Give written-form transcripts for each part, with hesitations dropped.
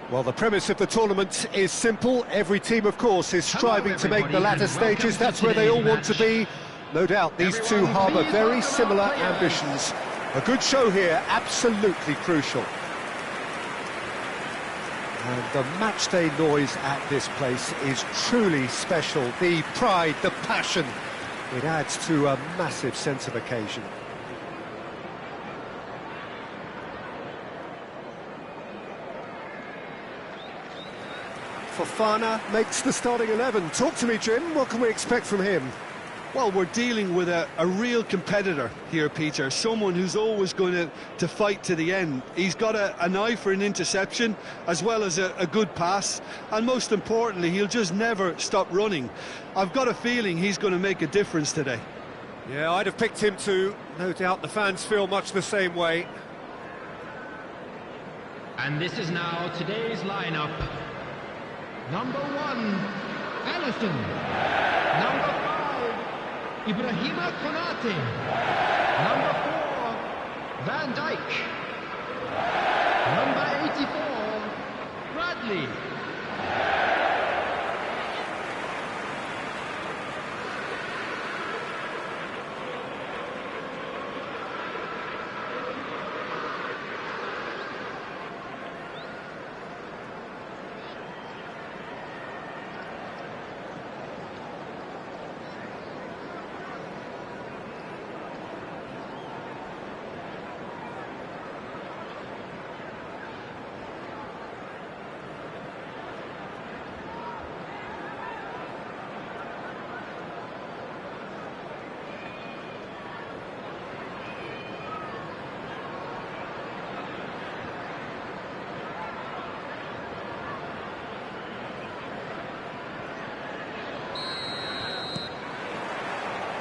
Well, the premise of the tournament is simple. Every team, of course, is striving to make the latter stages. That's where they all want to be. No doubt these two harbour very similar ambitions. A good show here, absolutely crucial. And the matchday noise at this place is truly special. The pride, the passion, it adds to a massive sense of occasion. Fofana makes the starting 11. Talk to me, Jim. What can we expect from him? Well, we're dealing with a real competitor here, Peter. Someone who's always going to fight to the end. He's got an eye for an interception, as well as a good pass. And most importantly, he'll just never stop running. I've got a feeling he's going to make a difference today. Yeah, I'd have picked him too. No doubt the fans feel much the same way. And this is now today's lineup. Number 1, Ellison. Number 5, Ibrahima Konate. Number 4, Van Dijk. Number 84, Bradley.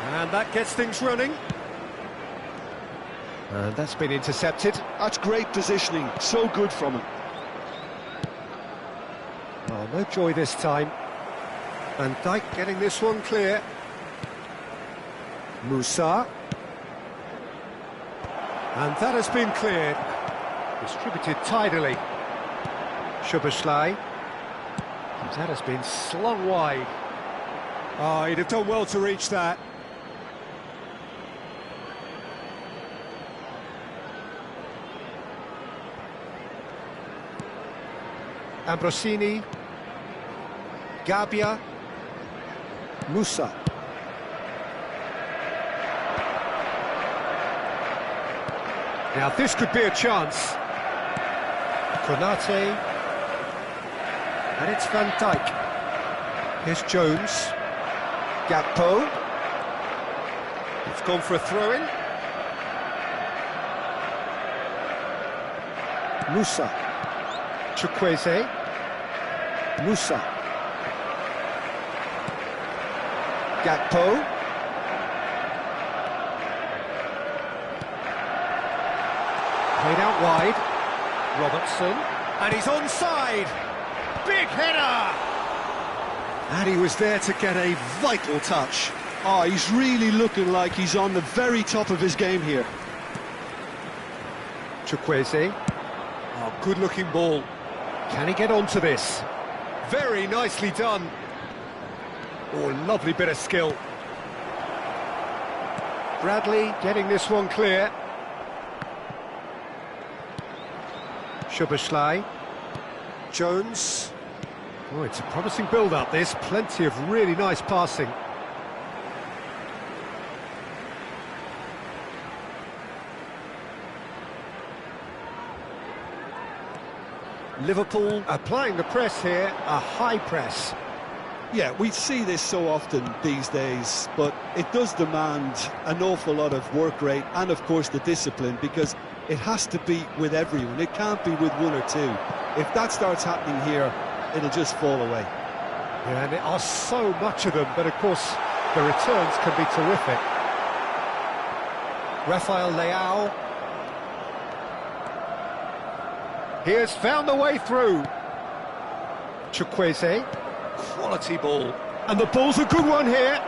And that gets things running. And that's been intercepted. That's great positioning, so good from him. Oh, no joy this time. Van Dijk getting this one clear. Musa. And that has been cleared. Distributed tidily. Tsubasa. That has been slung wide. Oh, he'd have done well to reach that. Ambrosini, Gabbia, Musa. Now this could be a chance. Konate, and it's Van Dijk. Here's Jones, Gakpo. It's gone for a throw-in. Musa. Chukwueze, Musa, Gakpo, played out wide, Robertson, and he's onside, big header! And he was there to get a vital touch. Oh, he's really looking like he's on the very top of his game here. Chukwueze, oh, good-looking ball. Can he get onto this? Very nicely done. Oh, lovely bit of skill. Bradley getting this one clear. Tsubasa. Jones. Oh, it's a promising build-up, this. Plenty of really nice passing. Liverpool applying the press here, a high press. Yeah, we see this so often these days, but it does demand an awful lot of work rate and, of course, the discipline, because it has to be with everyone. It can't be with one or two. If that starts happening here, it'll just fall away. Yeah, and there are so much of them, but, of course, the returns can be terrific. Rafael Leao. He has found the way through. Chukwueze, quality ball. And the ball's a good one here.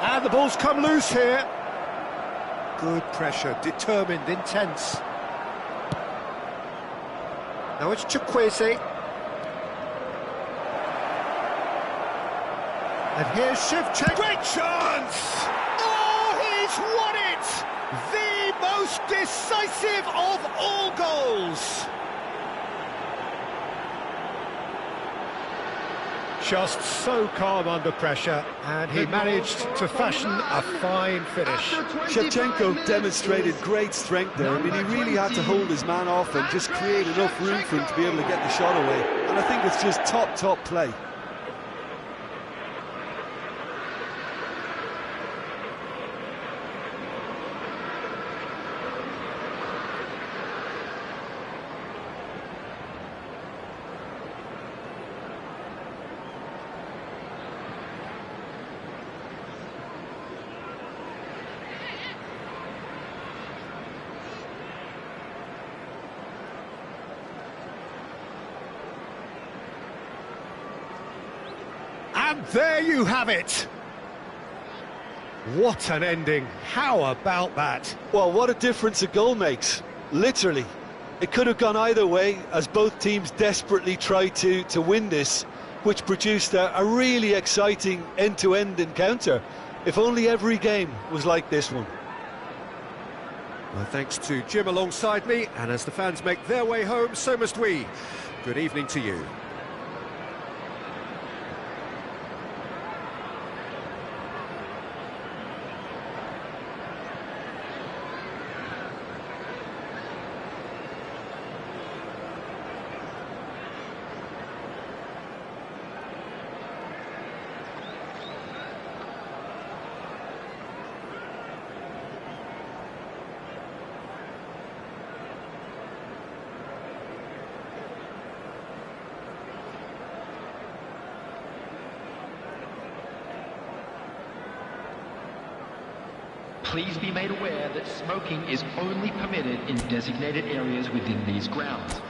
And the ball's come loose here. Good pressure, determined, intense. Now it's Chukwueze. And here's Shevchenko. Great chance! Oh, he's won it! The most decisive of all goals! Just so calm under pressure, and he managed to fashion a fine finish. Shevchenko demonstrated great strength there. I mean, he really had to hold his man off and just create enough room for him to be able to get the shot away. And I think it's just top play. And there you have it! What an ending. How about that? Well, what a difference a goal makes. Literally. It could have gone either way, as both teams desperately tried to win this, which produced a really exciting end-to-end encounter. If only every game was like this one. Well, thanks to Jim alongside me, and as the fans make their way home, so must we. Good evening to you. Please be made aware that smoking is only permitted in designated areas within these grounds.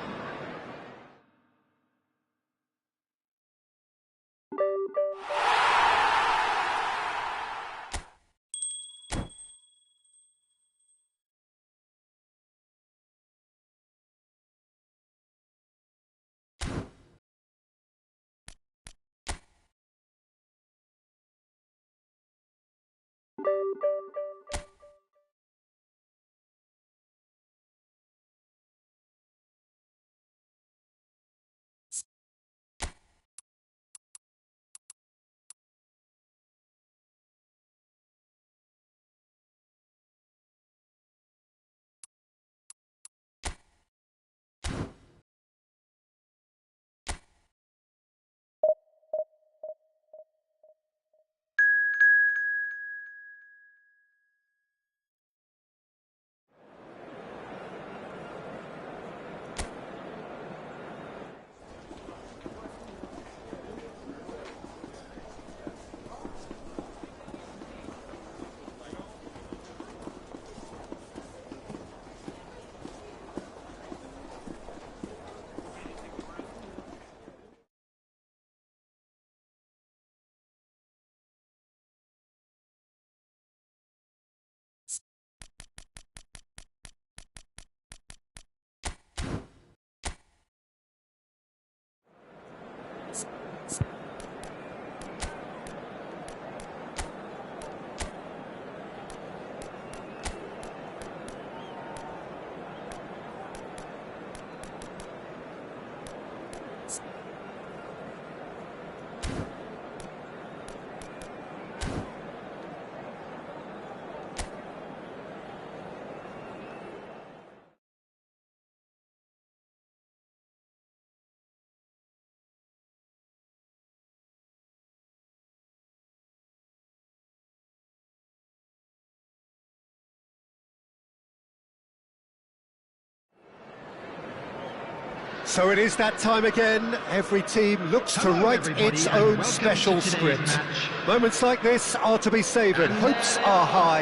So it is that time again. Every team looks to write its own special script. Moments like this are to be savoured. Hopes are high.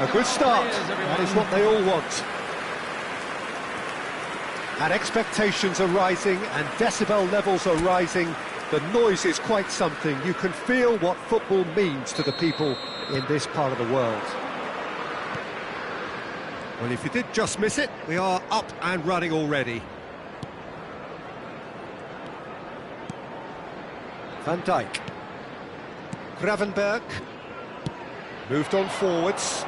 A good start. That is what they all want. And expectations are rising and decibel levels are rising. The noise is quite something. You can feel what football means to the people in this part of the world. Well, if you did just miss it, we are up and running already. Van Dijk. Gravenberg. Moved on forwards.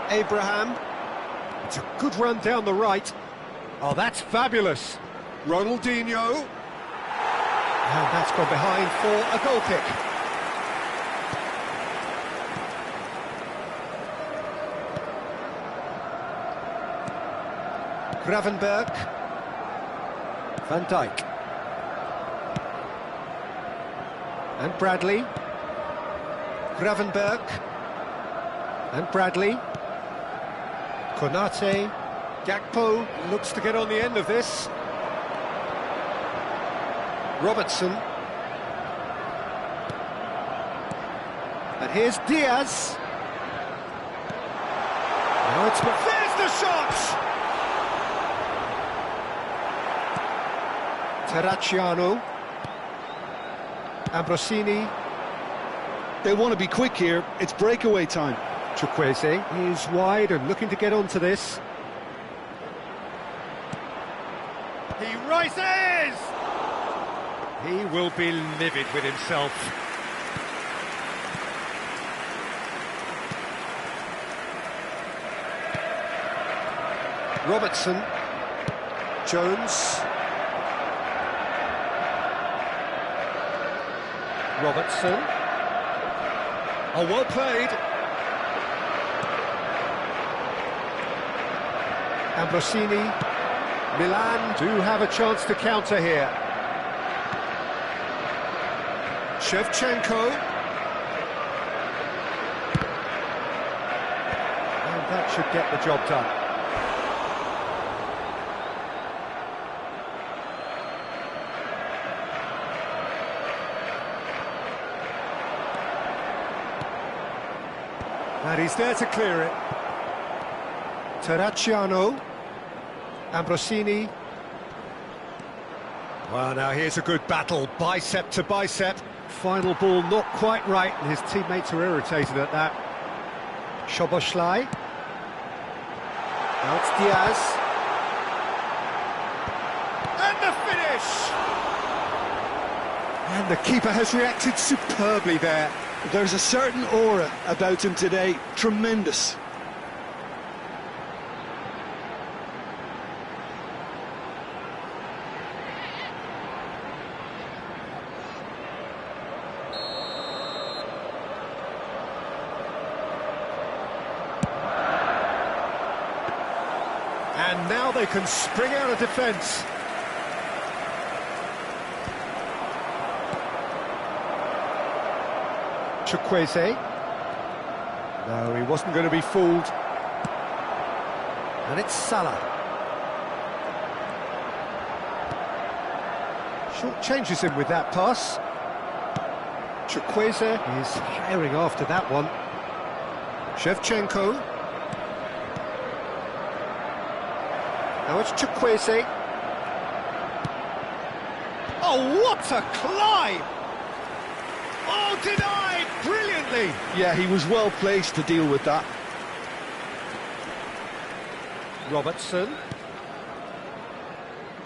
Abraham. It's a good run down the right. Oh, that's fabulous. Ronaldinho. And that's gone behind for a goal kick. Gravenberg. Van Dijk. And Bradley. Gravenberg. And Bradley. Konate. Gakpo looks to get on the end of this. Robertson. And here's Diaz. Now it's... There's the shot! Terracciano. Ambrosini. They want to be quick here. It's breakaway time. Chukwueze is wide and looking to get onto this. He rises! He will be livid with himself. Robertson. Jones. Robertson. Oh, well played. Ambrosini. Milan do have a chance to counter here. Shevchenko. And that should get the job done. And he's there to clear it. Terracciano. Ambrosini. Well, now here's a good battle, bicep to bicep. Final ball not quite right, and his teammates are irritated at that. Szoboszlai. Now it's Diaz. And the finish! And the keeper has reacted superbly there. There's a certain aura about him today. Tremendous. And now they can spring out of defence. Chukwueze. No, he wasn't going to be fooled. And it's Salah. Short changes him with that pass. Chukwueze is firing after that one. Shevchenko. Now it's Chukwueze. Oh, what a climb! Oh, denied brilliantly! Yeah, he was well placed to deal with that. Robertson.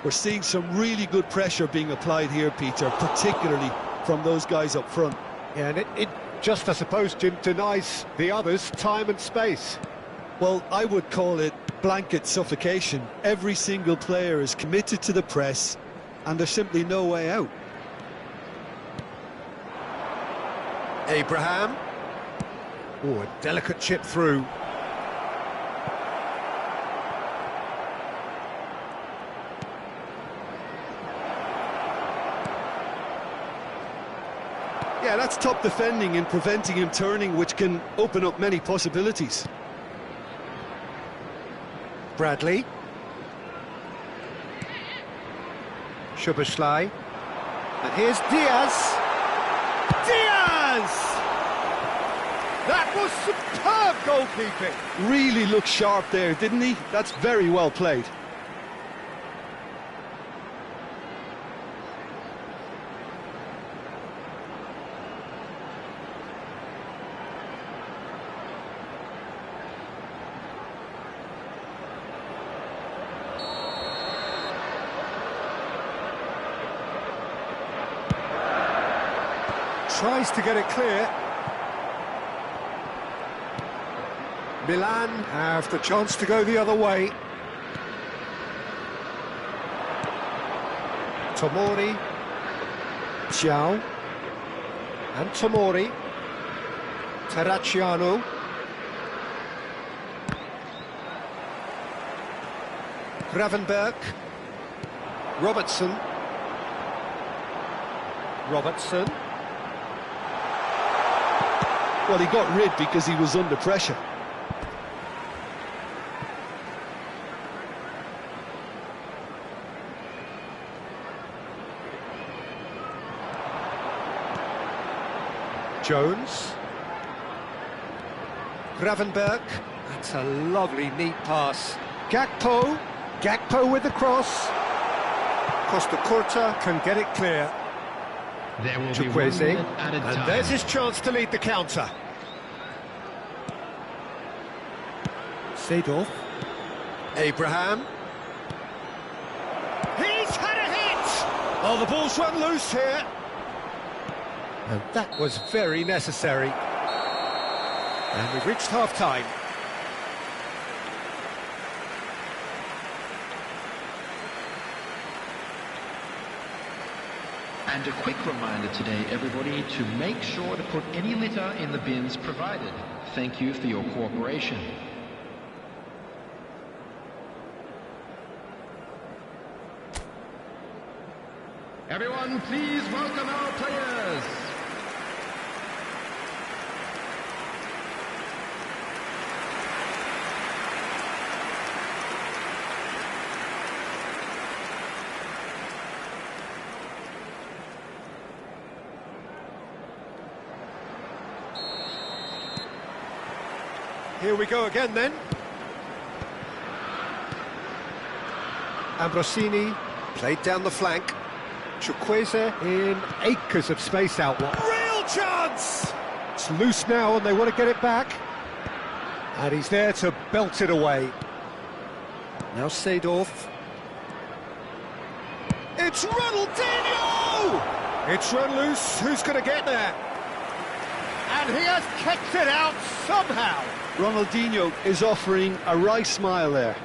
We're seeing some really good pressure being applied here, Peter, particularly from those guys up front. Yeah, and it just, I suppose, Jim, denies the others time and space. Well, I would call it blanket suffocation. Every single player is committed to the press, and there's simply no way out. Abraham. Oh, a delicate chip through. Yeah, that's top defending and preventing him turning, which can open up many possibilities. Bradley. Szoboszlai. And here's Diaz. Diaz! That was superb goalkeeping. Really looked sharp there, didn't he? That's very well played. Tries to get it clear. Milan have the chance to go the other way. Tomori. Xiao. And Tomori. Terracciano. Gravenberg. Robertson. Robertson. Well, he got rid because he was under pressure. Jones. Gravenberg. That's a lovely, neat pass. Gakpo. Gakpo with the cross. Costa Curta can get it clear. There will be Chukwueze. 1 minute added time. And there's his chance to lead the counter. Seedorf. Abraham. He's had a hit! Oh, the ball's run loose here. And that was very necessary. And we've reached half-time. And a quick reminder today, everybody, to make sure to put any litter in the bins provided. Thank you for your cooperation. Everyone, please welcome our players. Here we go again then. Ambrosini played down the flank. Chukwueze in acres of space out wide. Real chance! It's loose now and they want to get it back. And he's there to belt it away. Now Seedorf. It's Ronaldinho! It's run loose, who's going to get there? And he has kept it out somehow. Ronaldinho is offering a wry smile there.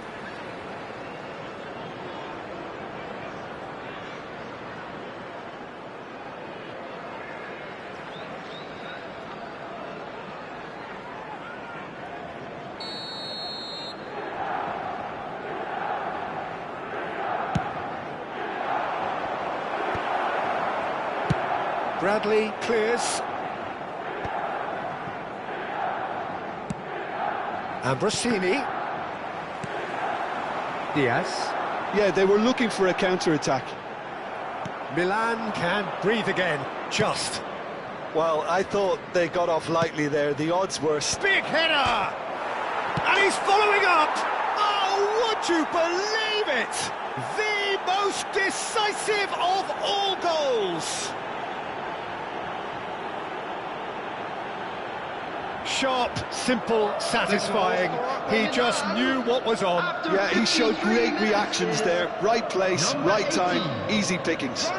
Bradley clears. Ambrosini. Diaz. Yeah, they were looking for a counter-attack. Milan can breathe again, just. Well, I thought they got off lightly there. The odds were... Big header! And he's following up! Oh, would you believe it? The most decisive of all goals! Sharp, simple, satisfying. He just knew what was on. Yeah, he showed great reactions there. Right place, right time, easy pickings.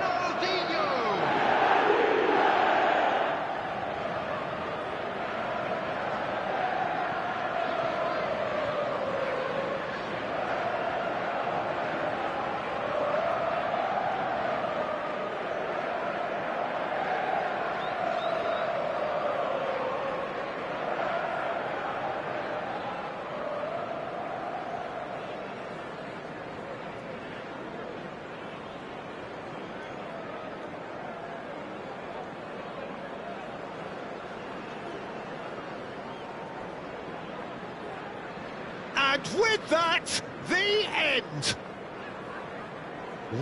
And with that, the end.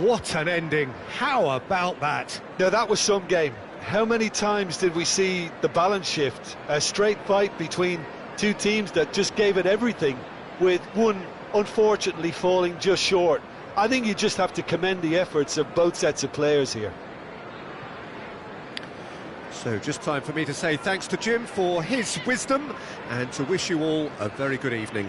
What an ending. How about that? Now, that was some game. How many times did we see the balance shift? A straight fight between two teams that just gave it everything, with one unfortunately falling just short. I think you just have to commend the efforts of both sets of players here. So just time for me to say thanks to Jim for his wisdom and to wish you all a very good evening.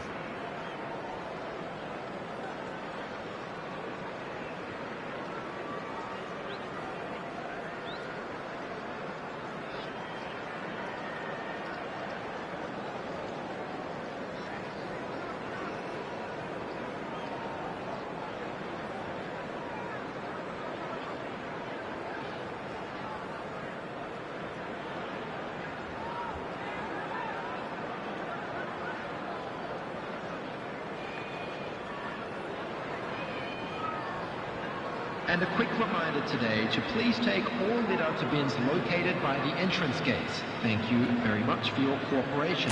And a quick reminder today to please take all litter to bins located by the entrance gates. Thank you very much for your cooperation.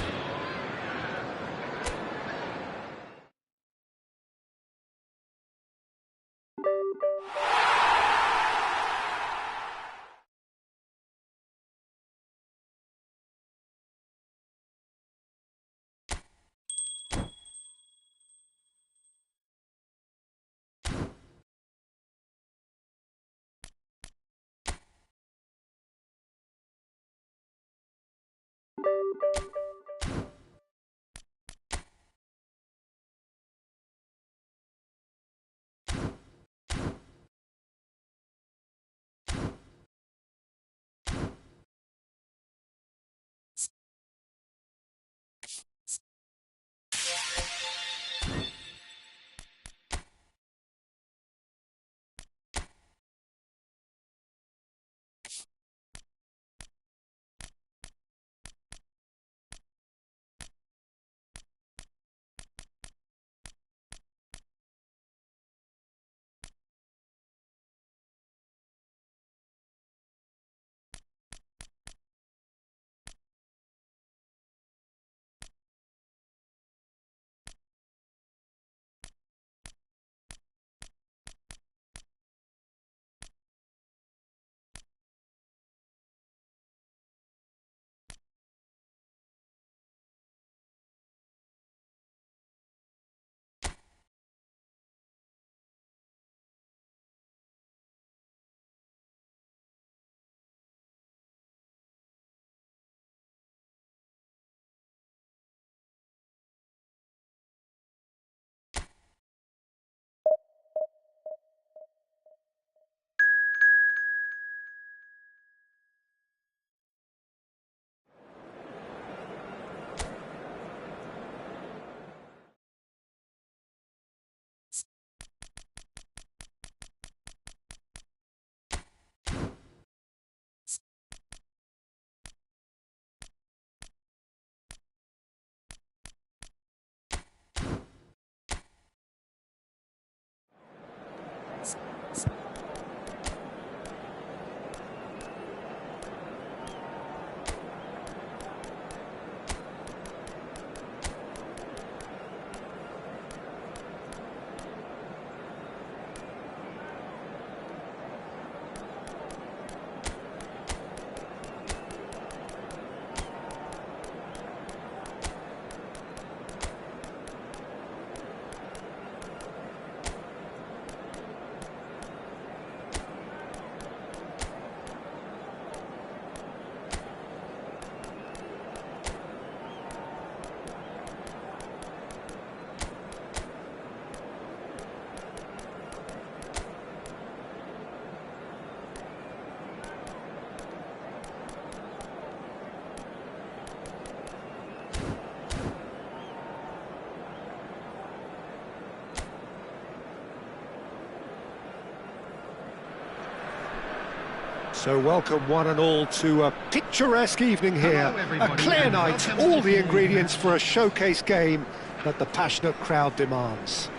So welcome one and all to a picturesque evening here, a clear night, all the ingredients for a showcase game that the passionate crowd demands.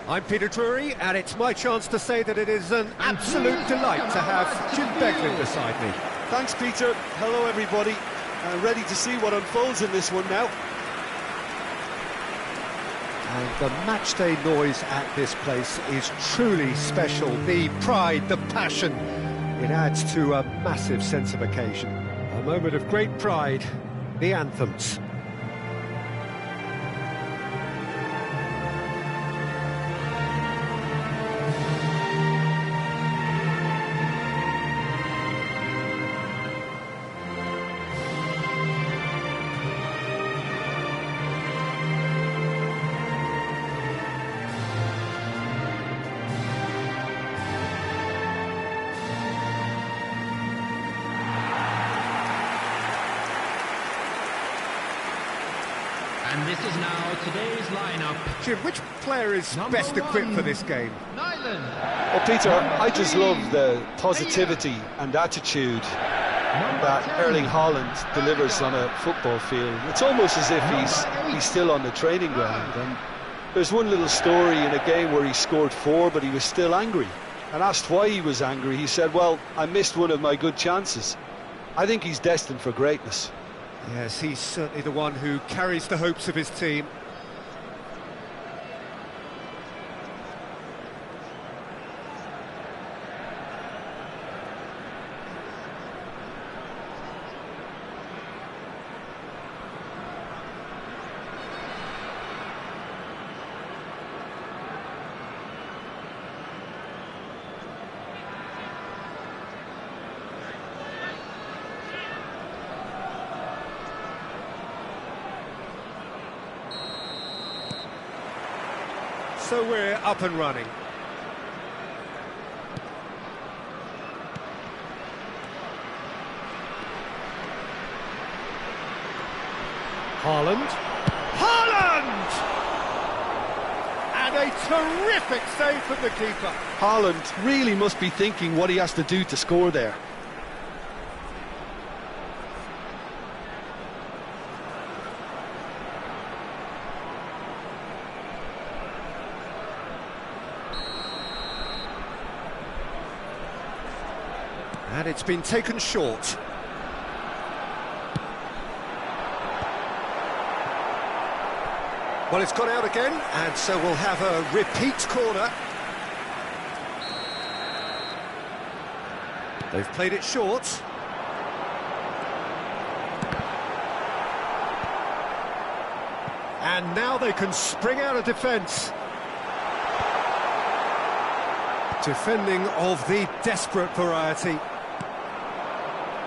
I'm Peter Drury, and it's my chance to say that it is an absolute delight to have Jim Beglin beside me. Thanks, Peter. Hello, everybody. Ready to see what unfolds in this one now. And the matchday noise at this place is truly special. The pride, the passion, it adds to a massive sense of occasion. A moment of great pride, the anthems. And this is now today's lineup. Jim, which player is best equipped for this game? Well, Peter, I just love the positivity and attitude that Erling Haaland delivers on a football field. It's almost as if he's still on the training ground. And there's one little story in a game where he scored 4, but he was still angry. And asked why he was angry, he said, well, I missed one of my good chances. I think he's destined for greatness. Yes, he's certainly the one who carries the hopes of his team. So we're up and running. Haaland. Haaland! And a terrific save from the keeper. Haaland really must be thinking what he has to do to score there. And it's been taken short. Well, it's gone out again, and so we'll have a repeat corner. They've played it short. And now they can spring out of defence. Defending of the desperate variety.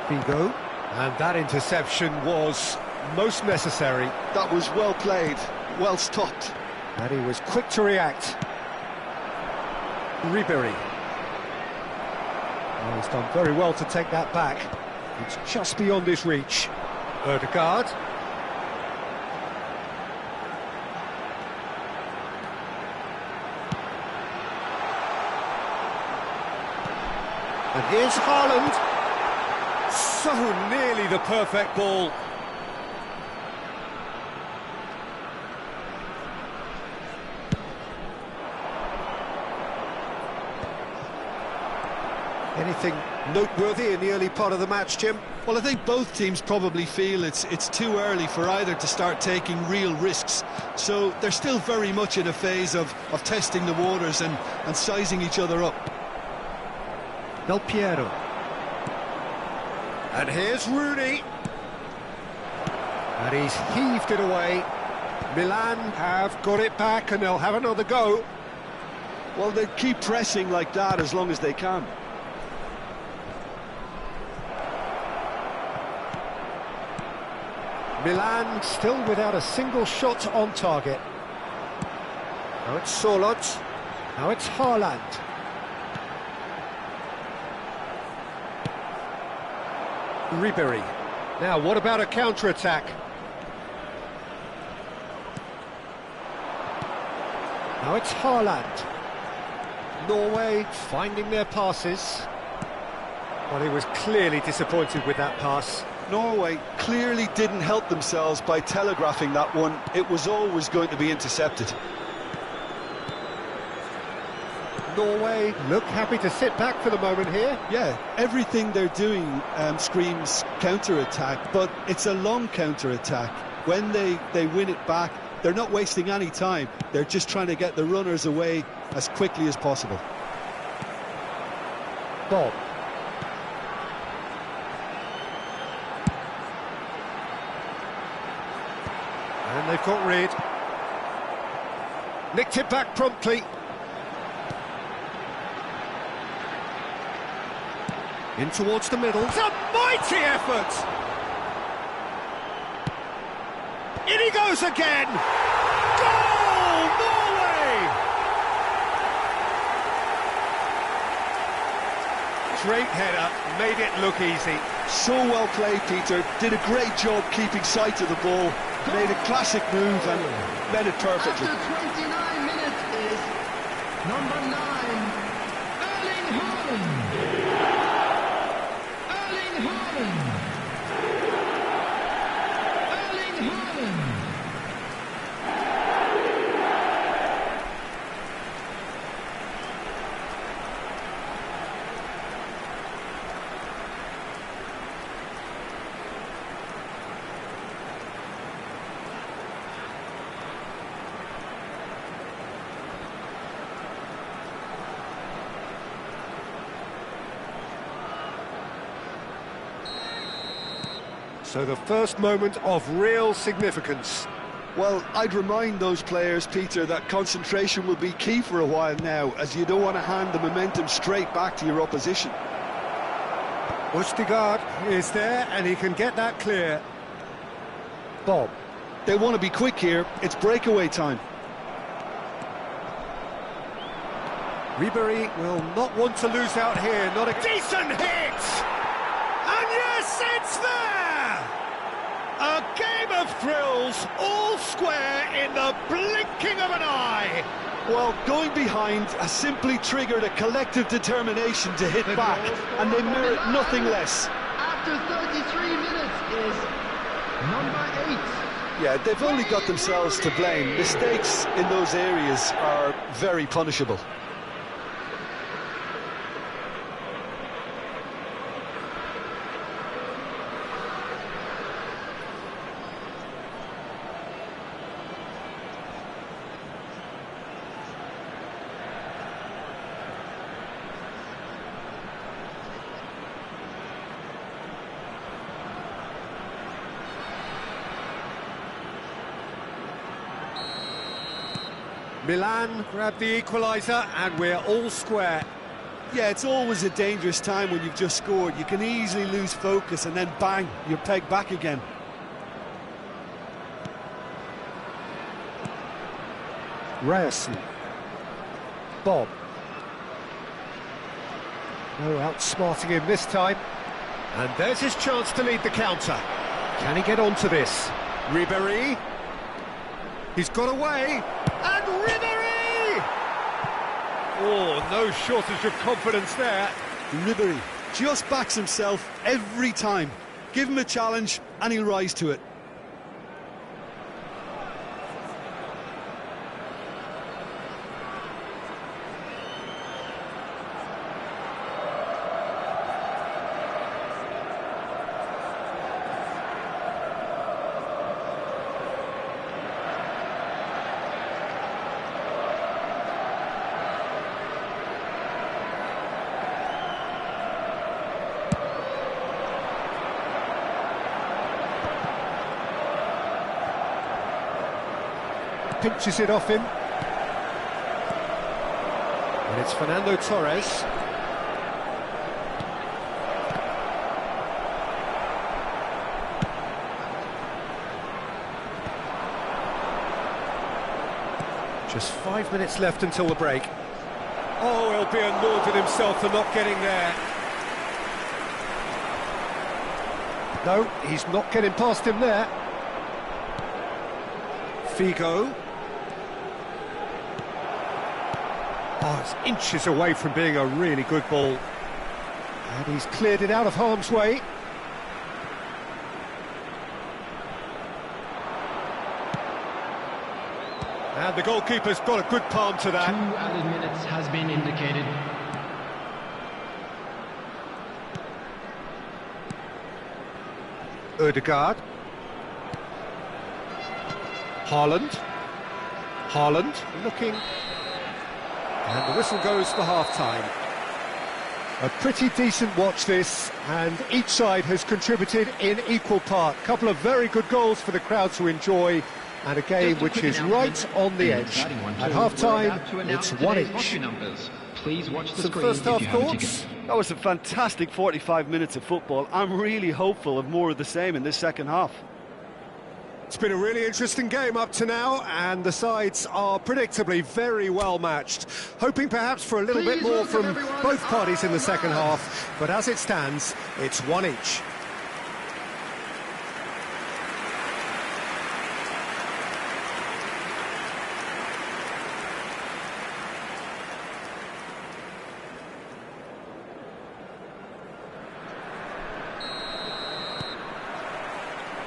Figo, and that interception was most necessary. That was well played, well stopped. And he was quick to react. Ribery. Oh, he's done very well to take that back. It's just beyond his reach. Ødegaard. And here's Haaland. So nearly the perfect ball. Anything noteworthy in the early part of the match, Jim? Well, I think both teams probably feel it's too early for either to start taking real risks. So they're still very much in a phase of testing the waters and sizing each other up. Del Piero. And here's Rooney. And he's heaved it away. Milan have got it back and they'll have another go. Well, they keep pressing like that as long as they can. Milan still without a single shot on target. Now it's Solot. Now it's Haaland. Ribery. Now, what about a counter-attack? Now it's Haaland. Norway finding their passes. Well, he was clearly disappointed with that pass. Norway clearly didn't help themselves by telegraphing that one. It was always going to be intercepted. Norway look happy to sit back for the moment here. Yeah, everything they're doing screams counter-attack, but it's a long counter-attack. When they win it back, they're not wasting any time. They're just trying to get the runners away as quickly as possible. Bob. And they've got rid. Nicked it back promptly. In towards the middle. It's a mighty effort! In he goes again! Goal! Norway! Great header, made it look easy. So well played, Peter. Did a great job keeping sight of the ball. Made a classic move and made it perfectly. After 29 minutes is number 9, Erling Haaland. Erling Haaland. Erling Haaland. So the first moment of real significance. Well, I'd remind those players, Peter, that concentration will be key for a while now, as you don't want to hand the momentum straight back to your opposition. Østigard is there, and he can get that clear. Bob. They want to be quick here. It's breakaway time. Ribéry will not want to lose out here. Not a decent hit! And yes, it's there! A game of thrills, all square in the blinking of an eye. Well, going behind has simply triggered a collective determination to hit back, and they merit nothing less. After 33 minutes is number 8. Yeah, they've only got themselves to blame. Mistakes in those areas are very punishable. Milan grabbed the equaliser, and we're all square. Yeah, it's always a dangerous time when you've just scored. You can easily lose focus and then bang, you're pegged back again. Ryerson. Bob. No outsmarting him this time. And there's his chance to lead the counter. Can he get onto this? Ribéry. He's got away. And Ribéry! Oh, no shortage of confidence there. Ribéry just backs himself every time. Give him a challenge and he'll rise to it. Pinches it off him. And it's Fernando Torres. Just 5 minutes left until the break. Oh, he'll be annoyed with himself for not getting there. No, he's not getting past him there. Figo. Oh, it's inches away from being a really good ball. And he's cleared it out of harm's way. And the goalkeeper's got a good palm to that. 2 added minutes has been indicated. Ødegaard. Haaland looking, and the whistle goes for half-time. A pretty decent watch this, and each side has contributed in equal part. A couple of very good goals for the crowd to enjoy, and a game which is right on the edge. At half-time, it's 1-1. Please watch the Some screen first half if you have a thoughts? ticket. That was a fantastic 45 minutes of football. I'm really hopeful of more of the same in this second half. It's been a really interesting game up to now, and the sides are predictably very well matched. Hoping perhaps for a little bit more from both parties in the second half, but as it stands, it's 1 each.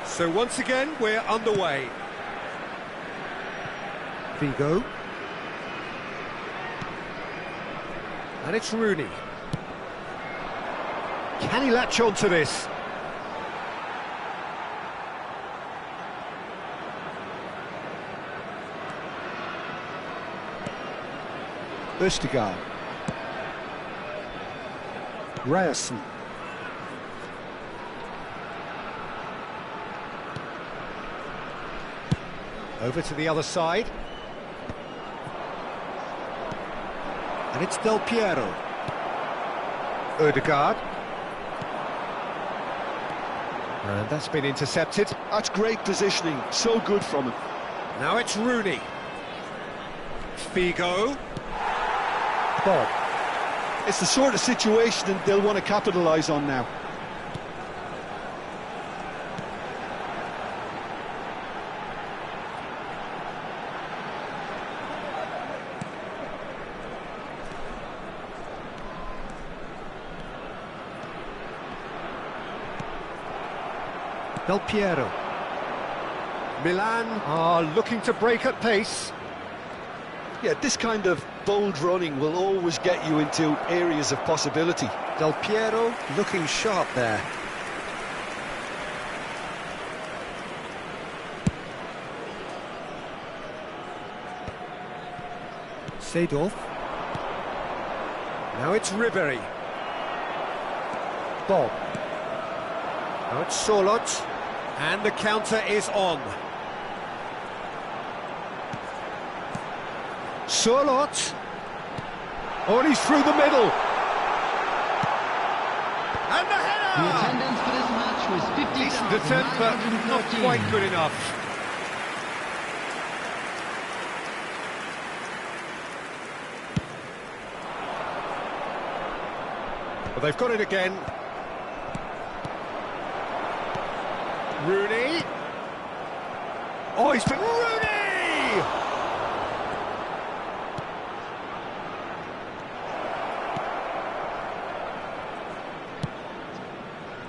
So once again, we're underway. Figo. And it's Rooney. Can he latch on to this? Østigard. Ryerson. Over to the other side. And it's Del Piero. Ødegaard. And that's been intercepted. That's great positioning, so good from him. Now it's Rooney. Figo. Bob. It's the sort of situation that they'll want to capitalise on now. Del Piero. Milan are looking to break at pace. Yeah, this kind of bold running will always get you into areas of possibility. Del Piero looking sharp there. Seedorf. Now it's Ribery. Bob. Now it's Sorloth. And the counter is on. Sorloth. Oh, and he's through the middle. And the header! The attendance for this match was 50,913. Decent attempt, but not quite good enough. Well, they've got it again. Rooney. Oh, he's been Rooney!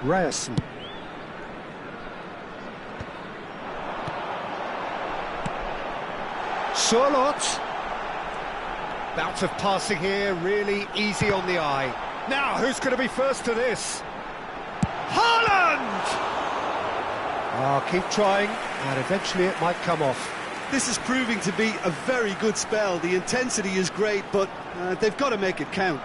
Ryerson. Sorloth. Bout of passing here, really easy on the eye. Now, who's going to be first to this? Haaland! Oh, keep trying, and eventually it might come off. This is proving to be a very good spell. The intensity is great, but they've got to make it count.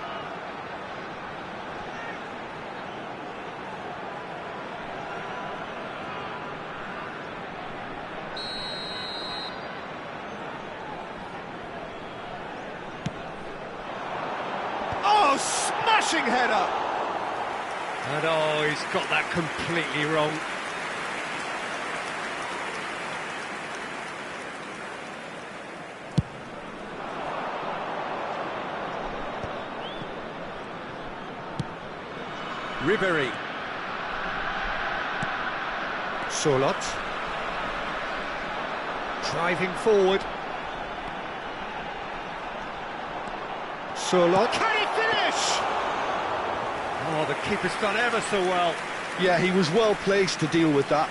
Oh, smashing header! And oh, he's got that completely wrong. Ribery. Sorloth. Driving forward. Sorloth. Can he finish? Oh, the keeper's done ever so well. Yeah, he was well placed to deal with that.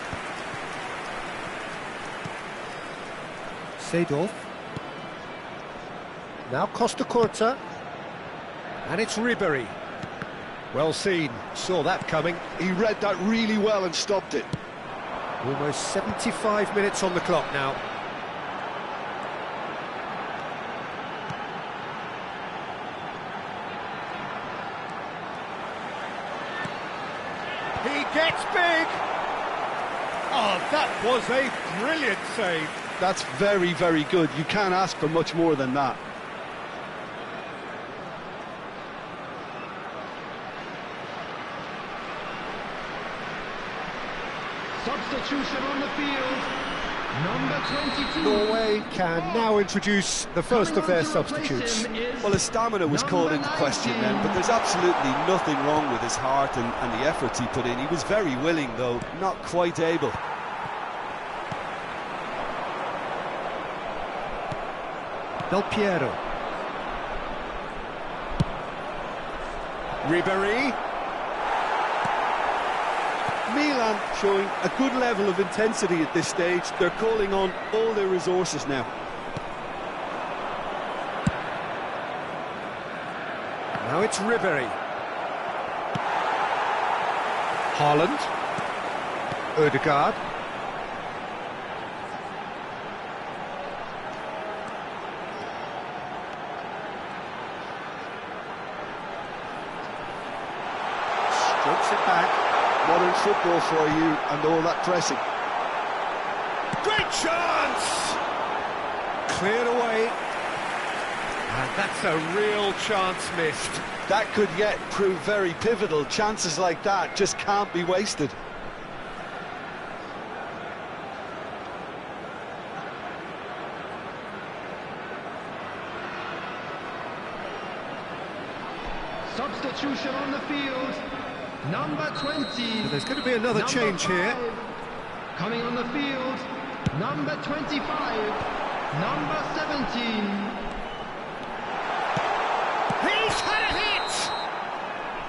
Seedorf. Now Costa Curta. And it's Ribery. Well seen, saw that coming. He read that really well and stopped it. Almost 75 minutes on the clock now. He gets big! Oh, that was a brilliant save. That's very, very good. You can't ask for much more than that. Substitution on the field. Number 22. Norway can now introduce the first of their substitutes. Well, his stamina was called into question then, but there's absolutely nothing wrong with his heart and the efforts he put in. He was very willing, though, not quite able. Del Piero. Ribery. Milan showing a good level of intensity at this stage. They're calling on all their resources now. Now it's Ribery. Haaland. Ødegaard. Strokes it back. Modern football for you and all that pressing. Great chance! Cleared away. And that's a real chance missed. That could yet prove very pivotal. Chances like that just can't be wasted. Substitution on the field. Number 20. So there's going to be another change 5. here. Coming on the field. Number 25. Number 17. He's had a hit!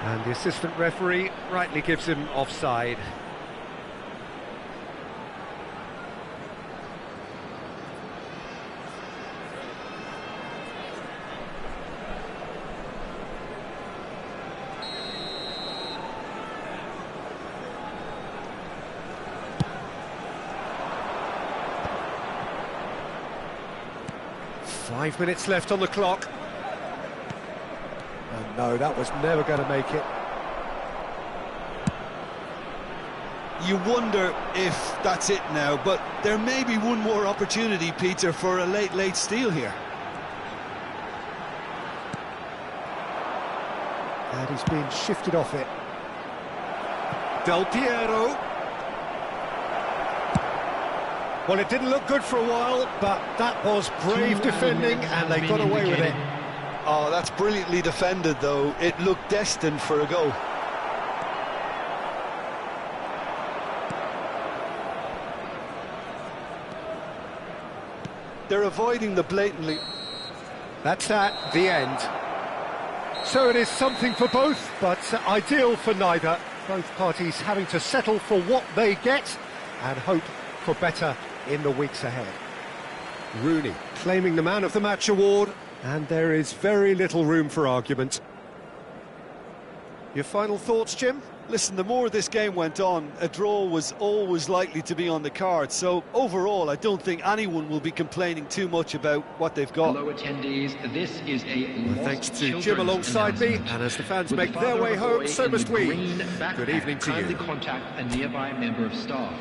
And the assistant referee rightly gives him offside. Five minutes left on the clock. And no, that was never going to make it. You wonder if that's it now, but there may be one more opportunity, Peter, for a late steal here. And he's being shifted off it. Del Piero. Well, it didn't look good for a while, but that was brave defending, and they got away with it. Oh, that's brilliantly defended, though. It looked destined for a goal. They're avoiding the blatantly... That's that, the end. So it is something for both, but ideal for neither. Both parties having to settle for what they get and hope for better in the weeks ahead. Rooney claiming the Man of the Match award, and there is very little room for argument. Your final thoughts, Jim? Listen, the more this game went on, a draw was always likely to be on the card. So overall, I don't think anyone will be complaining too much about what they've got. Hello, attendees. This is a thanks to Jim alongside me, and as the fans make their way home, so must we. Good evening to you. Contact a nearby member of staff.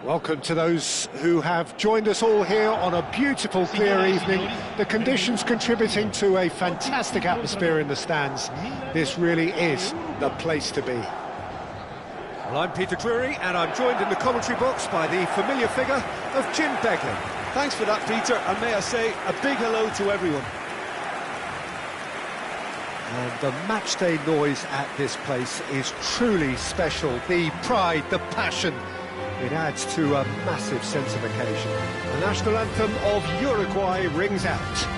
Welcome to those who have joined us all here on a beautiful, clear evening. The conditions contributing to a fantastic atmosphere in the stands. This really is the place to be. Well, I'm Peter Cleary, and I'm joined in the commentary box by the familiar figure of Jim Begley. Thanks for that, Peter, and may I say a big hello to everyone. And the matchday noise at this place is truly special. The pride, the passion, It adds to a massive sense of occasion. The national anthem of Uruguay rings out.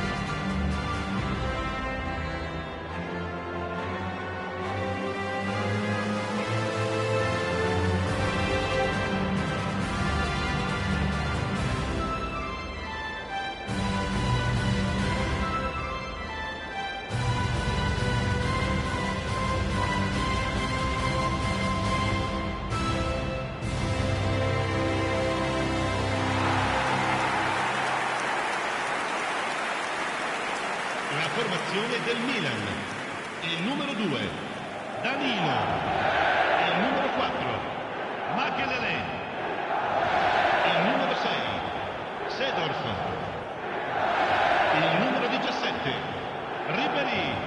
La formazione del Milan, il numero 2 Danilo, il numero 4 Makelele, il numero 6 Seedorf, il numero 17 Ribéry.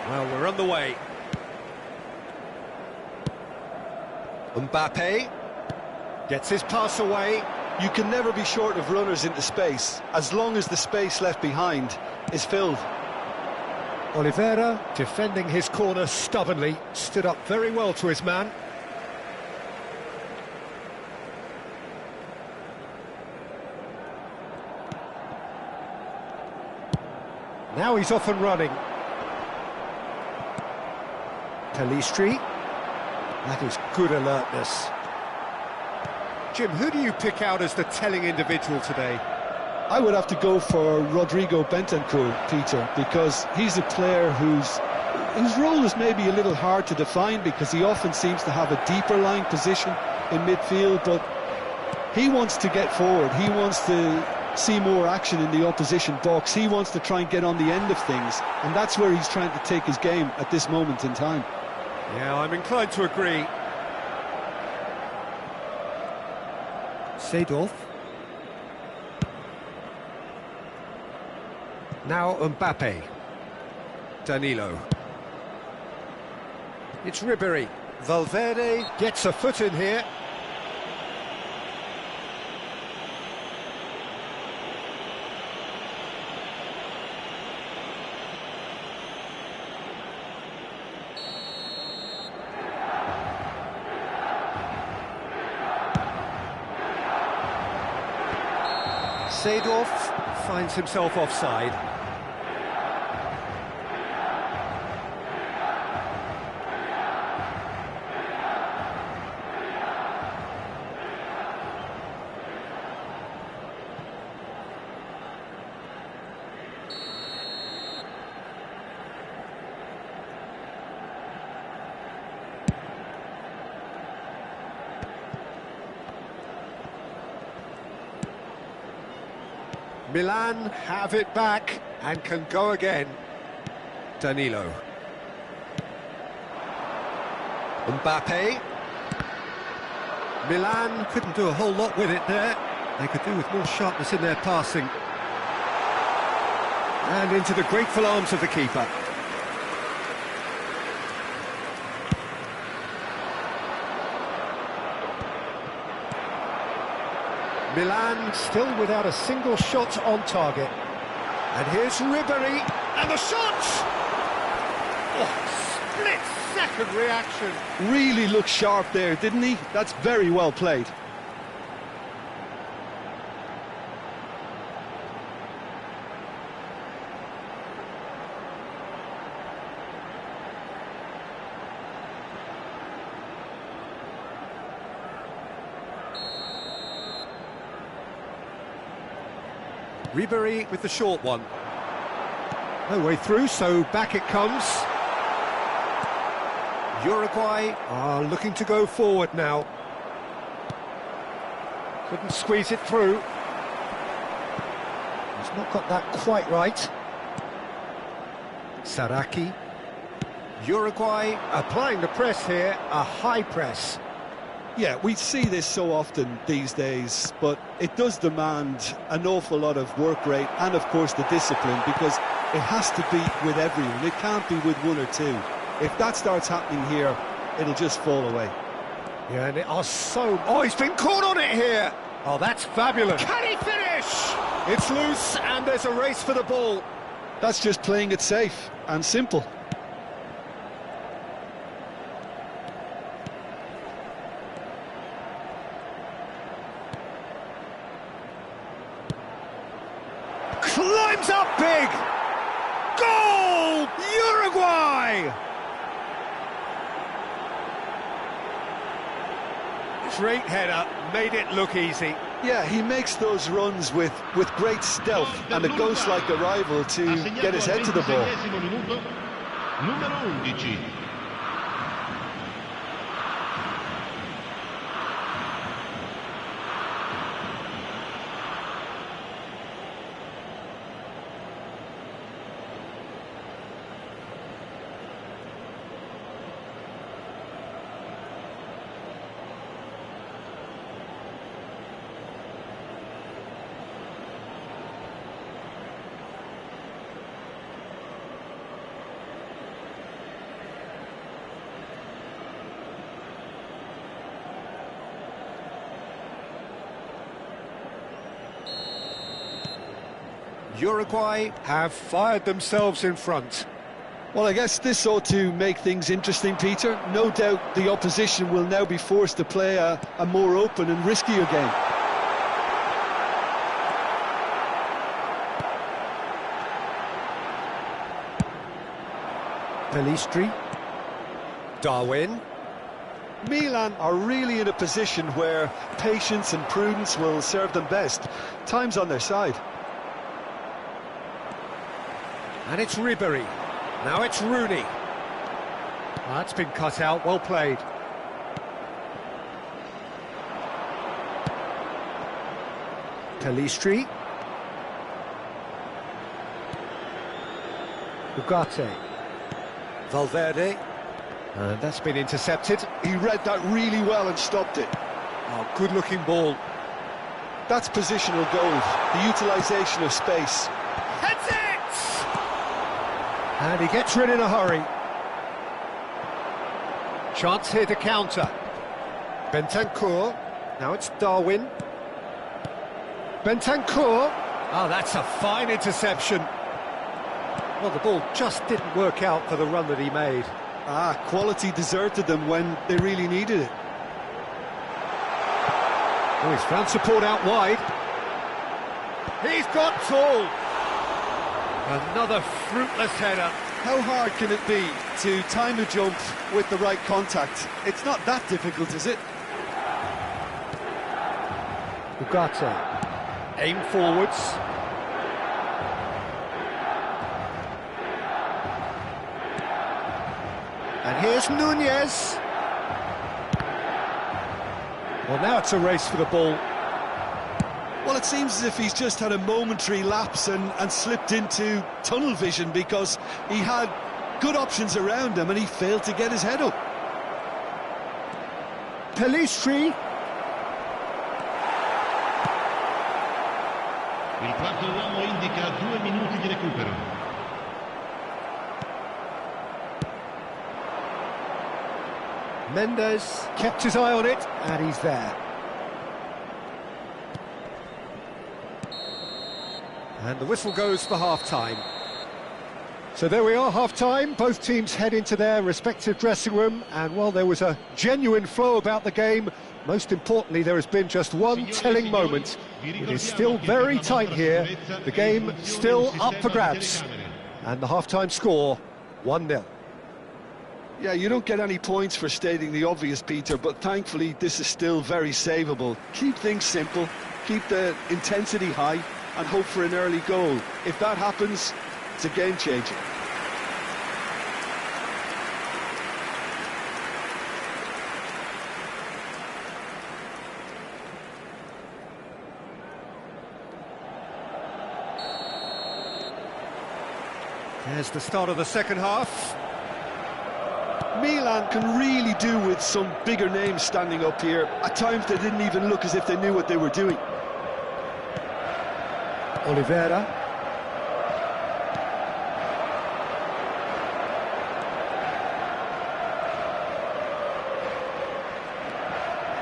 Well, we're on the way. Mbappe gets his pass away. You can never be short of runners into space, as long as the space left behind is filled. Oliveira, defending his corner stubbornly, stood up very well to his man. Now he's off and running. Pelistri. That is good alertness. Jim, who do you pick out as the telling individual today? I would have to go for Rodrigo Bentancur, Peter, because he's a player whose role is maybe a little hard to define, because he often seems to have a deeper lying position in midfield, but he wants to get forward. He wants to see more action in the opposition box. He wants to try and get on the end of things, and that's where he's trying to take his game at this moment in time. Yeah, I'm inclined to agree. Seedorf. Now Mbappe. Danilo. It's Ribéry. Valverde gets a foot in here. Seedorf finds himself offside. Milan have it back and can go again. Danilo. Mbappe. Milan couldn't do a whole lot with it there. They could do with more sharpness in their passing. And into the grateful arms of the keeper. Milan still without a single shot on target. And here's Ribéry, and the shot! Oh, split-second reaction. Really looked sharp there, didn't he? That's very well played. Ribéry with the short one. No way through, so back it comes. Uruguay are looking to go forward now. Couldn't squeeze it through. He's not got that quite right. Saraki. Uruguay applying the press here, a high press. Yeah, we see this so often these days, but it does demand an awful lot of work rate and, of course, the discipline, because it has to be with everyone. It can't be with one or two. If that starts happening here, it'll just fall away. Yeah, and it are so... Oh, he's been caught on it here! Oh, that's fabulous. Can he finish? It's loose, and there's a race for the ball. That's just playing it safe and simple. Climbs up big! Goal! Uruguay! Great header, made it look easy. Yeah, he makes those runs with great stealth and a ghost-like arrival to get his head to the ball. Minuto, numero 11. Uruguay have fired themselves in front. Well, I guess this ought to make things interesting, Peter. No doubt the opposition will now be forced to play a more open and riskier game. Pelistri. Darwin. Milan are really in a position where patience and prudence will serve them best. Time's on their side. And it's Ribery. Now it's Rooney. That's been cut out, well played. Pelistri. Ugarte. Valverde. And that's been intercepted. He read that really well and stopped it. Oh, good-looking ball. That's positional gold, the utilisation of space. Heads it! And he gets rid in a hurry. Chance here to counter. Bentancur. Now it's Darwin. Bentancur. Oh, that's a fine interception. Well, the ball just didn't work out for the run that he made. Quality deserted them when they really needed it. Oh, he's found support out wide. He's got tall. Another fruitless header. How hard can it be to time a jump with the right contact? It's not that difficult, is it? Ugarte. Aim forwards. And here's Nunez. Well, now it's a race for the ball. Well, it seems as if he's just had a momentary lapse and slipped into tunnel vision, because he had good options around him and he failed to get his head up. Pelistri. Il quarto uomo indica 2 minuti di recupero. Mendes kept his eye on it, and he's there. And the whistle goes for half-time. So there we are, half-time. Both teams head into their respective dressing room, and while there was a genuine flow about the game, most importantly, there has been just one telling moment. It is still very tight here. The game still up for grabs. And the half-time score, 1-0. Yeah, you don't get any points for stating the obvious, Peter, but thankfully this is still very savable. Keep things simple, keep the intensity high, and hope for an early goal. If that happens, it's a game changer. Here's the start of the second half. Milan can really do with some bigger names standing up here. At times they didn't even look as if they knew what they were doing. Oliveira.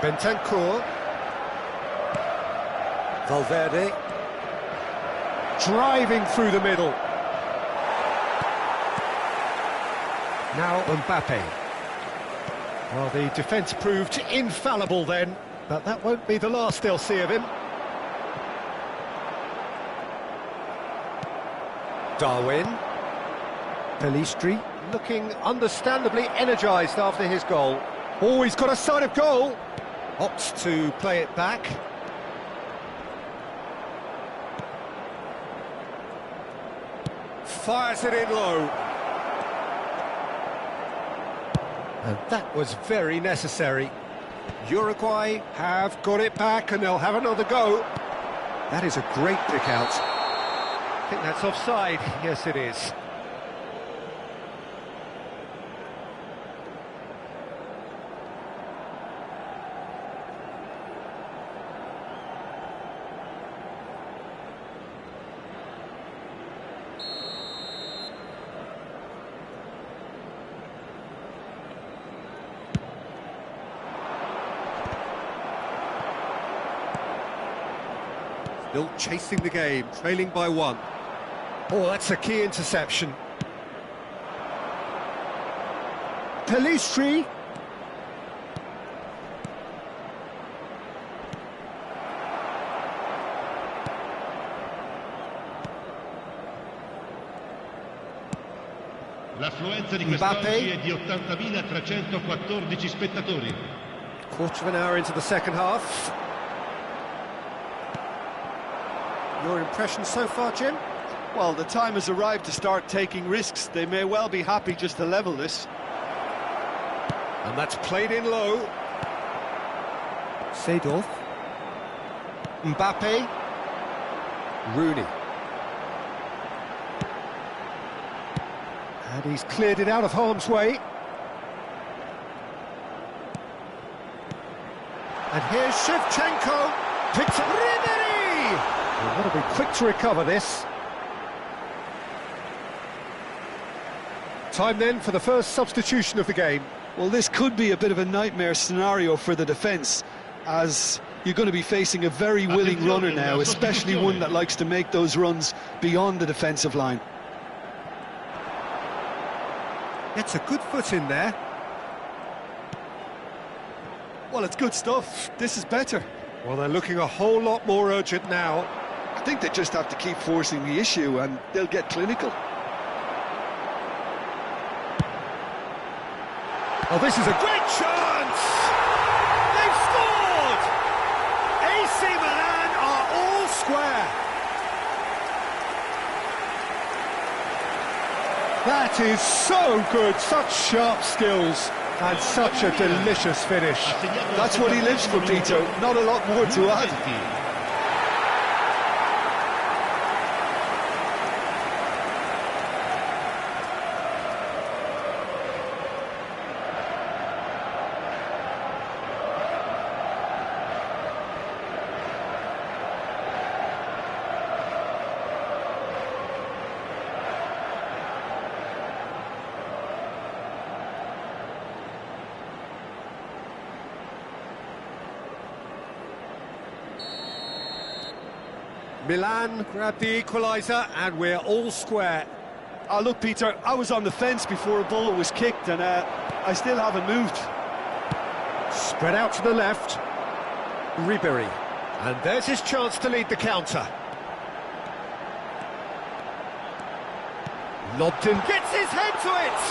Bentancur. Valverde. Driving through the middle. Now Mbappe. Well, the defence proved infallible then, but that won't be the last they'll see of him. Darwin. Pelistri looking understandably energised after his goal. Oh, he's got a sight of goal. Opts to play it back. Fires it in low. And that was very necessary. Uruguay have got it back and they'll have another go. That is a great pick out. I think that's offside. Yes, it is. Still chasing the game, trailing by 1. Oh, that's a key interception. Pelistri. L'affluenza di quest'oggi è di 80.314 spettatori. Quarter of an hour into the second half. Your impression so far, Jim? Well, the time has arrived to start taking risks. They may well be happy just to level this. And that's played in low. Seedorf. Mbappe. Rooney. And he's cleared it out of harm's way. And here's Shevchenko. Picks up Ribery. They've got to be quick to recover this. Time then for the first substitution of the game. Well, this could be a bit of a nightmare scenario for the defence, as you're going to be facing a very willing runner now, especially one that likes to make those runs beyond the defensive line. Gets a good foot in there. Well, it's good stuff. This is better. Well, they're looking a whole lot more urgent now. I think they just have to keep forcing the issue and they'll get clinical. Oh, this is a great chance! They've scored! AC Milan are all square. That is so good, such sharp skills and such a delicious finish. That's what he lives for, Peter, not a lot more to add. Milan grabbed the equaliser and we're all square. Oh, look, Peter, I was on the fence before a ball was kicked and I still haven't moved. Spread out to the left. Ribery. And there's his chance to lead the counter. Lobbed in. Gets his head to it!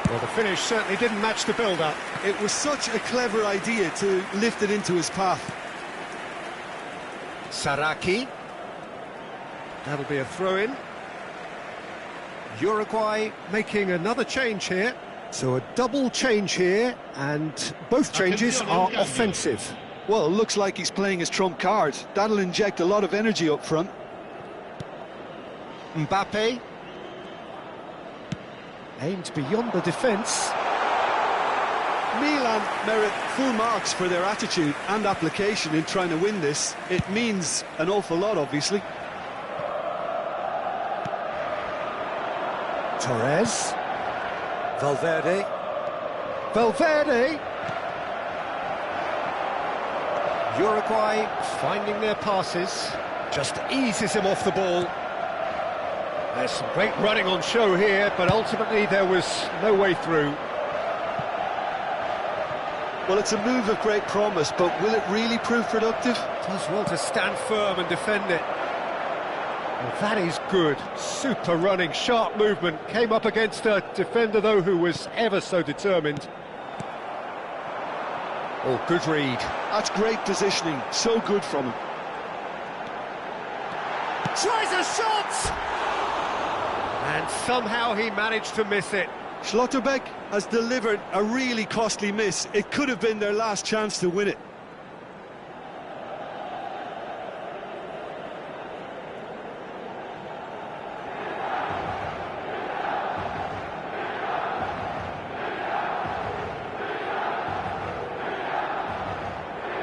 Well, the finish certainly didn't match the build-up. It was such a clever idea to lift it into his path. Saraki. That'll be a throw-in. Uruguay making another change here. So a double change here, and both changes are offensive. Well, looks like he's playing his trump card. That'll inject a lot of energy up front. Mbappe. Aimed beyond the defence. Milan merit full marks for their attitude and application in trying to win this. It means an awful lot, obviously. Torres. Valverde. Valverde! Uruguay finding their passes. Just eases him off the ball. There's some great running on show here, but ultimately there was no way through. Well, it's a move of great promise, but will it really prove productive? Does well to stand firm and defend it. Well, that is good. Super running, sharp movement. Came up against a defender, though, who was ever so determined. Oh, good read. That's great positioning. So good from him. Tries a shot! And somehow he managed to miss it. Schlotterbeck has delivered a really costly miss. It could have been their last chance to win it.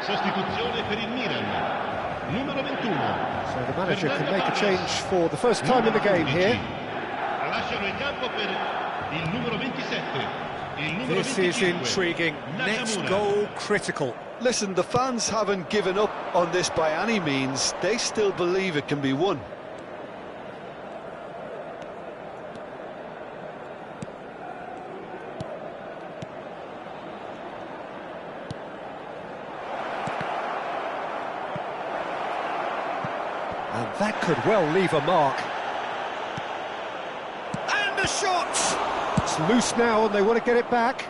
Sostituzione per il Milan. Numero 21. So the manager can make a change for the first time in the game here. Lasciano il campo per il numero 27. Il numero This is 25. intriguing. Next Nakamura. goal critical. Listen, the fans haven't given up on this by any means. They still believe it can be won. And that could well leave a mark. And the shot! It's loose now and they want to get it back.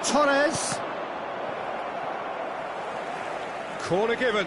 Torres. Corner given.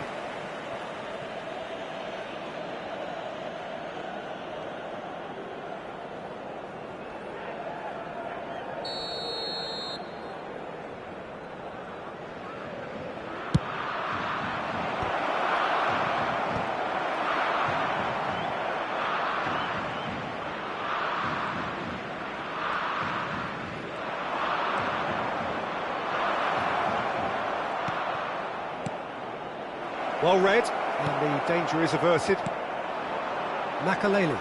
Well read, and the danger is averted. Makaleli.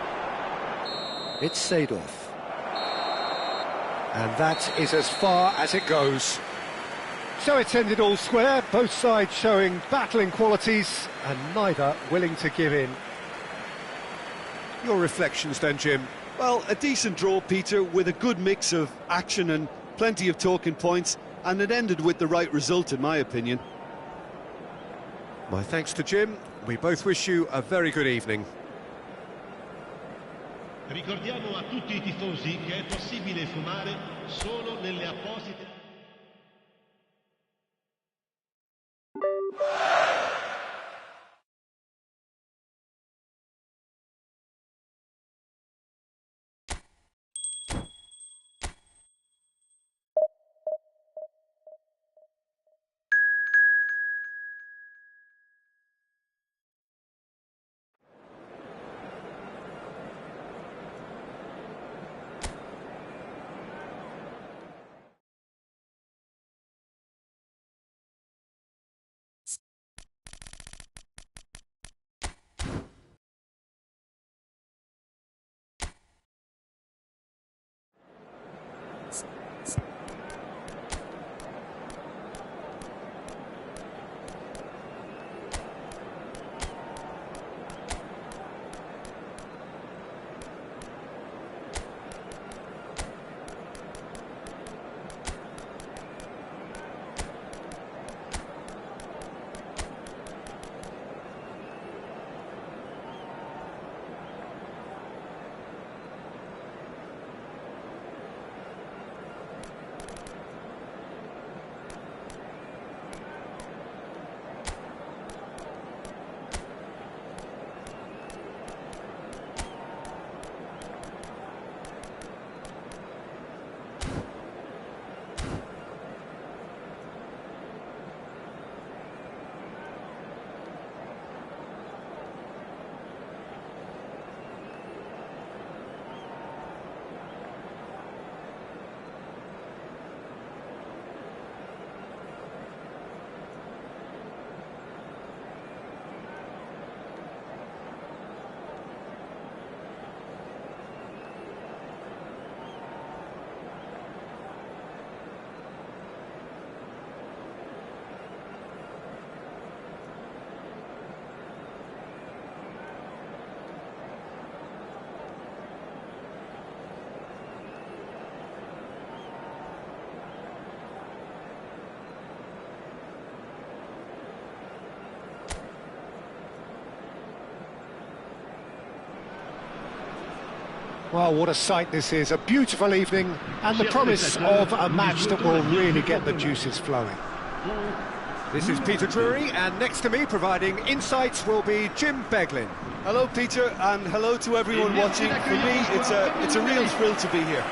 It's Seedorf. And that is as far as it goes. So it's ended all square, both sides showing battling qualities, and neither willing to give in. Your reflections then, Jim? Well, a decent draw, Peter, with a good mix of action and plenty of talking points, and it ended with the right result, in my opinion. My thanks to Jim. We both wish you a very good evening. Ricordiamo a tutti i tifosi che è possibile fumare solo nelle apposite Well, what a sight this is, a beautiful evening and the promise of a match that will really get the juices flowing. This is Peter Drury, and next to me providing insights will be Jim Beglin. Hello, Peter, and hello to everyone watching. For me, it's a real thrill to be here.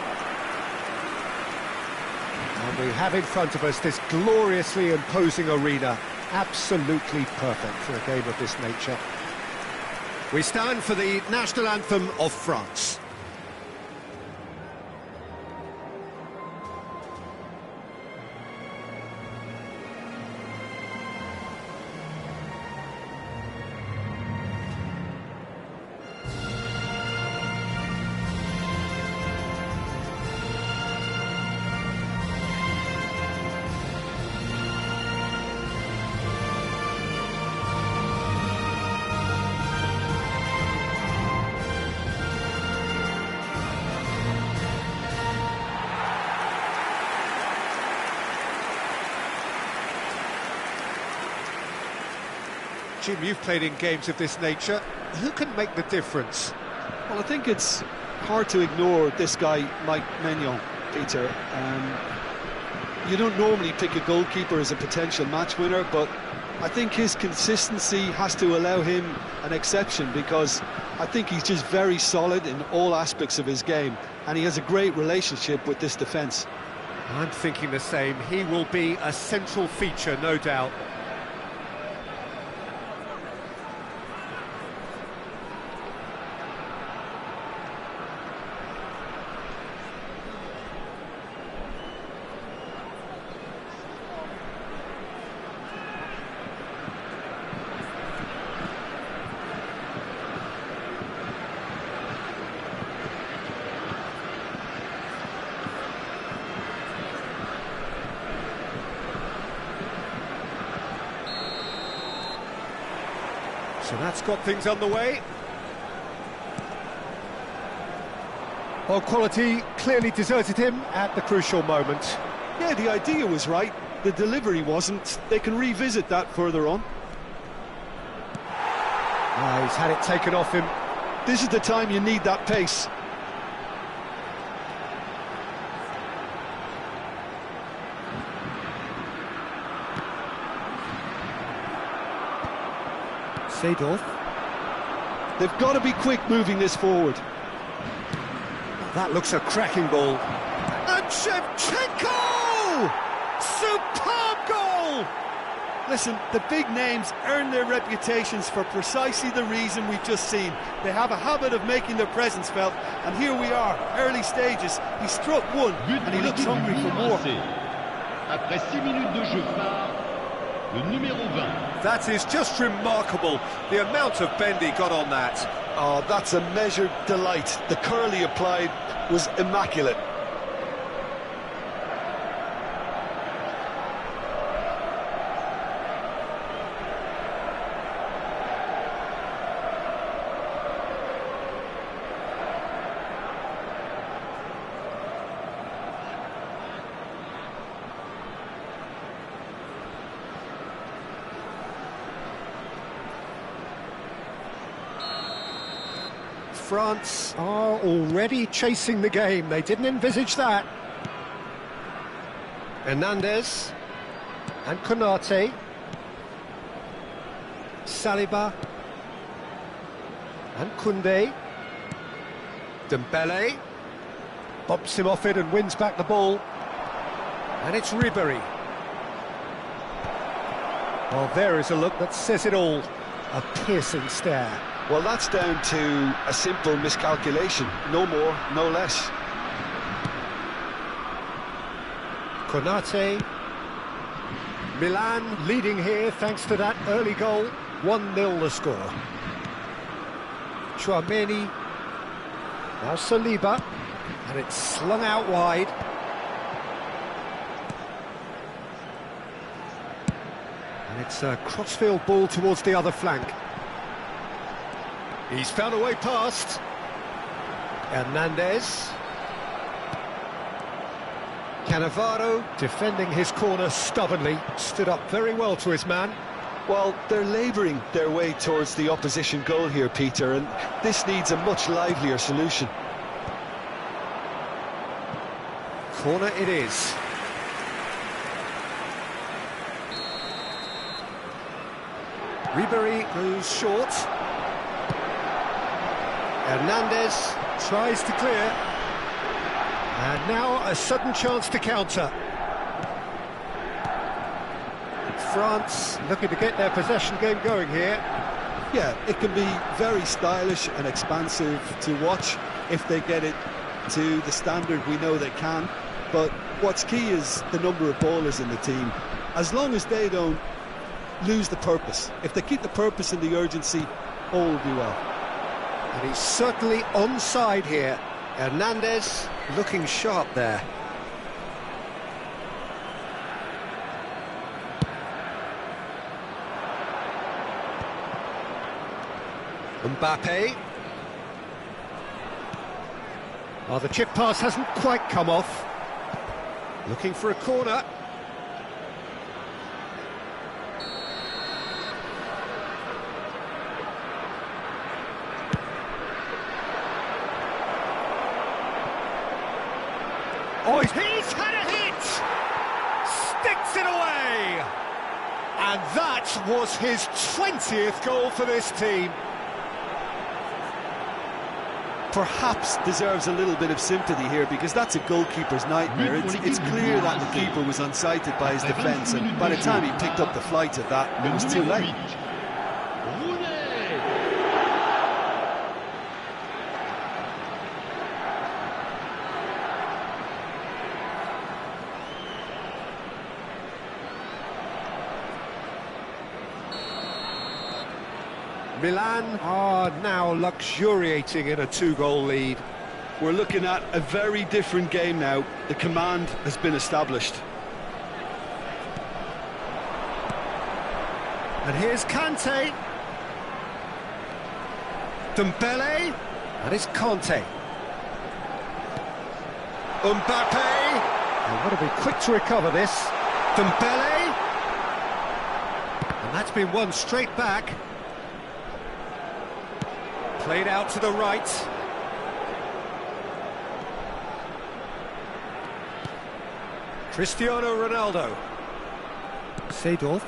And we have in front of us this gloriously imposing arena, absolutely perfect for a game of this nature. We stand for the national anthem of France. Jim, you've played in games of this nature. Who can make the difference? Well, I think it's hard to ignore this guy, Mike Maignan, Peter. You don't normally pick a goalkeeper as a potential match winner, but I think his consistency has to allow him an exception, because I think he's just very solid in all aspects of his game, and he has a great relationship with this defence. I'm thinking the same. He will be a central feature, no doubt. So that's got things underway. Well, quality clearly deserted him at the crucial moment. Yeah, the idea was right, the delivery wasn't. They can revisit that further on. He's had it taken off him. This is the time you need that pace. Seedorf. They've got to be quick moving this forward. That looks a cracking ball. And Shevchenko! Superb goal! Listen, the big names earn their reputations for precisely the reason we've just seen. They have a habit of making their presence felt, and here we are, early stages. He struck one, and he looks hungry for more. Après 6 minutes de jeu phare, le numéro 20. That is just remarkable, the amount of bend he got on that. Oh, that's a measured delight. The curl he applied was immaculate. France are already chasing the game. They didn't envisage that. Hernandez and Konate. Saliba and Koundé. Dembele bumps him off it and wins back the ball. And it's Ribéry. Well, there is a look that says it all. A piercing stare. Well, that's down to a simple miscalculation. No more, no less. Konate. Milan leading here thanks to that early goal. 1-0 the score. Chouameni. Now Saliba. And it's slung out wide. And it's a crossfield ball towards the other flank. He's found a way past. Hernandez. Cannavaro defending his corner stubbornly. Stood up very well to his man. Well, they're labouring their way towards the opposition goal here, Peter, and this needs a much livelier solution. Corner it is. Ribery goes short. Hernandez tries to clear. And now a sudden chance to counter. France looking to get their possession game going here. Yeah, it can be very stylish and expansive to watch if they get it to the standard we know they can. But what's key is the number of ballers in the team. As long as they don't lose the purpose, if they keep the purpose and the urgency, all will be well. And he's certainly onside here. Hernandez looking sharp there. Mbappe. Oh, the chip pass hasn't quite come off. Looking for a corner. Oh, he's had a hit! Sticks it away! And that was his 20th goal for this team. Perhaps deserves a little bit of sympathy here, because that's a goalkeeper's nightmare. It's clear that the keeper was unsighted by his defence, and by the time he picked up the flight of that, it was too late. Milan are now luxuriating in a 2-goal lead. We're looking at a very different game now. The command has been established. And here's Kante. Dembele. And it's Conte. Mbappe. And got to be quick to recover this. Dembele. And that's been won straight back. Played out to the right. Cristiano Ronaldo. Seedorf.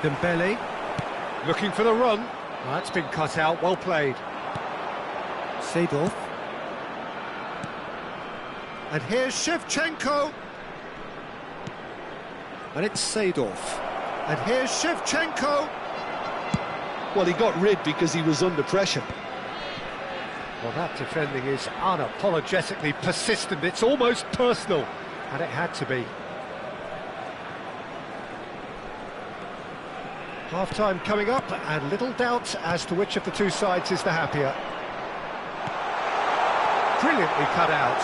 Dembele. Looking for the run. Well, that's been cut out, well played. Seedorf. And here's Shevchenko. And it's Seedorf. And here's Shevchenko. Well, he got rid because he was under pressure. Well, that defending is unapologetically persistent. It's almost personal, and it had to be. Half-time coming up, and little doubt as to which of the two sides is the happier. Brilliantly cut out.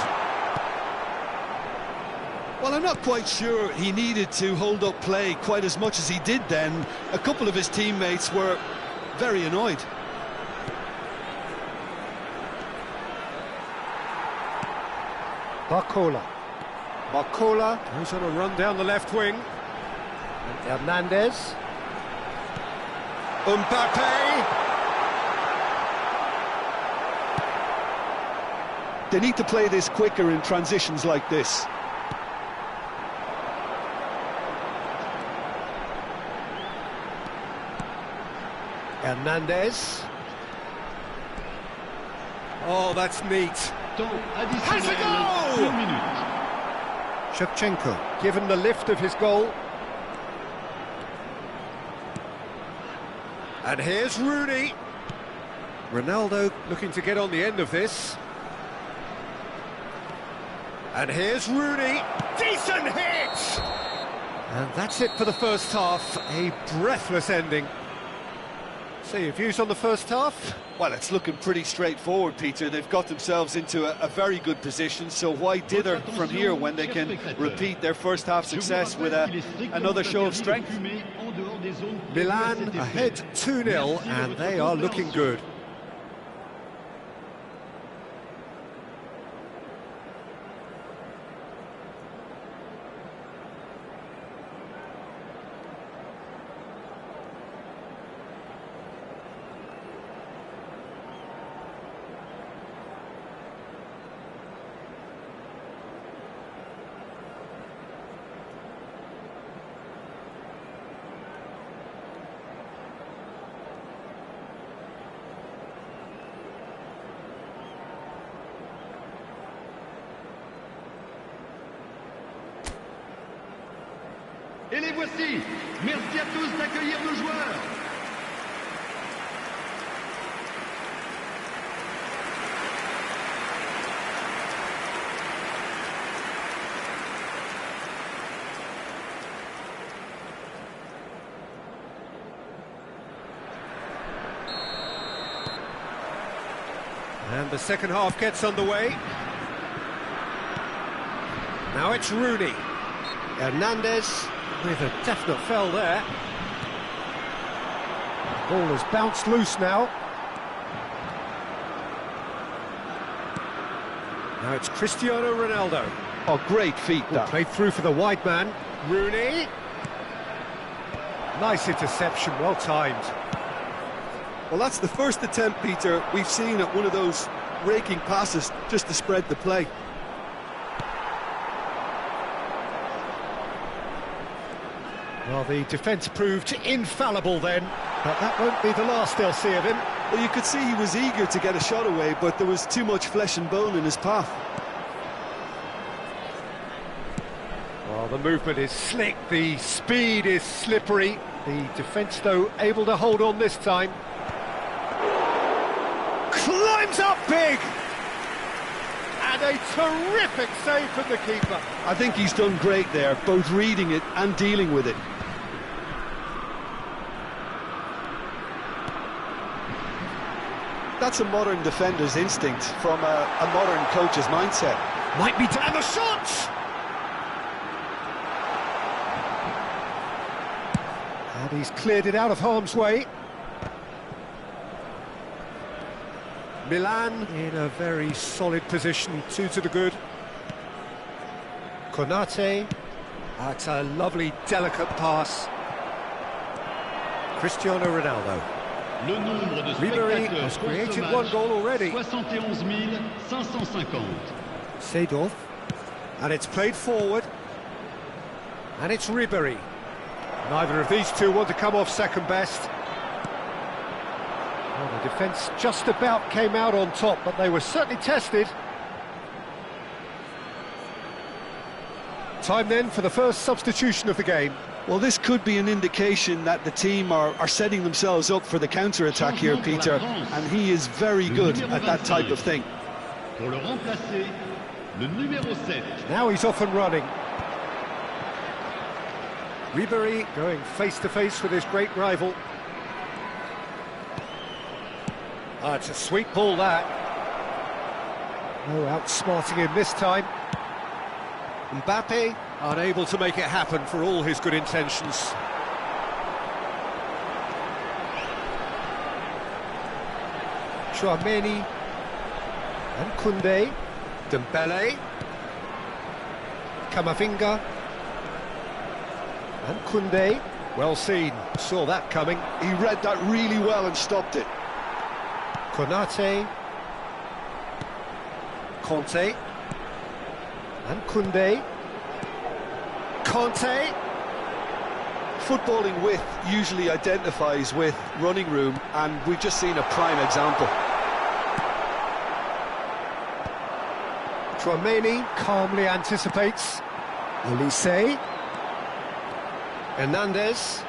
Well, I'm not quite sure he needed to hold up play quite as much as he did then. A couple of his teammates were very annoyed. Barcola goes on a run down the left wing. And Hernandez. Mbappe. They need to play this quicker in transitions like this. Hernandez. Oh, that's neat. Has a goal! Shevchenko, given the lift of his goal. And here's Rooney. Ronaldo looking to get on the end of this. And here's Rooney. Decent hit! And that's it for the first half. A breathless ending. So your views on the first half? Well, it's looking pretty straightforward, Peter. They've got themselves into a very good position, so why dither from here when they can repeat their first half success with another show of strength? Milan ahead 2-0, and they are looking good. Et les voici. Merci à tous d'accueillir nos joueurs. And the second half gets underway. Now it's Rooney. Hernandez with a definite foul there. Ball has bounced loose now. Now it's Cristiano Ronaldo. Oh, great feet that. Played through for the wide man. Rooney. Nice interception, well timed. Well, that's the first attempt, Peter, we've seen at one of those raking passes just to spread the play. Well, the defence proved infallible then, but that won't be the last they'll see of him. Well, you could see he was eager to get a shot away, but there was too much flesh and bone in his path. Well, the movement is slick, the speed is slippery. The defence, though, able to hold on this time. Climbs up big! And a terrific save from the keeper. I think he's done great there, both reading it and dealing with it. That's a modern defender's instinct from a modern coach's mindset. Might be down the shot! And he's cleared it out of harm's way. Milan in a very solid position, 2 to the good. Konate, that's a lovely, delicate pass. Cristiano Ronaldo. Le nombre de Ribéry spectateurs has pour ce created match, one goal already. 71 550. Seedorf. And it's played forward. And it's Ribéry. Neither of these two want to come off second best. Well, the defence just about came out on top, but they were certainly tested. Time then for the first substitution of the game. Well, this could be an indication that the team are setting themselves up for the counter-attack here, Peter, and he is very good at that type of thing. Pour le remplacer, le numéro 7. Now he's off and running. Ribéry going face-to-face with his great rival. Ah, it's a sweet ball, that. No outsmarting him this time. Mbappe unable to make it happen for all his good intentions. Chouameni and Koundé. Dembele. Camavinga. And Koundé. Well seen, saw that coming. He read that really well and stopped it. Konate. Conte. And Koundé. Conte. Footballing width usually identifies with running room, and we've just seen a prime example. Chouameni calmly anticipates. Olise. Hernandez.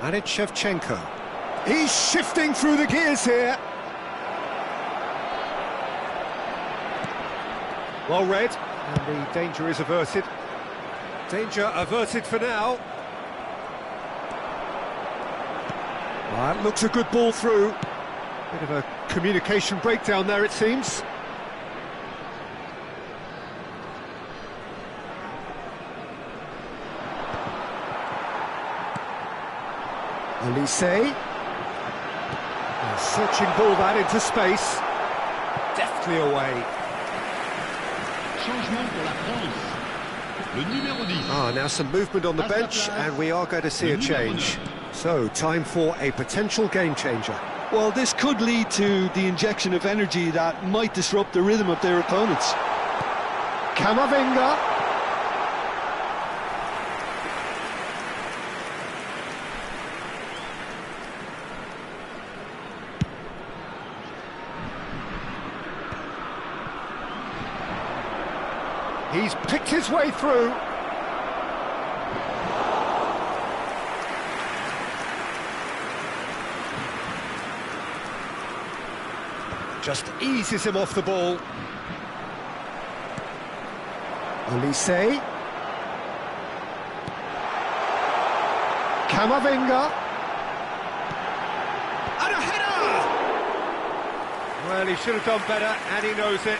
And it's Shevchenko. He's shifting through the gears here. Well read, and the danger is averted. Danger averted for now. Well, that looks a good ball through. Bit of a communication breakdown there, it seems. Olise. Searching ball that into space. Deftly away. Changement pour la France. Le numéro 10. Now some movement on the bench, and we are going to see a change. So, time for a potential game changer. Well, this could lead to the injection of energy that might disrupt the rhythm of their opponents. Camavinga. He's picked his way through. Just eases him off the ball. Olise. Camavinga. And a header! Well, he should have done better, and he knows it.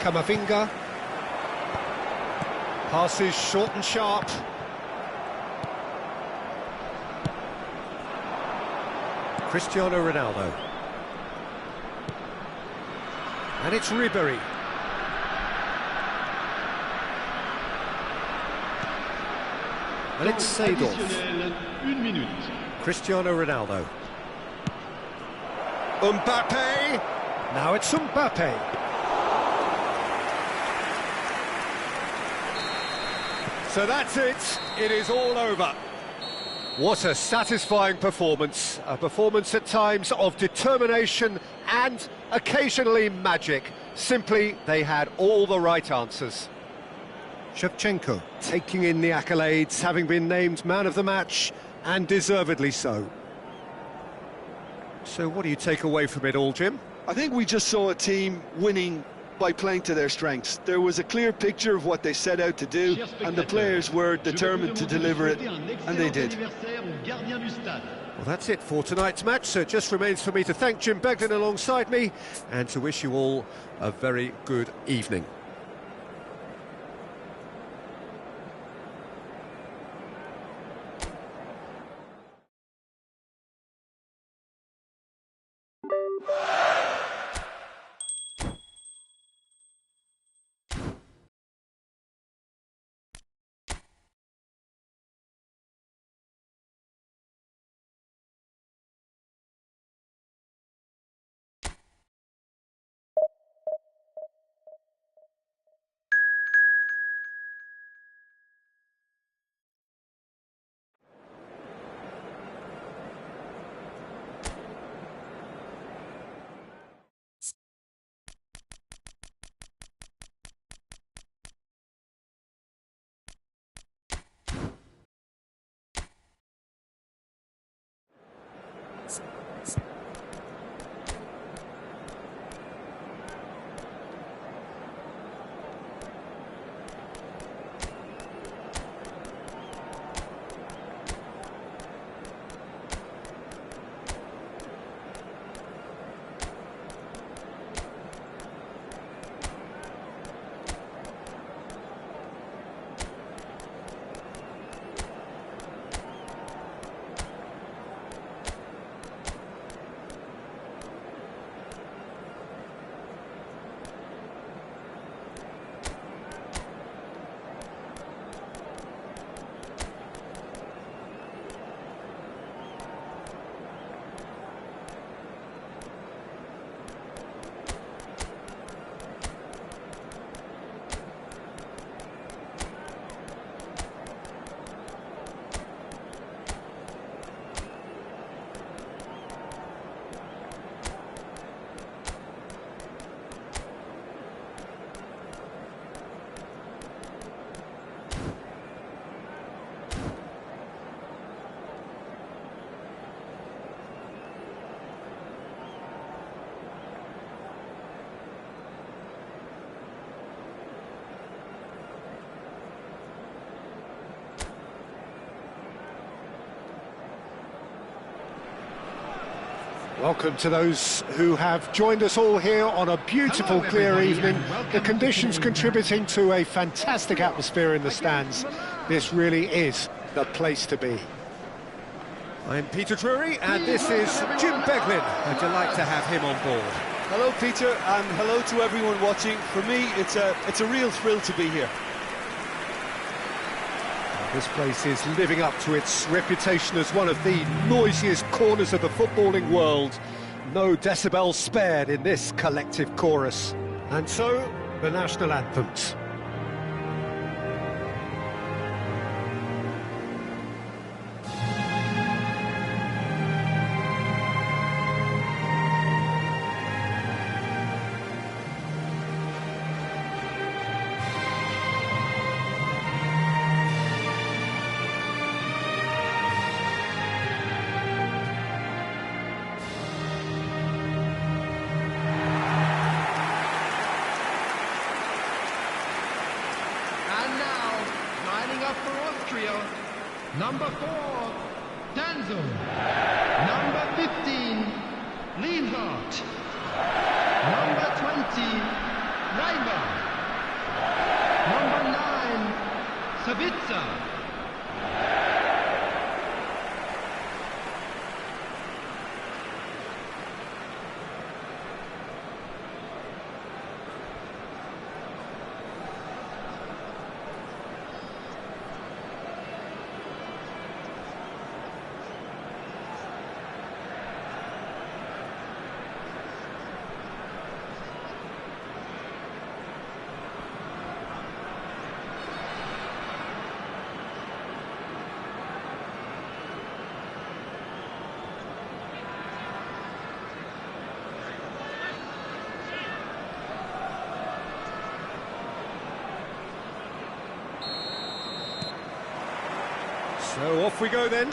Camavinga. Passes short and sharp. Cristiano Ronaldo. And it's Ribery. And it's Seedorf. Cristiano Ronaldo. Mbappe. Now it's Mbappe. So that's it. It is all over. What a satisfying performance. A performance at times of determination and occasionally magic. Simply, they had all the right answers. Shevchenko taking in the accolades, having been named man of the match, and deservedly so. So what do you take away from it all, Jim? I think we just saw a team winning by playing to their strengths. There was a clear picture of what they set out to do, and the players were determined to deliver it, and they did. Well, that's it for tonight's match, so it just remains for me to thank Jim Beglin alongside me, and to wish you all a very good evening. Welcome to those who have joined us all here on a beautiful, clear evening. The conditions contributing to a fantastic atmosphere in the stands. This really is the place to be. I'm Peter Drury, and this is Jim Beglin. A delight to have him on board. Hello, Peter, and hello to everyone watching. For me, it's a real thrill to be here. This place is living up to its reputation as one of the noisiest corners of the footballing world. No decibels spared in this collective chorus. And so, the national anthems. material. Number 4, Danzo. Number 15, Lienhardt. Number 20, Leiber. Number 9, Tsubasa. So off we go then.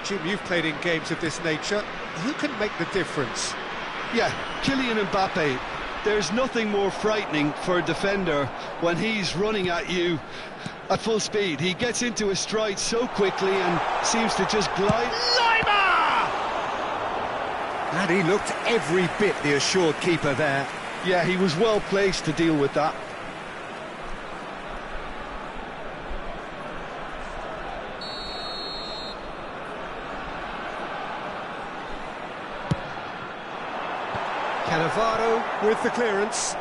Jim, you've played in games of this nature. Who can make the difference? Yeah, Kylian Mbappe. There's nothing more frightening for a defender when he's running at you at full speed. He gets into his stride so quickly and seems to just glide. Leiber! And he looked every bit the assured keeper there. Yeah, he was well placed to deal with that. Cannavaro with the clearance.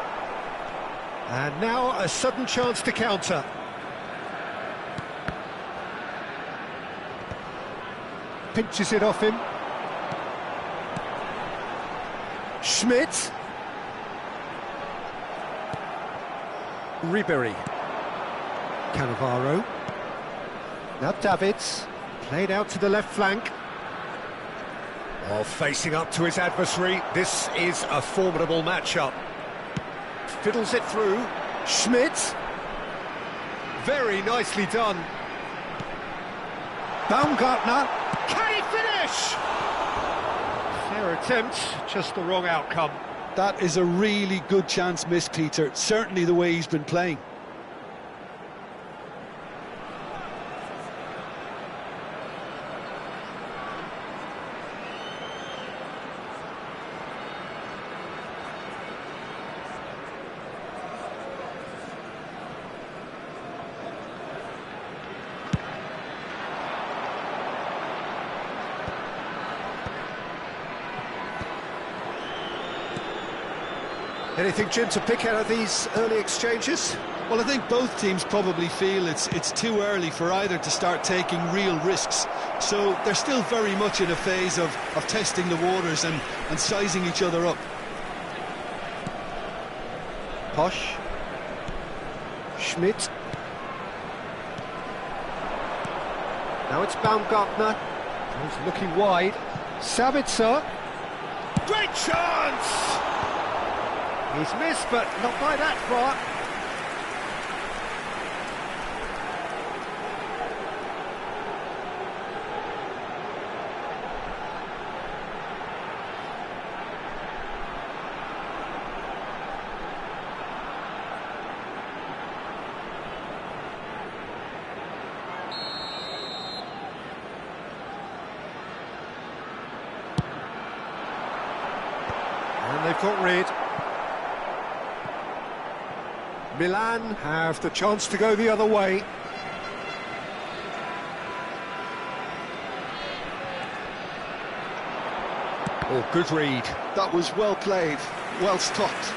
And now a sudden chance to counter. Pinches it off him. Schmidt. Ribery. Cannavaro. Now Davids. Played out to the left flank. Oh, facing up to his adversary. This is a formidable matchup. Fiddles it through. Schmidt. Very nicely done. Baumgartner. Can he finish? Fair attempt, just the wrong outcome. That is a really good chance missed, Peter. Certainly the way he's been playing. Anything, Jim, to pick out of these early exchanges? Well, I think both teams probably feel it's too early for either to start taking real risks. So they're still very much in a phase of testing the waters and sizing each other up. Posch. Schmidt. Now it's Baumgartner. He's looking wide. Sabitzer. Great chance! He's missed, but not by that far. And they've got rid. Milan have the chance to go the other way. Oh, good read. That was well played, well stopped.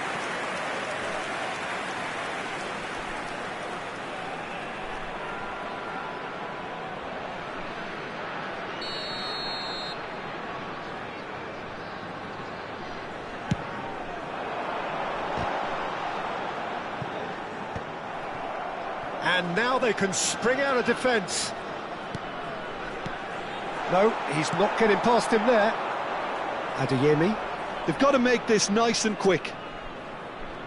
And now they can spring out of defence. No, he's not getting past him there. Adeyemi. They've got to make this nice and quick.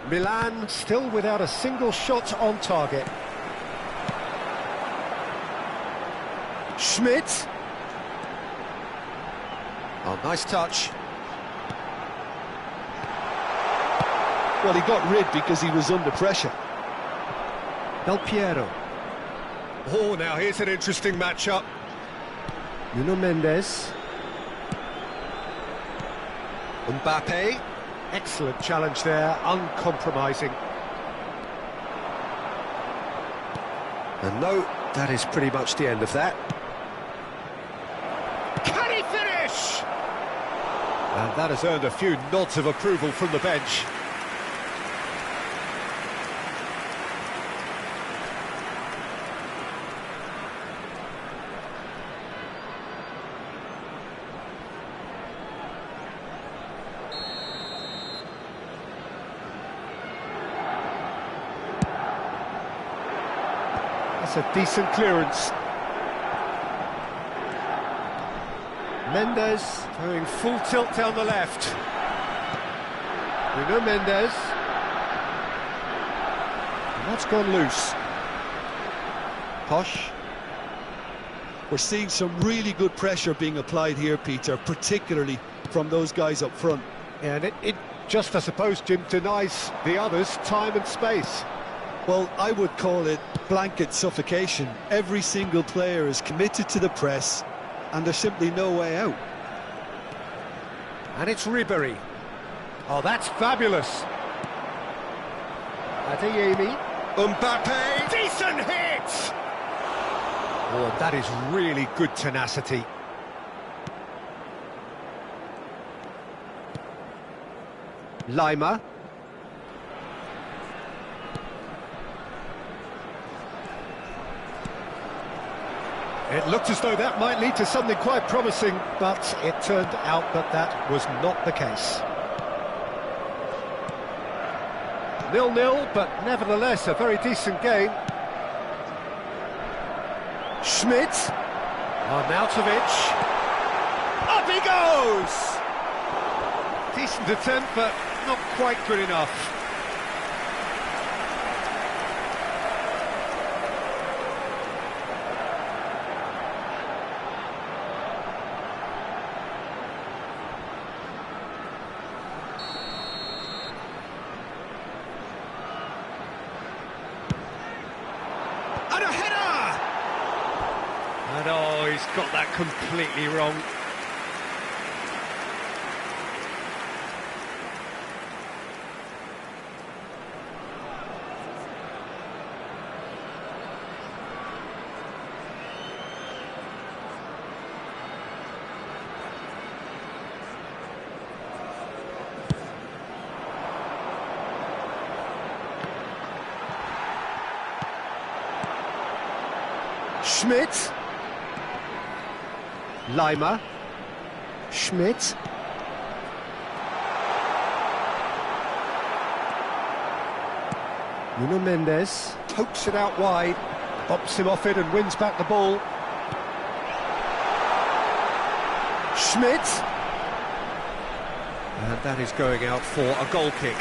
Milan still without a single shot on target. Schmidt. Oh, nice touch. Well, he got rid because he was under pressure. Del Piero. Oh, now here's an interesting matchup. Nuno Mendes. Mbappe. Excellent challenge there, uncompromising. And no, that is pretty much the end of that. Can he finish? And that has earned a few nods of approval from the bench. That's a decent clearance. Mendes going full tilt down the left. Nuno Mendes. And that's gone loose. Posh. We're seeing some really good pressure being applied here, Peter, particularly from those guys up front. Yeah, and it just, I suppose, Jim, denies the others time and space. Well, I would call it blanket suffocation. Every single player is committed to the press, and there's simply no way out. And it's Ribery. Oh, that's fabulous. Adeyemi. Mbappe. Decent hit! Oh, that is really good tenacity. Lima. It looked as though that might lead to something quite promising, but it turned out that that was not the case. 0-0, but nevertheless a very decent game. Schmidt. Arnautovic. Up he goes! Decent attempt, but not quite good enough. And a header! And oh, he's got that completely wrong. Schmidt. Lima. Schmidt. Nuno Mendes pokes it out wide, bops him off it and wins back the ball. Schmidt. And that is going out for a goal kick.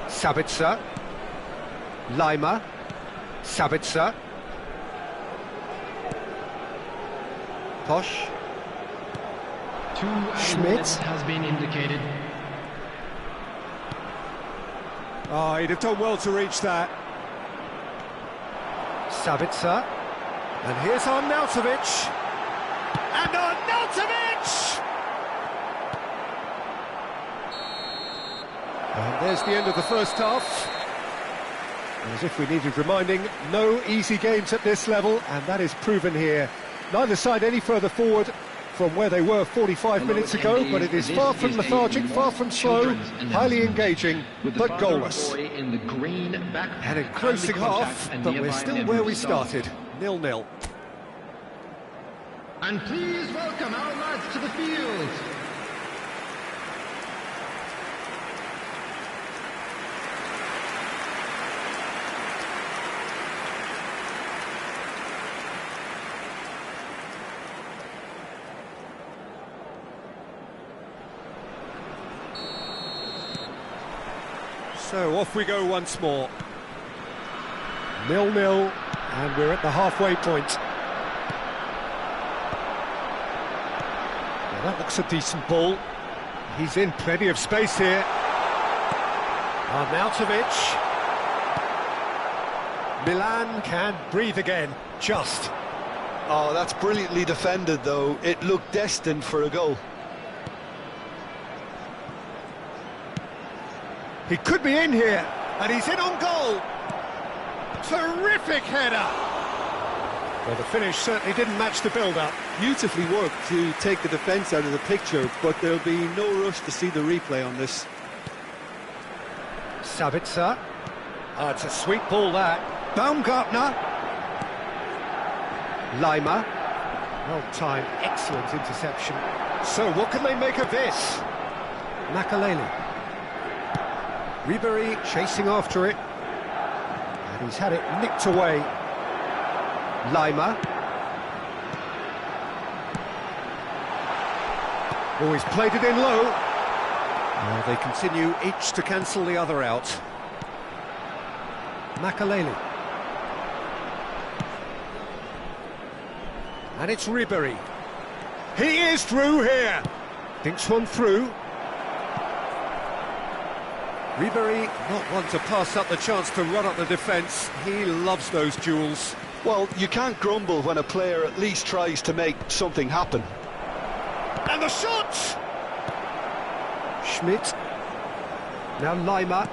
Tsubasa. Lima. Tsubasa. Posh. 2 Schmidt has been indicated. Oh, he'd have done well to reach that. Tsubasa. And here's Arnautovic. And Arnautovic! And there's the end of the first half. As if we needed reminding, no easy games at this level, and that is proven here. Neither side any further forward from where they were 45 minutes ago, but it is far from lethargic, far from slow, highly engaging, but goalless. An engrossing half, but we're still where we started, 0-0. And please welcome our lads to the field. So off we go once more. 0-0, And we're at the halfway point. Now that looks a decent ball. He's in plenty of space here. Arnautovic. Milan can breathe again, just. Oh, that's brilliantly defended, though. It looked destined for a goal. He could be in here, and he's in on goal. Terrific header. Well, the finish certainly didn't match the build-up. Beautifully worked to take the defence out of the picture, but there'll be no rush to see the replay on this. Tsubasa. Oh, it's a sweet ball, that. Baumgartner. Lima. Well-timed, excellent interception. So, what can they make of this? Makaleli. Ribery chasing after it. And he's had it nicked away. Lima. Oh, he's played it in low. Well, they continue each to cancel the other out. Makaleli. And it's Ribery. He is through here. Thinks one through. Ribery, not one to pass up the chance to run up the defence. He loves those duels. Well, you can't grumble when a player at least tries to make something happen. And the shot! Schmidt. Now Lima.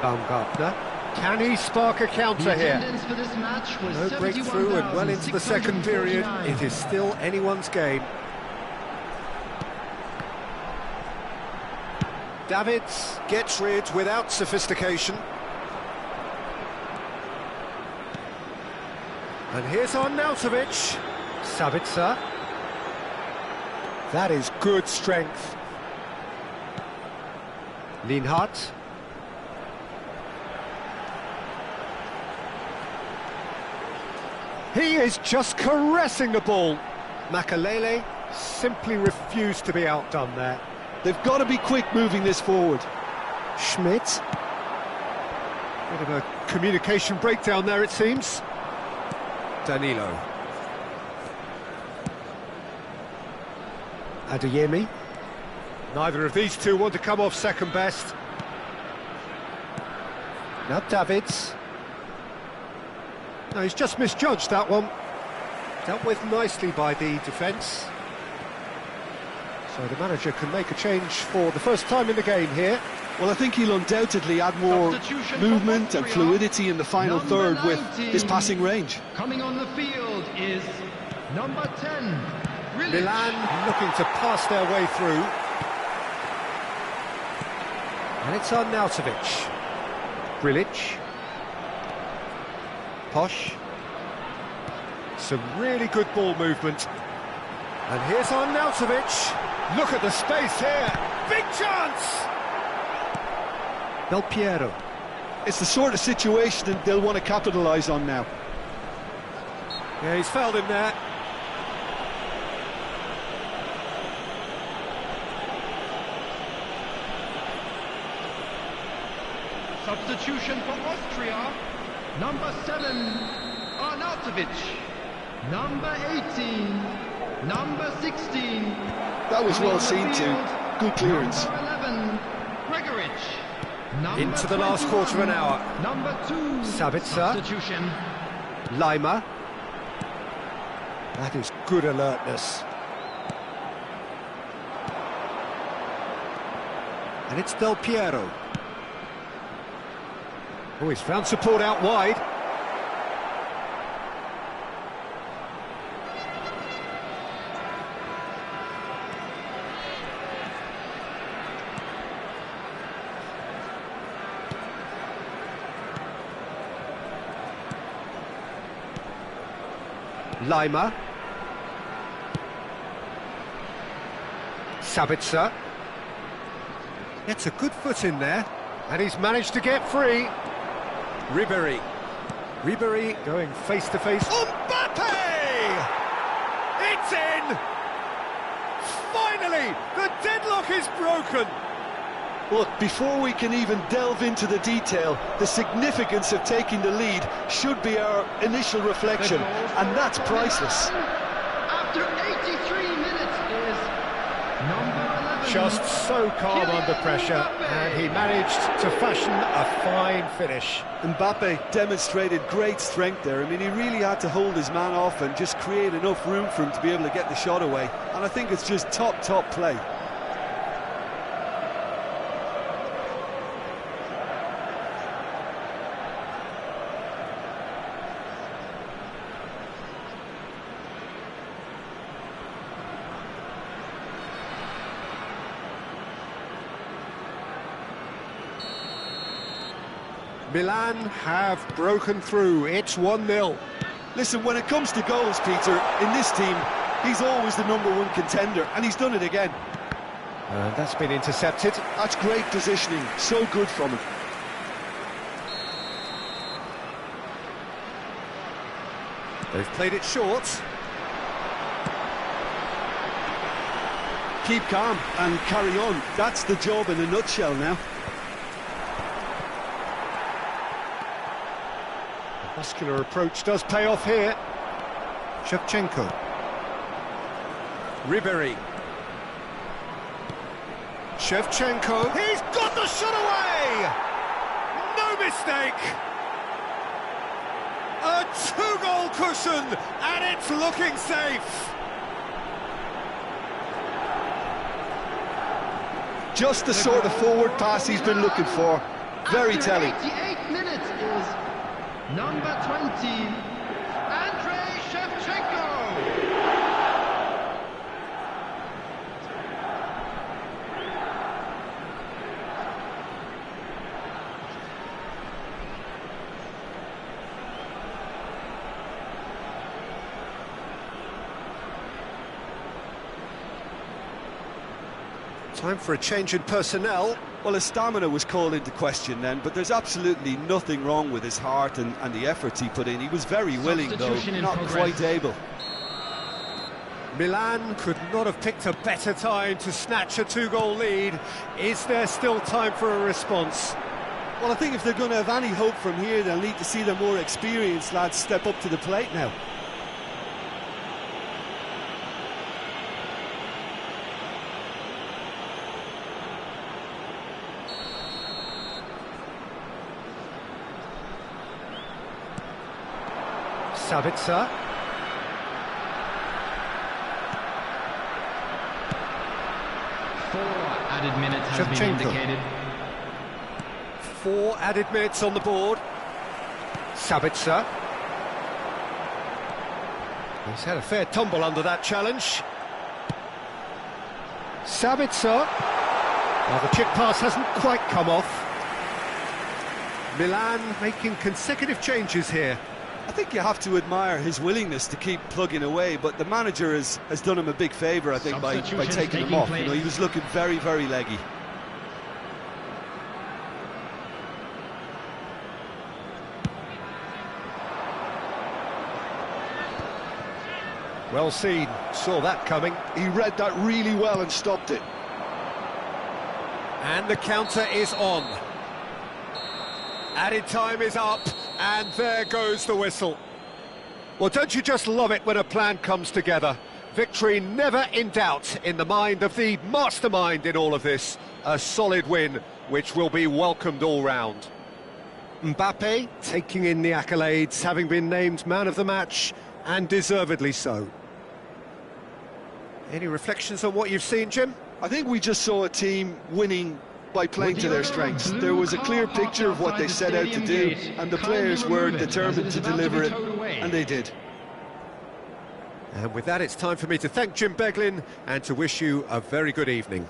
Baumgartner. Can he spark a counter here? For this match was No breakthrough and well into the second period. It is still anyone's game. Davids gets rid without sophistication. And here's Arnautovic. Tsubasa. That is good strength. Lienhardt. He is just caressing the ball. Makaleli simply refused to be outdone there. They've got to be quick moving this forward. Schmidt. Bit of a communication breakdown there, it seems. Danilo. Adeyemi. Neither of these two want to come off second best. Now Davids. No, he's just misjudged that one. Dealt with nicely by the defence. So the manager can make a change for the first time in the game here. Well, I think he'll undoubtedly add more movement and fluidity in the final third with his passing range. Coming on the field is number 10. Milan looking to pass their way through. And it's Arnautovic. Grilic. Posh. Some really good ball movement. And here's Arnautovic. Look at the space here. Big chance! Del Piero. It's the sort of situation that they'll want to capitalise on now. Yeah, he's fouled him there. Substitution for Austria. Number 7, Arnautovic. Number 18, number 16. That was well seen too. Good clearance. Number 11, Gregoric. Number Into the last quarter of an hour. Number 2, Sabitzer. substitution. Lima. That is good alertness. And it's Del Piero. Oh, he's found support out wide. Lima. Sabitzer. Gets a good foot in there. And he's managed to get free. Ribery. Ribery going face-to-face. Mbappe! It's in! Finally, the deadlock is broken. Look, before we can even delve into the detail, the significance of taking the lead should be our initial reflection, and that's priceless. After 83 minutes is number 11. Just so calm under pressure, and he managed to fashion a fine finish. Mbappe demonstrated great strength there. I mean, he really had to hold his man off and just create enough room for him to be able to get the shot away. And I think it's just top play. Milan have broken through. It's 1-0. Listen, when it comes to goals, Peter, in this team, he's always the #1 contender, and he's done it again. And that's been intercepted. That's great positioning, so good from him. They've played it short. Keep calm and carry on. That's the job in a nutshell now. Muscular approach does pay off here. Shevchenko. Ribéry. Shevchenko. He's got the shot away! No mistake! A 2-goal cushion, and it's looking safe. Just the sort of forward pass he's been looking for. Very telling. 88 minutes is number 20, Andrei Shevchenko. Time for a change in personnel. Well, his stamina was called into question then, but there's absolutely nothing wrong with his heart and the efforts he put in. He was very willing, though, not quite able. Milan could not have picked a better time to snatch a 2-goal lead. Is there still time for a response? Well, I think if they're going to have any hope from here, they'll need to see the more experienced lads step up to the plate now. Tsubasa. 4 added minutes has been indicated. 4 added minutes on the board. Tsubasa. He's had a fair tumble under that challenge. Tsubasa. Now the chick pass hasn't quite come off. Milan making consecutive changes here. I think you have to admire his willingness to keep plugging away, but the manager has done him a big favour, I think, by taking him off. You know, he was looking very, very leggy. Well seen, saw that coming. He read that really well and stopped it. And the counter is on. Added time is up, and there goes the whistle. Well, don't you just love it when a plan comes together? Victory never in doubt in the mind of the mastermind in all of this. A solid win, which will be welcomed all round. Mbappe taking in the accolades, having been named man of the match, and deservedly so. Any reflections on what you've seen, Jim? I think we just saw a team winning by playing to their strengths. There was a clear picture of what they set out to do, and the players were determined to deliver it, and they did. And with that, it's time for me to thank Jim Beglin and to wish you a very good evening.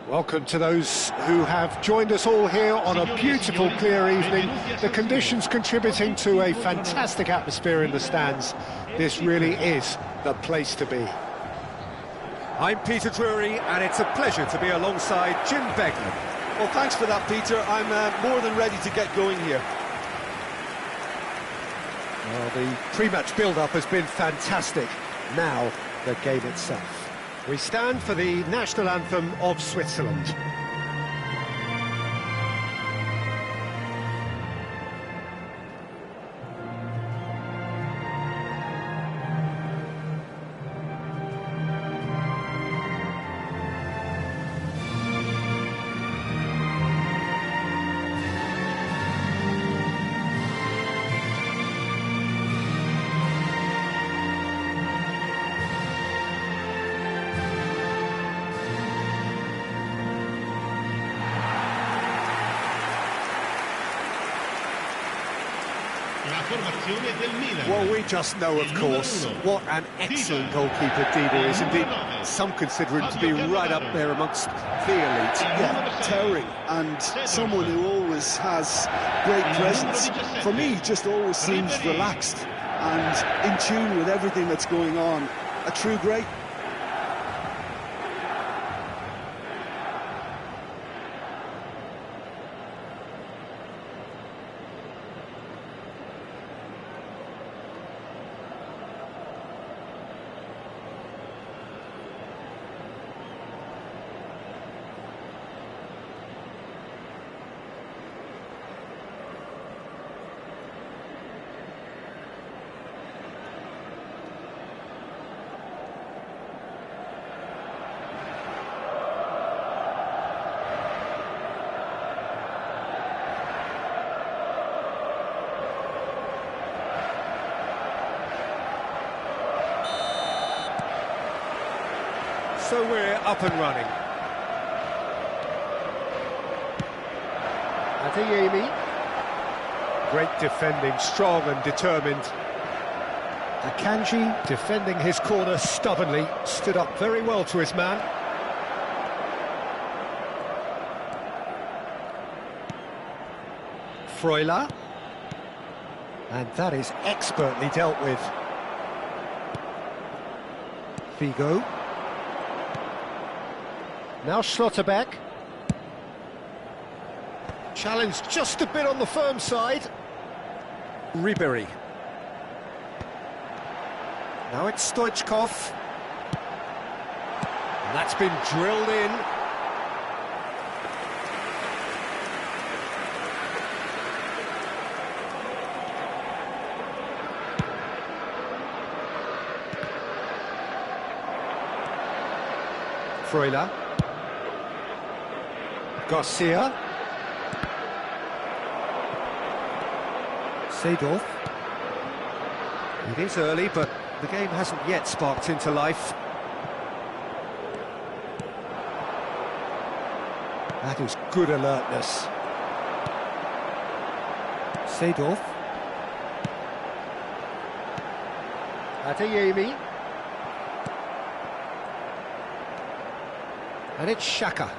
Welcome to those who have joined us all here on a beautiful, clear evening. The conditions contributing to a fantastic atmosphere in the stands. This really is the place to be. I'm Peter Drury, and it's a pleasure to be alongside Jim Beglin. Well, thanks for that, Peter. I'm more than ready to get going here. Well, the pre-match build-up has been fantastic. Now, the game itself. We stand for the national anthem of Switzerland. Well, we just know, of course, what an excellent goalkeeper Dida is. Indeed, some consider him to be right up there amongst the elite. Yeah, towering, and someone who always has great presence. For me, he just always seems relaxed and in tune with everything that's going on. A true great. So we're up and running. Adeyemi. Great defending, strong and determined. Akanji defending his corner stubbornly, stood up very well to his man. Freuler. And that is expertly dealt with. Figo. Now Schlotterbeck. Challenge just a bit on the firm side. Ribéry. Now it's Stoichkov. And that's been drilled in. Freuler. Garcia. Seedorf. It is early, but the game hasn't yet sparked into life. That is good alertness. Seedorf. Adeyemi. And it's Xhaka.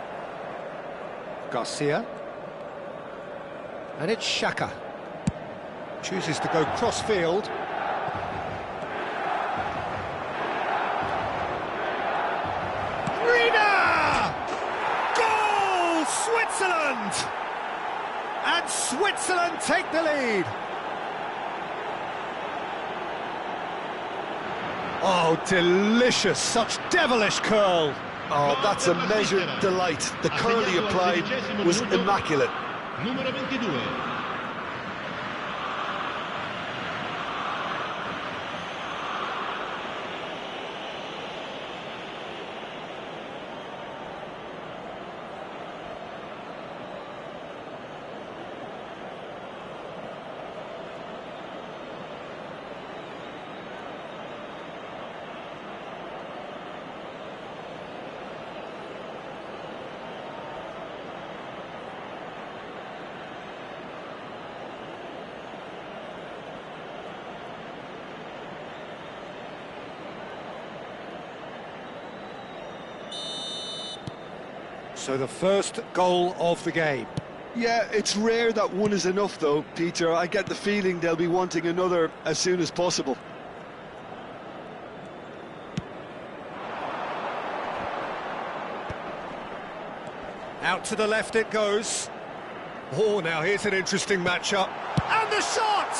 Garcia. And it's Xhaka. Chooses to go cross-field. Rina! Goal! Switzerland! And Switzerland take the lead. Oh, delicious. Such devilish curl. Oh, that's a measured delight. The curl he applied was immaculate. Numero 22. So the first goal of the game. Yeah, it's rare that one is enough though, Peter. I get the feeling they'll be wanting another as soon as possible. Out to the left it goes. Oh, now here's an interesting matchup. And the shot!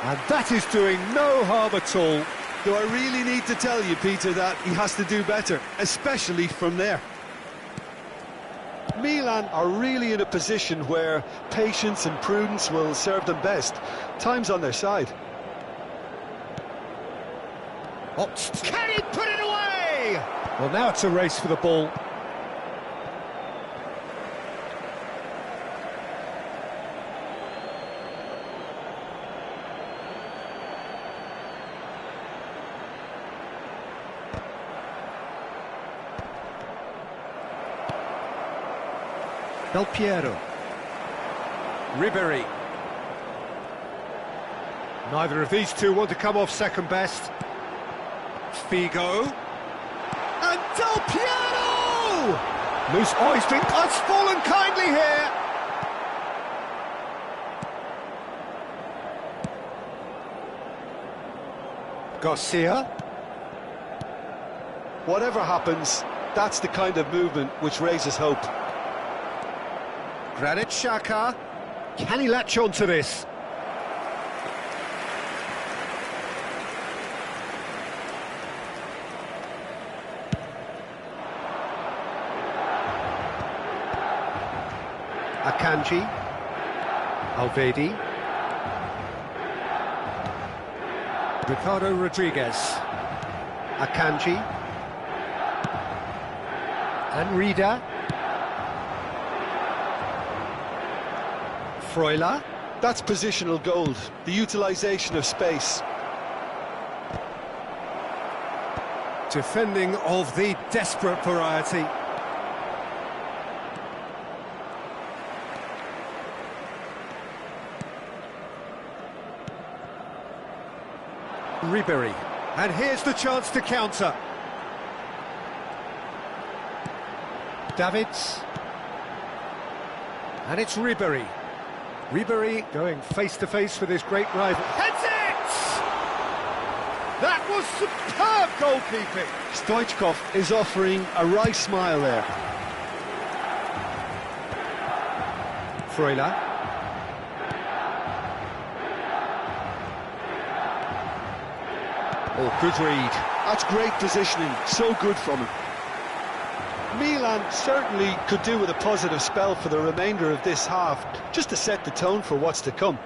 And that is doing no harm at all. Do I really need to tell you, Peter, that he has to do better, especially from there? Milan are really in a position where patience and prudence will serve them best. Time's on their side. Can he put it away? Well, now it's a race for the ball. Del Piero. Ribery. Neither of these two want to come off second best. Figo. And Del Piero! Loose. Oh, it's fallen kindly here. Garcia. Whatever happens, that's the kind of movement which raises hope. Granit Xhaka. Can he latch on to this? Akanji. Alvedi. Ricardo Rodriguez. Akanji. And Rida. Freuler. That's positional gold, the utilisation of space. Defending of the desperate variety. Ribery. And here's the chance to counter. Davids. And it's Ribery. Ribery going face-to-face with his great rival. Heads it! That was superb goalkeeping. Stoichkov is offering a wry smile there. Freuler. Oh, good read. That's great positioning, so good from him. Milan certainly could do with a positive spell for the remainder of this half, just to set the tone for what's to come.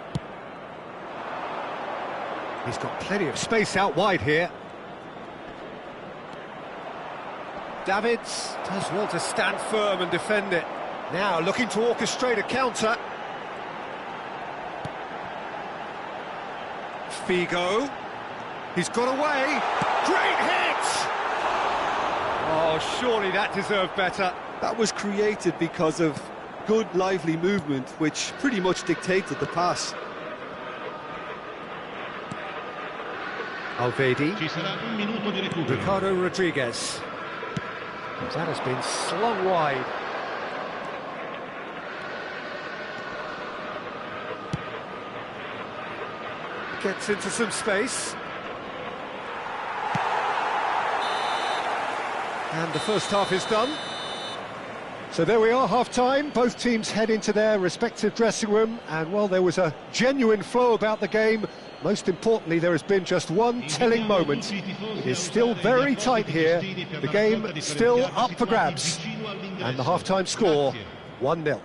He's got plenty of space out wide here. Davids does well to stand firm and defend it. Now looking to orchestrate a counter. Figo. He's got away. Great hit! Oh, surely that deserved better. That was created because of good, lively movement, which pretty much dictated the pass. Alvedi. Ci sarà un minuto di recupero. Ricardo Rodriguez. That has been slung wide. Gets into some space. And the first half is done. So there we are, half-time. Both teams head into their respective dressing room. And, well, there was a genuine flow about the game. Most importantly, there has been just one telling moment. It is still very tight here. The game still up for grabs. And the half-time score, 1-0.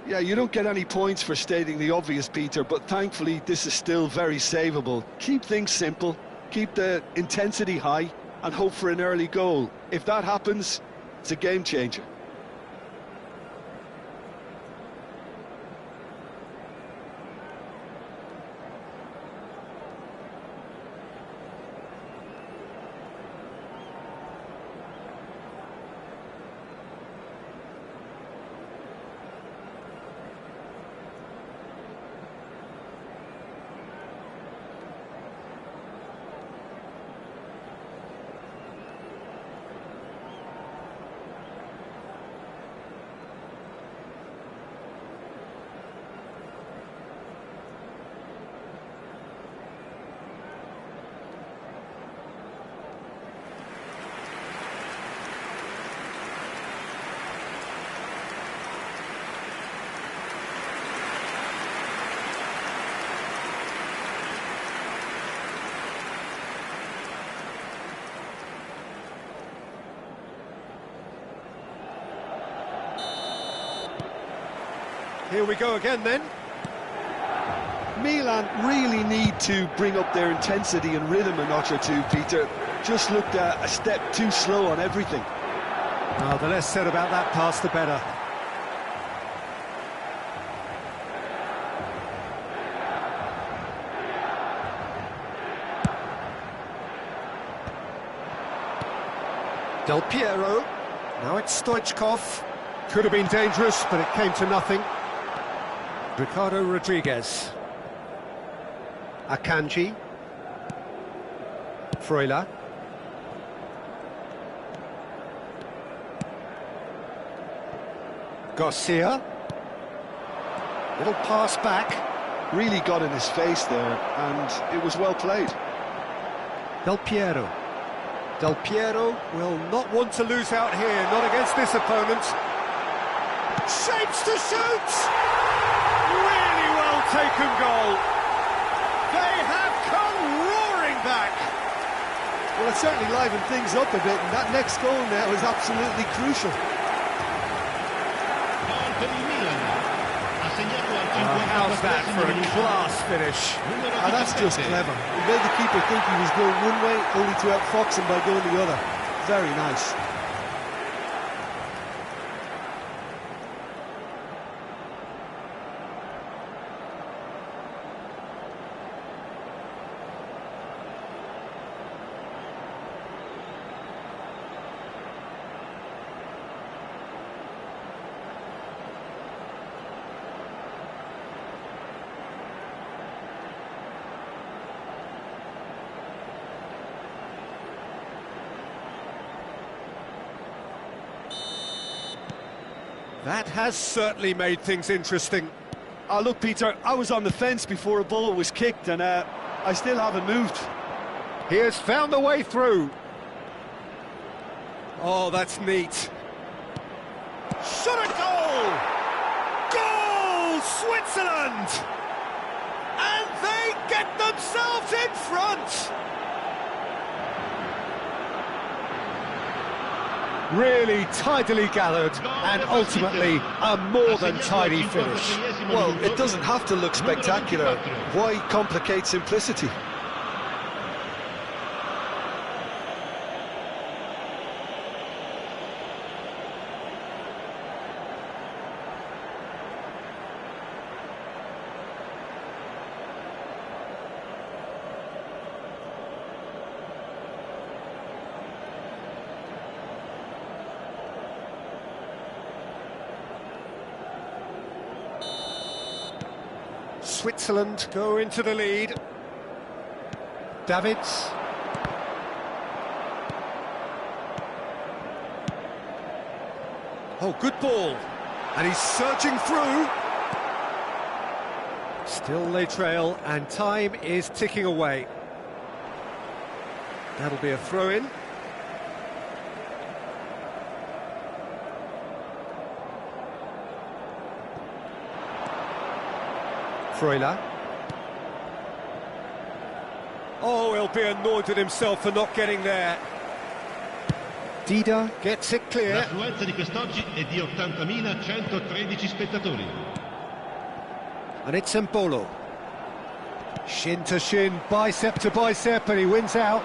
Yeah, you don't get any points for stating the obvious, Peter, but thankfully this is still very savable. Keep things simple, keep the intensity high, and hope for an early goal. If that happens, it's a game changer. Here we go again then. Milan really need to bring up their intensity and rhythm a notch or two, Peter. Just looked a step too slow on everything. Well, the less said about that pass, the better. Del Piero. Now it's Stoichkov. Could have been dangerous, but it came to nothing. Ricardo Rodriguez. Akanji. Freuler. Garcia. Little pass back. Really got in his face there, and it was well played. Del Piero. Del Piero will not want to lose out here, not against this opponent. Shapes to shoot! Really well taken goal. They have come roaring back. Well, it certainly livened things up a bit, and that next goal now is absolutely crucial. How's that for a class finish? And that's just clever. He made the keeper think he was going one way, only to outfox him by going the other. Very nice. That has certainly made things interesting. Oh, look, Peter, I was on the fence before a ball was kicked, and I still haven't moved. He has found the way through. Oh, that's neat. Shot a goal! Goal, Switzerland! And they get themselves in front! Really tidily gathered, and ultimately a more than tidy finish. Well, it doesn't have to look spectacular. Why complicate simplicity? Switzerland go into the lead. Davids. Oh, good ball. And he's surging through. Still they trail, and time is ticking away. That'll be a throw-in. Freuler. Oh, he'll be annoyed at himself for not getting there. Dida gets it clear. L'affluenza di quest'oggi è di 80.113 spettatori. And it's Mbolo. Shin to shin, bicep to bicep, and he wins out.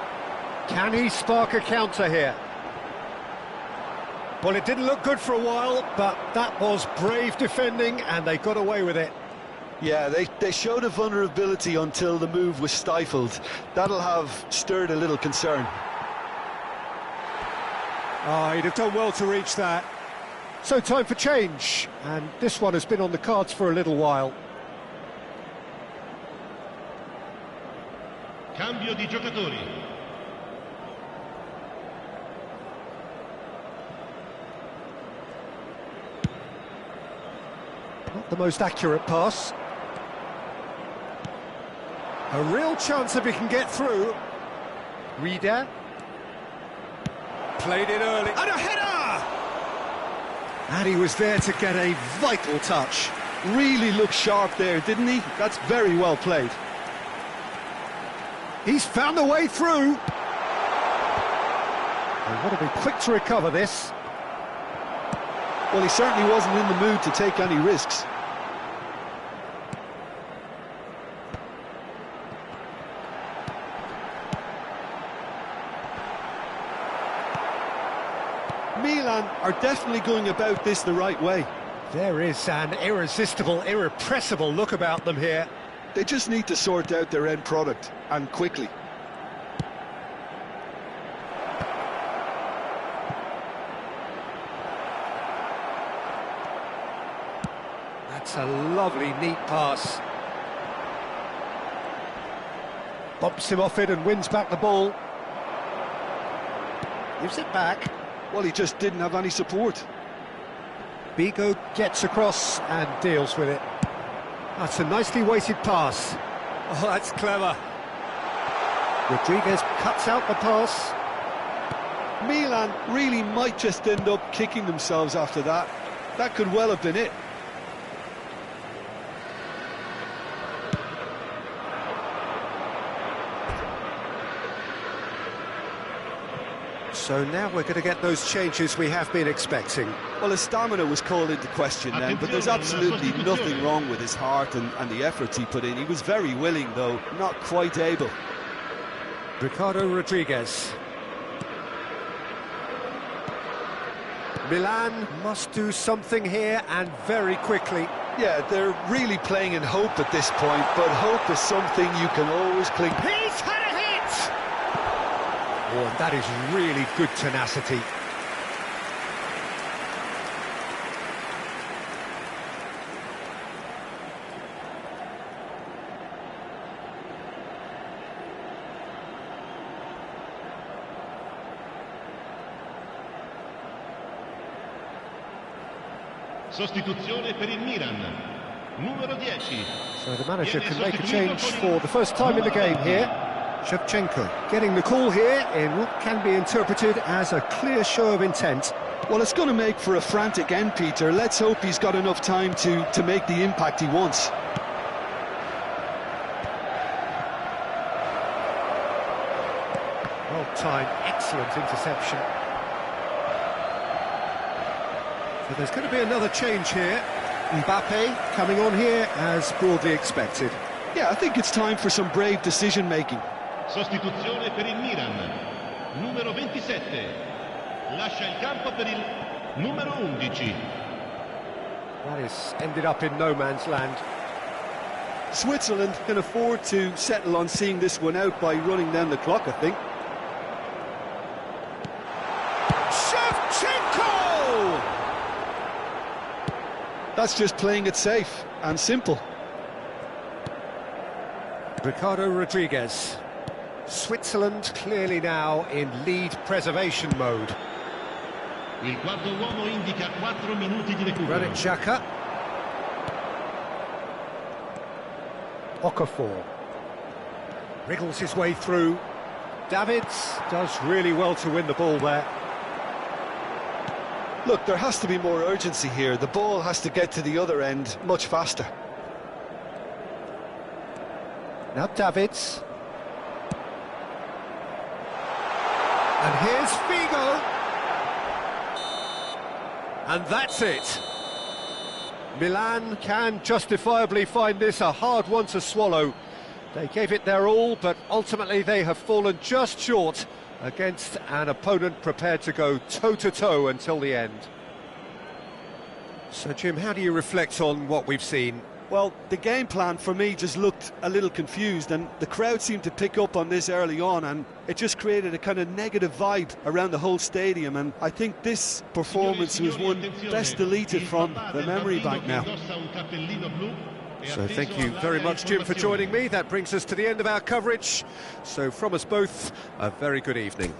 Can he spark a counter here? Well, it didn't look good for a while, but that was brave defending, and they got away with it. Yeah, they showed a vulnerability until the move was stifled. That'll have stirred a little concern. Oh, he'd have done well to reach that. So time for change, and this one has been on the cards for a little while. Cambio di giocatori. Not the most accurate pass. A real chance if he can get through. Reader. Played it early. And a header! And he was there to get a vital touch. Really looked sharp there, didn't he? That's very well played. He's found the way through. They've got to be quick to recover this. Well, he certainly wasn't in the mood to take any risks. Milan are definitely going about this the right way. There is an irresistible, irrepressible look about them here. They just need to sort out their end product, and quickly. That's a lovely, neat pass. Bumps him off it and wins back the ball. Gives it back. Well, he just didn't have any support. Bigo gets across and deals with it. That's a nicely weighted pass. Oh, that's clever. Rodriguez cuts out the pass. Milan really might just end up kicking themselves after that. That could well have been it. So now we're going to get those changes we have been expecting. Well, his stamina was called into question then, but there's absolutely nothing wrong with his heart and the efforts he put in. He was very willing, though, not quite able. Ricardo Rodriguez. Milan must do something here, and very quickly. Yeah, they're really playing in hope at this point, but hope is something you can always cling to. He's had a hit! Oh, and that is really good tenacity. Sostituzione per il Milan. Numero 10. So the manager can make a change for the first time in the game here. Shevchenko getting the call here in what can be interpreted as a clear show of intent. Well, it's going to make for a frantic end, Peter. Let's hope he's got enough time to make the impact he wants. Well timed, excellent interception. So there's going to be another change here. Mbappe coming on here as broadly expected. Yeah, I think it's time for some brave decision-making. Sostituzione per il Milan. Numero 27. Lascia il campo per il numero 11. That is ended up in no man's land. Switzerland can afford to settle on seeing this one out by running down the clock, I think. Shevchenko! That's just playing it safe and simple. Ricardo Rodriguez. Switzerland clearly now in lead preservation mode. Il quarto uomo indica 4 minuti di recupero. Granit Xhaka. Okafor. Wriggles his way through. Davids does really well to win the ball there. Look, there has to be more urgency here. The ball has to get to the other end much faster. Now Davids. And here's Figo. And that's it. Milan can justifiably find this a hard one to swallow. They gave it their all, but ultimately they have fallen just short against an opponent prepared to go toe-to-toe until the end. So, Jim, how do you reflect on what we've seen? Well, the game plan for me just looked a little confused, and the crowd seemed to pick up on this early on, and it just created a kind of negative vibe around the whole stadium, and I think this performance was one best deleted from the memory bank now. So thank you very much, Jim, for joining me. That brings us to the end of our coverage. So from us both, a very good evening.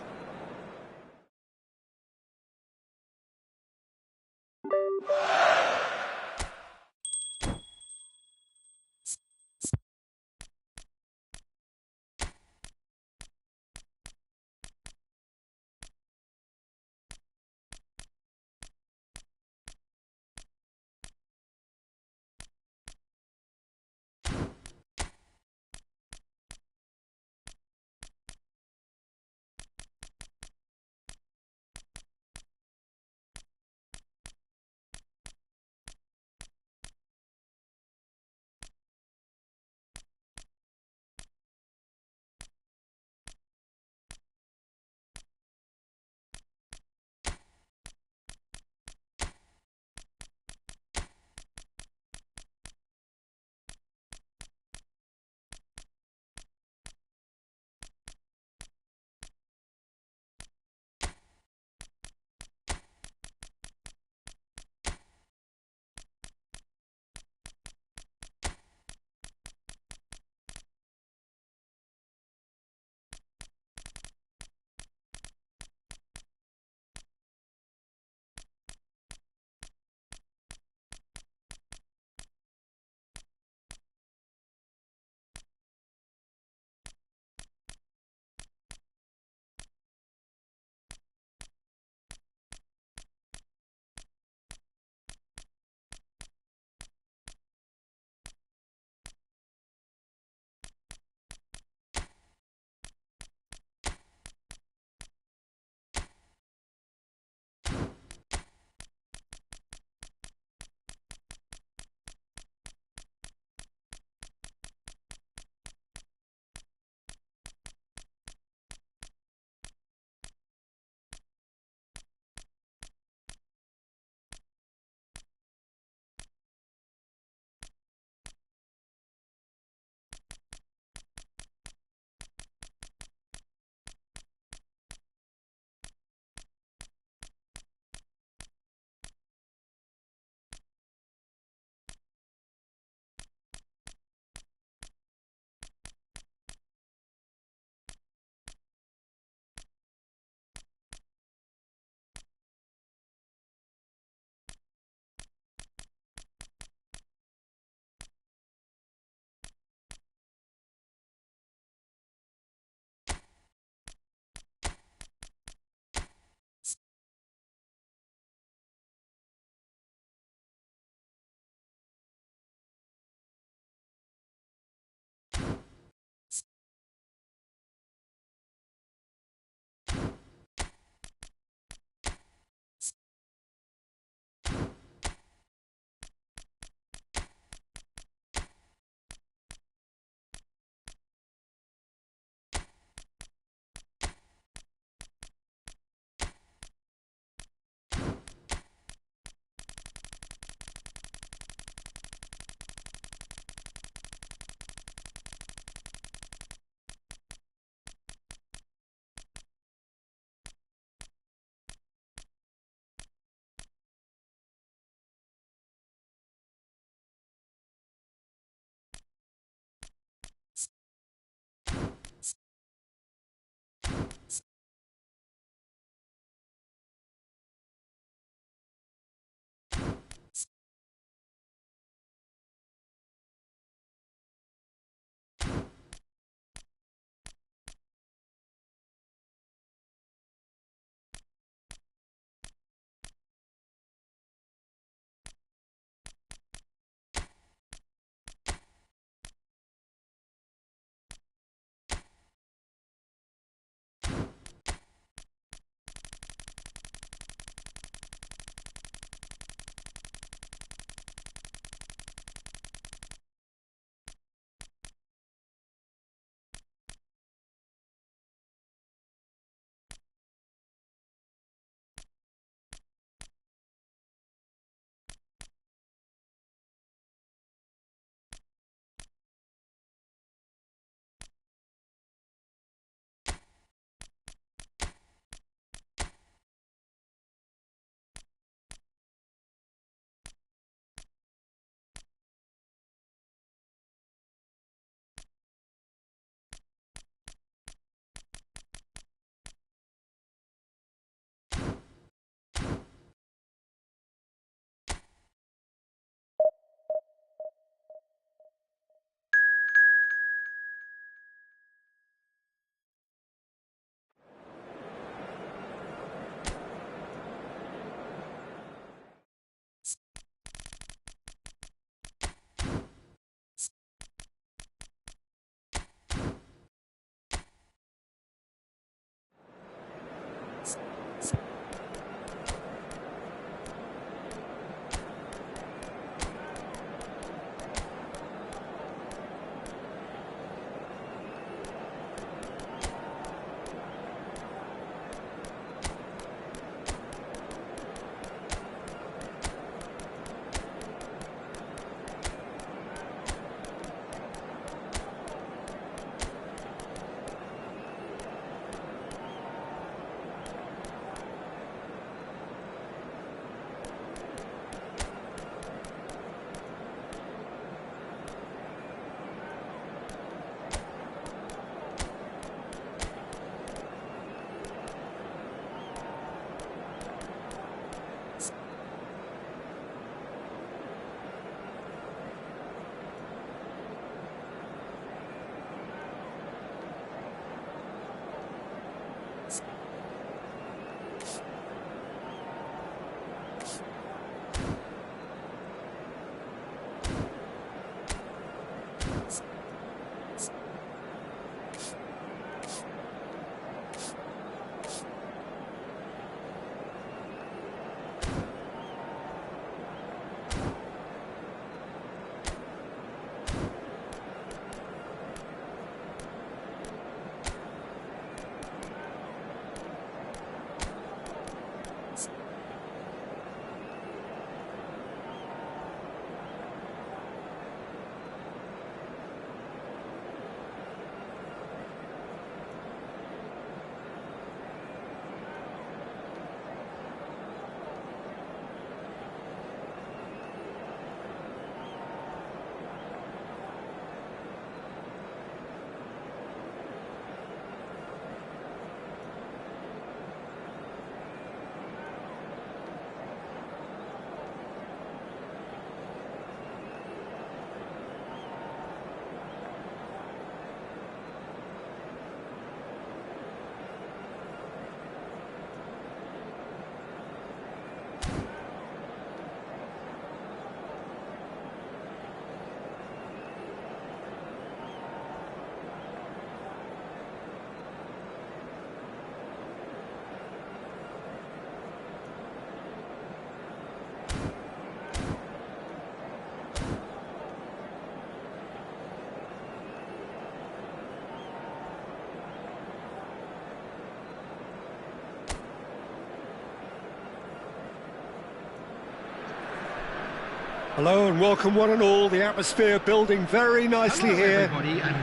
Hello and welcome one and all. The atmosphere building very nicely here.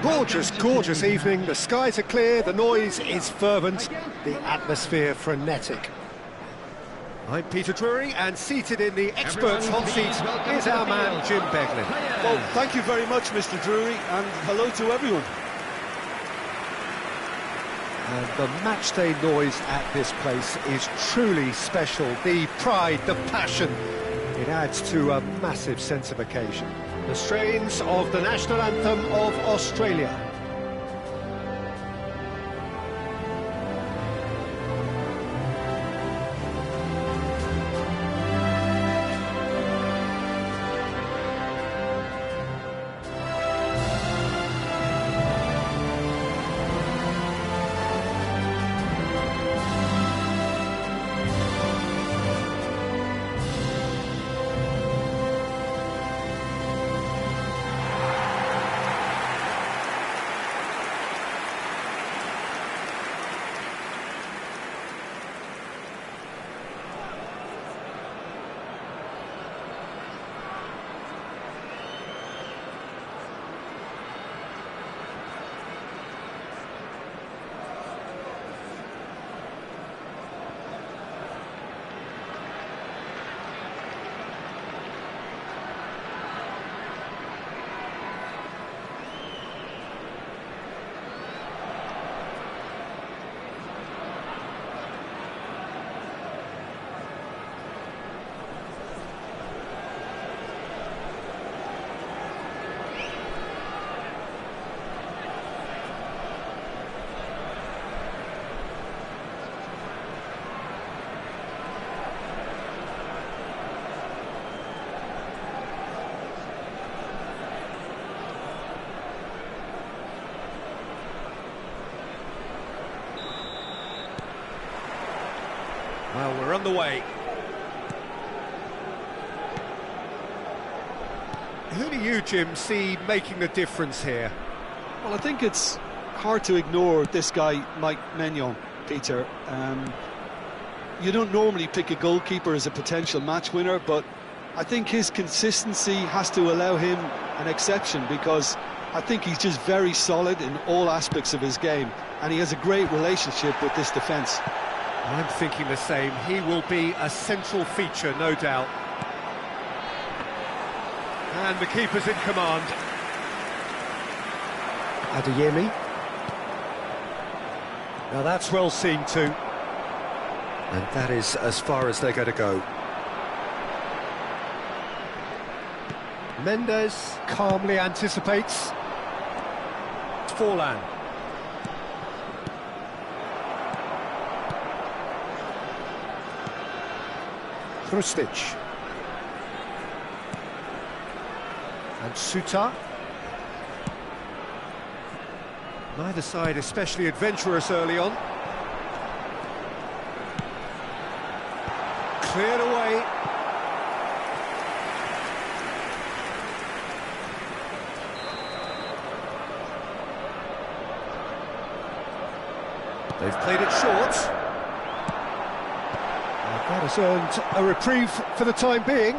Gorgeous, gorgeous evening. The skies are clear, the noise is fervent, the atmosphere frenetic. I'm Peter Drury, and seated in the experts' hot seat is our man Jim Beglin. Well, thank you very much, Mr. Drury, and hello to everyone. And the matchday noise at this place is truly special. The pride, the passion, it adds to a massive sense of occasion. The strains of the national anthem of Australia. Well, we're on the way. Who do you, Jim, see making the difference here? Well, I think it's hard to ignore this guy, Mike Maignan, Peter. You don't normally pick a goalkeeper as a potential match winner, but I think his consistency has to allow him an exception, because I think he's just very solid in all aspects of his game, and he has a great relationship with this defence. I'm thinking the same. He will be a central feature, no doubt. And the keeper's in command. Adeyemi. Now that's well seen too. And that is as far as they're going to go. Mendes calmly anticipates. Forlan. Krustic. And Suta. Neither side especially adventurous early on. Cleared away. They've played it short. That has earned a reprieve for the time being.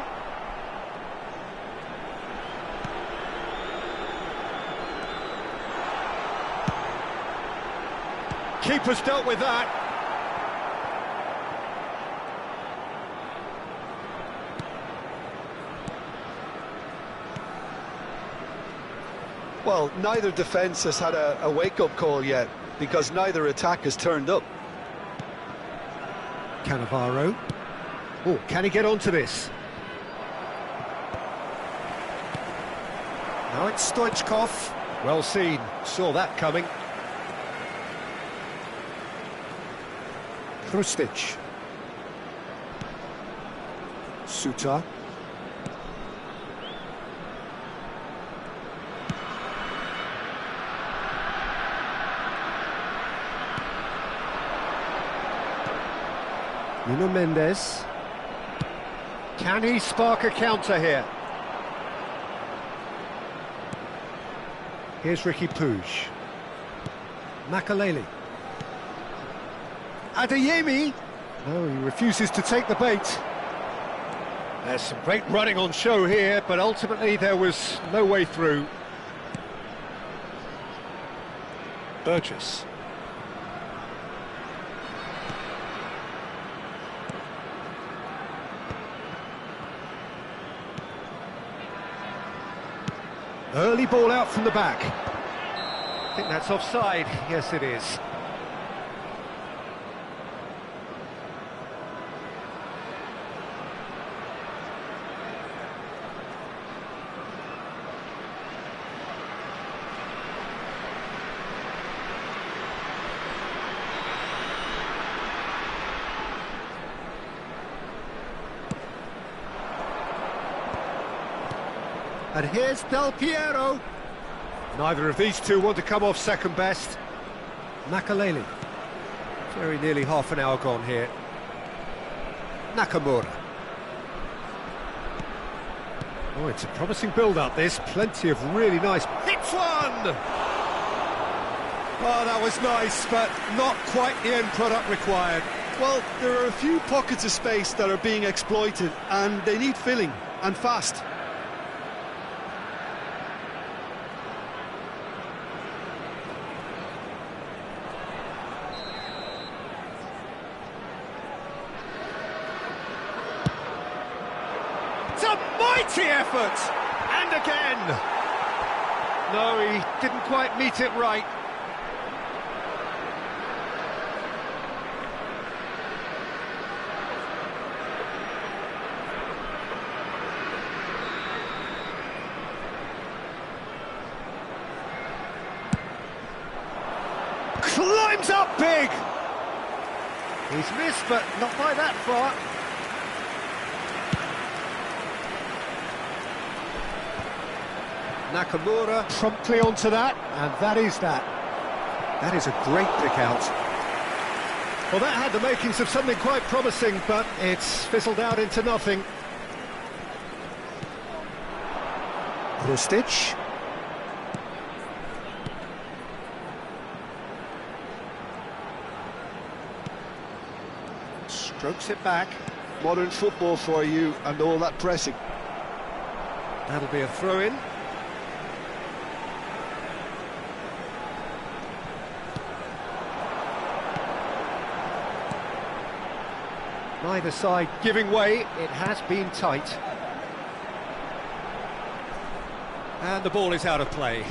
Keeper's dealt with that. Well, neither defence has had a wake-up call yet, because neither attack has turned up. Cannavaro. Oh, can he get onto this? Now it's Stoichkov. Well seen, saw that coming. Krustic. Suta. Nuno Mendes. Can he spark a counter here? Here's Ricky Puig. Makaleli. Adeyemi. No, he refuses to take the bait. There's some great running on show here, but ultimately there was no way through. Burgess. Early ball out from the back. I think that's offside. Yes, it is. And here's Del Piero. Neither of these two want to come off second best. Makaleli. Very nearly half an hour gone here. Nakamura. Oh, it's a promising build-up, this. Plenty of really nice... Hits one! Oh, that was nice, but not quite the end product required. Well, there are a few pockets of space that are being exploited, and they need filling, and fast. It's a mighty effort! And again! No, he didn't quite meet it right. Climbs up big! He's missed, but not by that far. Nakamura promptly onto that, and that is that. That is a great pick out. Well, that had the makings of something quite promising, but it's fizzled out into nothing. Rustic. Strokes it back. Modern football for you, and all that pressing. That'll be a throw-in. Neither side giving way. It has been tight. And the ball is out of play.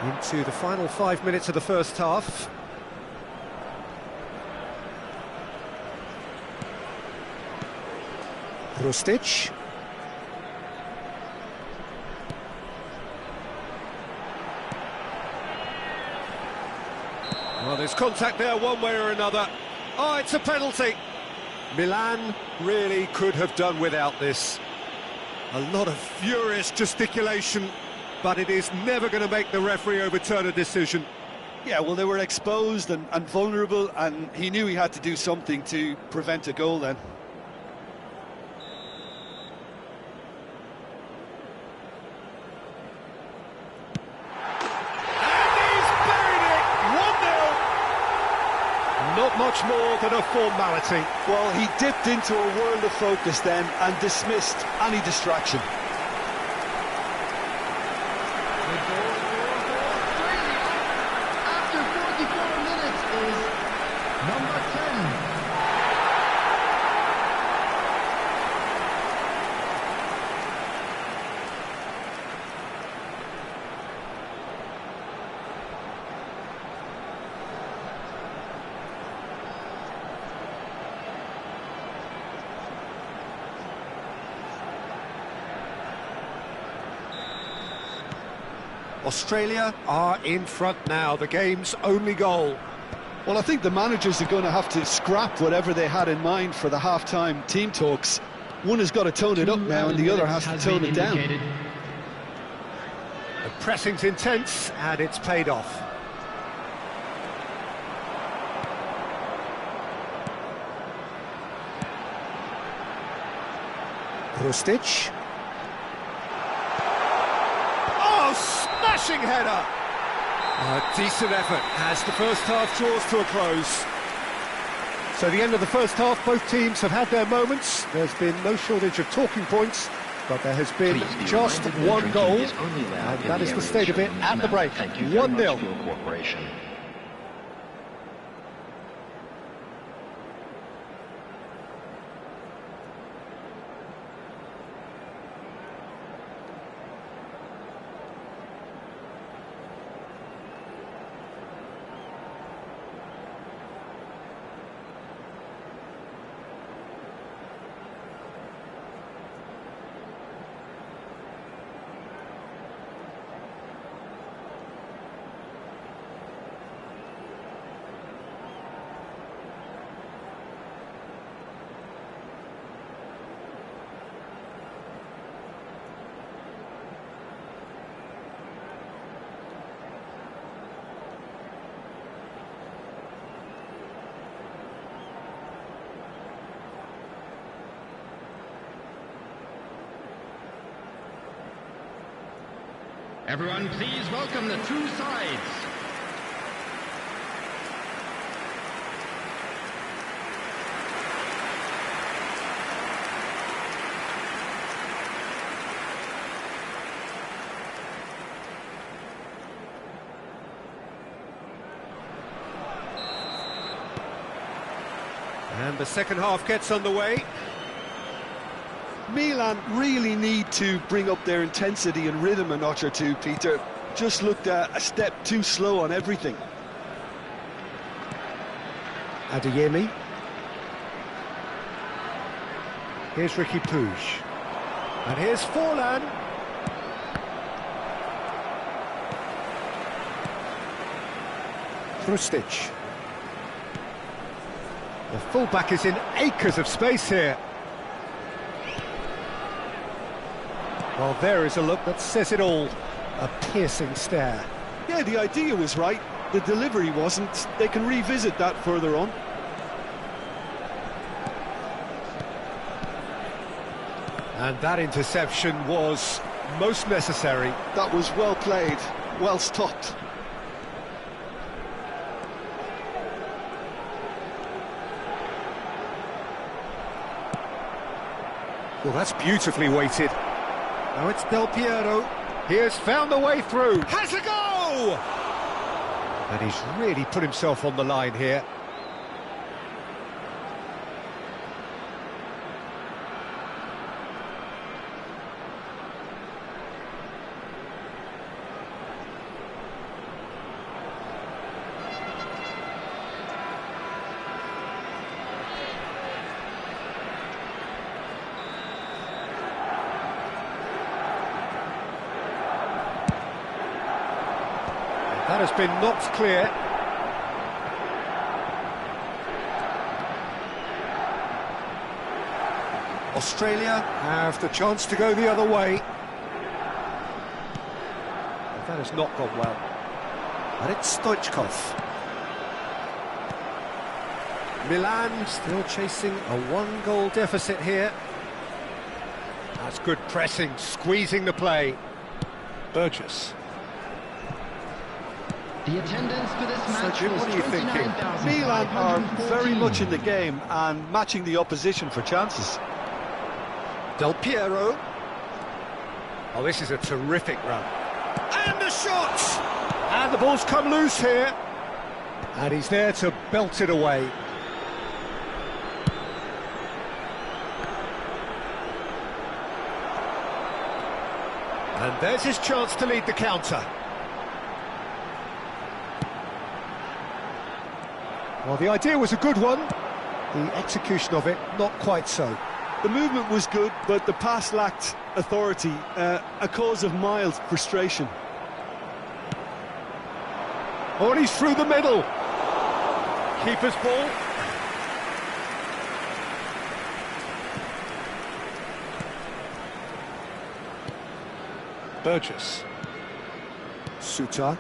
Into the final 5 minutes of the first half. Rustic. Well, there's contact there one way or another. Oh, it's a penalty. Milan really could have done without this. A lot of furious gesticulation, but it is never going to make the referee overturn a decision. Yeah, well, they were exposed and vulnerable, and he knew he had to do something to prevent a goal then. Not much more than a formality. Well, he dipped into a world of focus then and dismissed any distraction. After 44 minutes is number 10. Australia are in front now, the game's only goal. Well, I think the managers are going to have to scrap whatever they had in mind for the half-time team talks. One has got to tone it up now and the other has to tone it down. The pressing's intense and it's paid off. Rustic. Smashing header! A decent effort as the first half draws to a close. So the end of the first half, both teams have had their moments. There's been no shortage of talking points, but there has been just one goal, and that is the state of it at the break. 1-0. Everyone, please welcome the two sides. And the second half gets underway. Milan really need to bring up their intensity and rhythm a notch or two, Peter. Just looked a step too slow on everything. Adeyemi. Here's Ricky Puig. And here's Forlan. Krustic. The fullback is in acres of space here. Well, there is a look that says it all. A piercing stare. Yeah, the idea was right. The delivery wasn't. They can revisit that further on. And that interception was most necessary. That was well played, well stopped. Well, that's beautifully weighted. Now it's Del Piero. He has found a way through. Has a go! And he's really put himself on the line here. That has been knocked clear. Australia have the chance to go the other way. That has not gone well. And it's Stoichkov. Milan still chasing a one-goal deficit here. That's good pressing, squeezing the play. Burgess. The attendance for this match Jim, was what are you thinking? Milan are very much in the game and matching the opposition for chances. Del Piero. Oh, this is a terrific run. And the shot! And the ball's come loose here. And he's there to belt it away. And there's his chance to lead the counter. Well, the idea was a good one. The execution of it, not quite so. The movement was good, but the pass lacked authority, a cause of mild frustration. Oh, and he's through the middle. Keeper's ball. Burgess. Suter.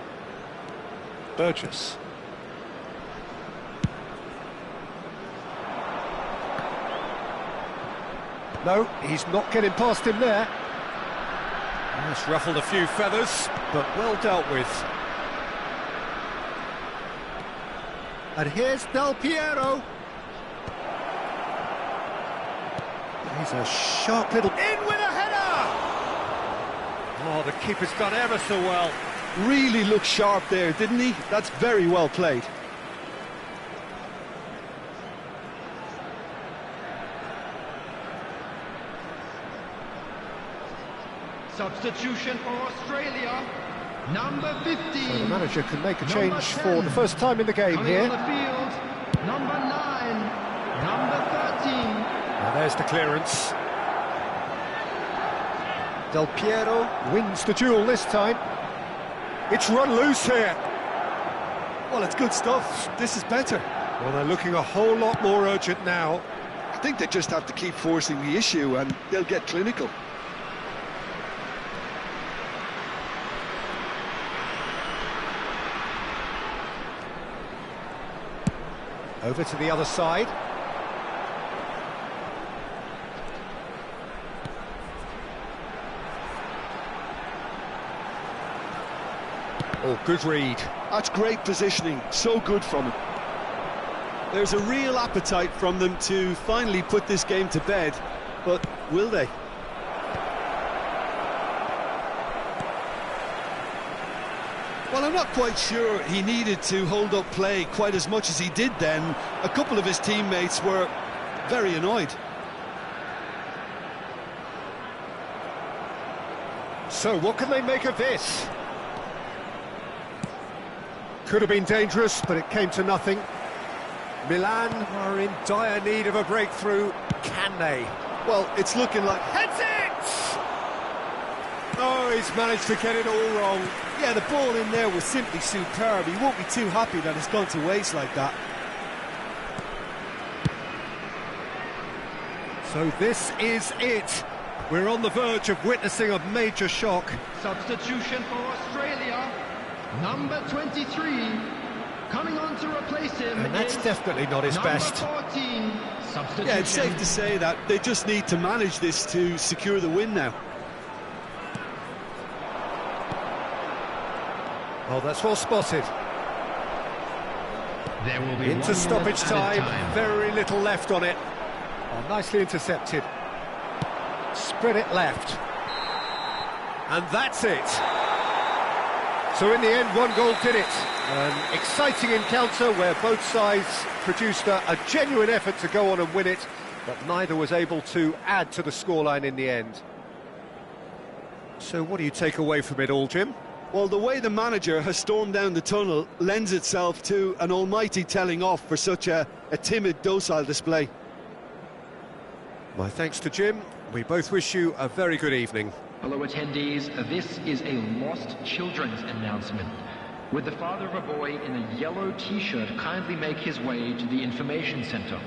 Burgess. No, he's not getting past him there. It's ruffled a few feathers, but well dealt with. And here's Del Piero. He's a sharp little... In with a header! Oh, the keeper's done ever so well. Really looked sharp there, didn't he? That's very well played. Substitution for Australia, number 15. So the manager can make a change for the first time in the game Coming here. on the field, number 9, number 13. Now there's the clearance. Del Piero wins the duel this time. It's run loose here. Well, it's good stuff. This is better. Well, they're looking a whole lot more urgent now. I think they just have to keep forcing the issue and they'll get clinical. Over to the other side. Oh, good read. That's great positioning, so good from him. There's a real appetite from them to finally put this game to bed, but will they? Well, I'm not quite sure he needed to hold up play quite as much as he did then. A couple of his teammates were very annoyed. So, what can they make of this? Could have been dangerous, but it came to nothing. Milan are in dire need of a breakthrough. Can they? Well, it's looking like... Heads it! Oh, he's managed to get it all wrong. Yeah, the ball in there was simply superb. He won't be too happy that it's gone to waste like that. So this is it. We're on the verge of witnessing a major shock. Substitution for Australia, number 23. Coming on to replace him. And that's definitely not his best. Number 14. Substitution. Yeah, it's safe to say that they just need to manage this to secure the win now. Oh, that's well spotted. There will be Into stoppage time, very little left on it. Oh, nicely intercepted. Spread it left. And that's it. So in the end, one goal did it. An exciting encounter where both sides produced a genuine effort to go on and win it, but neither was able to add to the scoreline in the end. So what do you take away from it all, Jim? Well, the way the manager has stormed down the tunnel lends itself to an almighty telling off for such a timid, docile display. My thanks to Jim. We both wish you a very good evening. Hello attendees, this is a lost children's announcement. Would the father of a boy in a yellow t-shirt kindly make his way to the information center?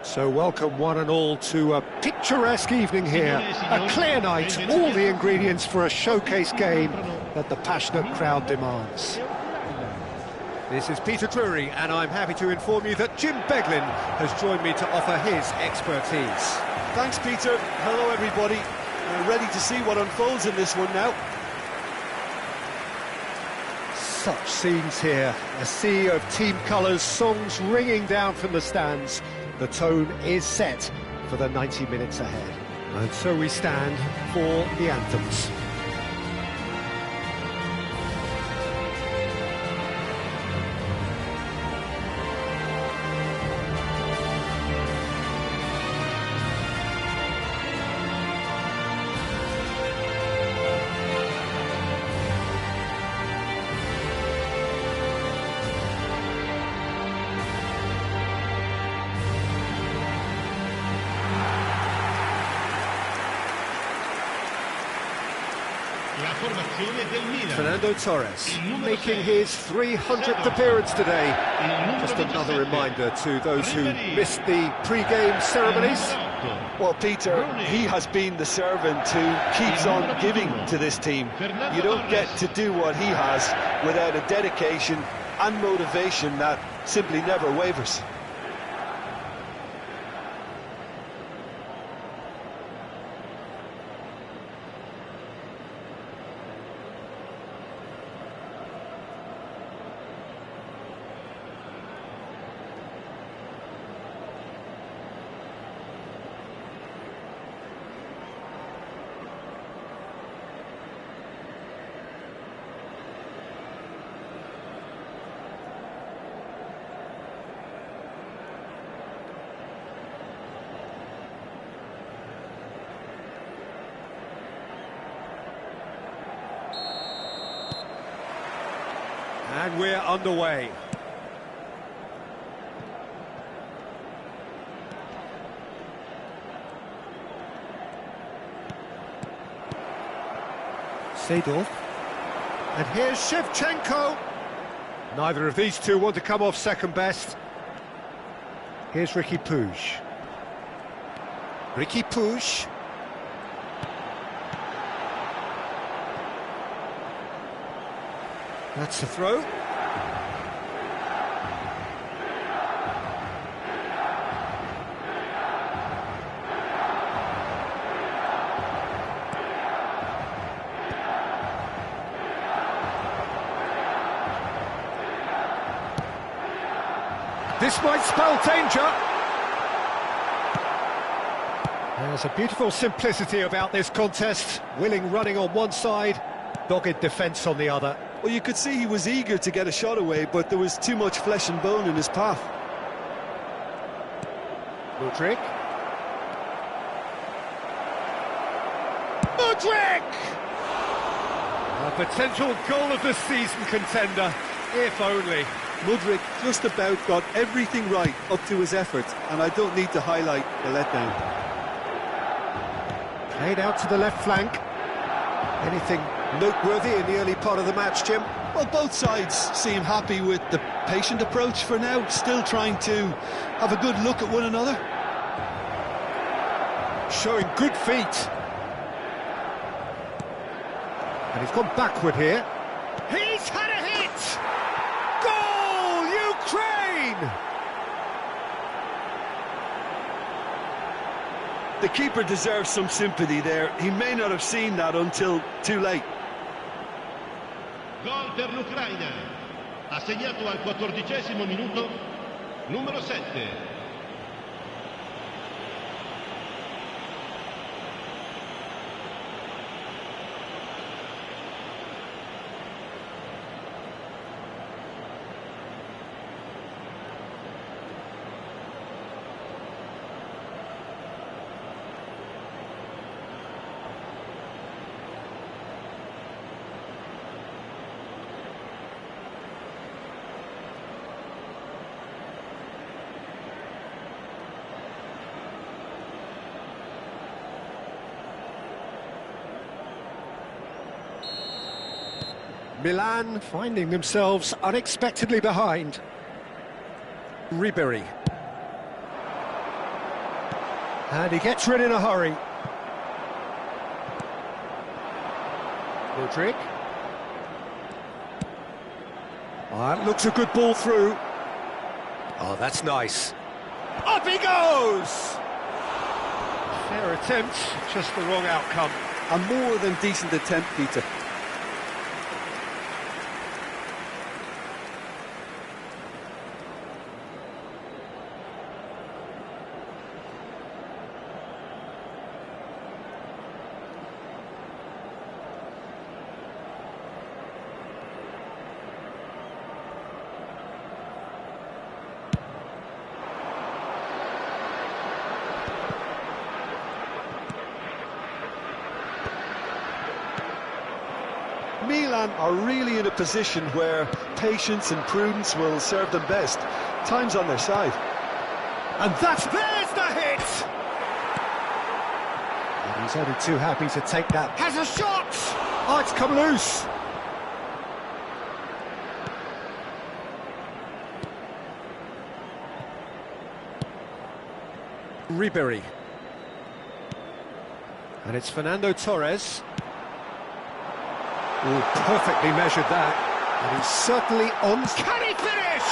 So welcome one and all to a picturesque evening here, a clear night, all the ingredients for a showcase game that the passionate crowd demands. This is Peter Drury, and I'm happy to inform you that Jim Beglin has joined me to offer his expertise. Thanks, Peter. Hello, everybody. Ready to see what unfolds in this one now. Such scenes here, a sea of team colours, songs ringing down from the stands. The tone is set for the 90 minutes ahead. And so we stand for the anthems. Fernando Torres making his 300th appearance today. Just another reminder to those who missed the pre-game ceremonies. Well, Peter, he has been the servant who keeps on giving to this team. You don't get to do what he has without a dedication and motivation that simply never wavers. And we're underway. Seedorf. And here's Shevchenko. Neither of these two want to come off second best. Here's Riqui Puig. Riqui Puig. That's the throw. This might spell danger. There's a beautiful simplicity about this contest. Willing running on one side, dogged defence on the other. Well, you could see he was eager to get a shot away, but there was too much flesh and bone in his path. Mudryk. Mudryk! A potential goal of the season contender, if only. Mudryk just about got everything right up to his effort, and I don't need to highlight the letdown. Played out to the left flank. Anything noteworthy in the early part of the match, Jim? Well, both sides seem happy with the patient approach for now, still trying to have a good look at one another. Showing good feet. And he's gone backward here. He's had a hit! Goal, Ukraine! The keeper deserves some sympathy there. He may not have seen that until too late. Gol per l'Ucraina. Ha segnato al 14° minuto numero 7. Milan finding themselves unexpectedly behind. Ribery. And he gets rid in a hurry. Rodrigue. Oh, that looks a good ball through. Oh, that's nice. Up he goes! Fair attempt, just the wrong outcome. A more than decent attempt, Peter. Milan are really in a position where patience and prudence will serve them best. Time's on their side. And there's the hit! And he's only too happy to take that. Has a shot! Oh, it's come loose. Ribery. And it's Fernando Torres. Oh, perfectly measured that. And he's certainly on... Can he finish?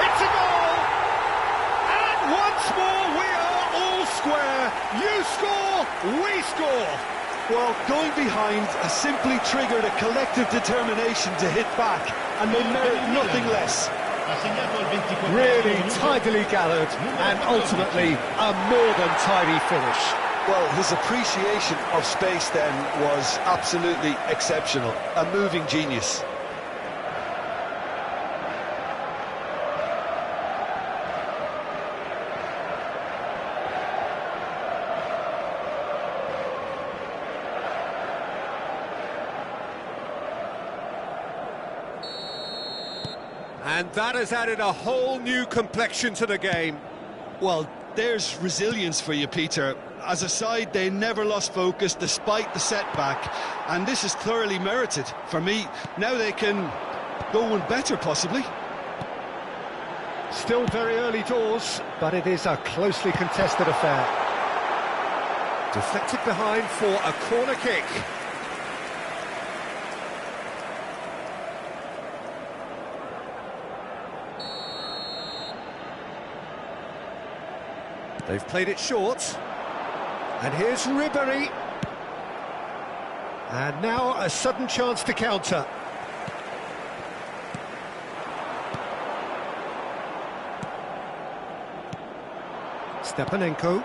It's a goal! And once more we are all square. You score, we score. Well, going behind has simply triggered a collective determination to hit back, and they merit nothing less. Really tidily gathered, and ultimately a more than tidy finish. Well, his appreciation of space then was absolutely exceptional. A moving genius. And that has added a whole new complexion to the game. Well, there's resilience for you, Peter. As a side, they never lost focus despite the setback, and this is thoroughly merited. For me, now they can go one better, possibly. Still very early doors, but it is a closely contested affair. Deflected behind for a corner kick. They've played it short. And here's Ribery. And now a sudden chance to counter. Stepanenko.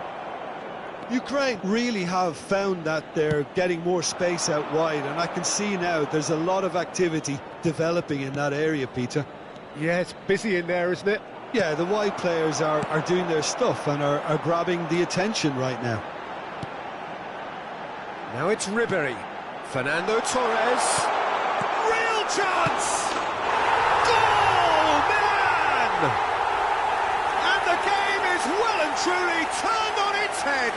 Ukraine really have found that they're getting more space out wide, and I can see now there's a lot of activity developing in that area, Peter. Yeah, it's busy in there, isn't it? Yeah, the wide players are doing their stuff and are grabbing the attention right now. Now it's Ribery. Fernando Torres. Real chance! Goal, Milan! And the game is well and truly turned on its head.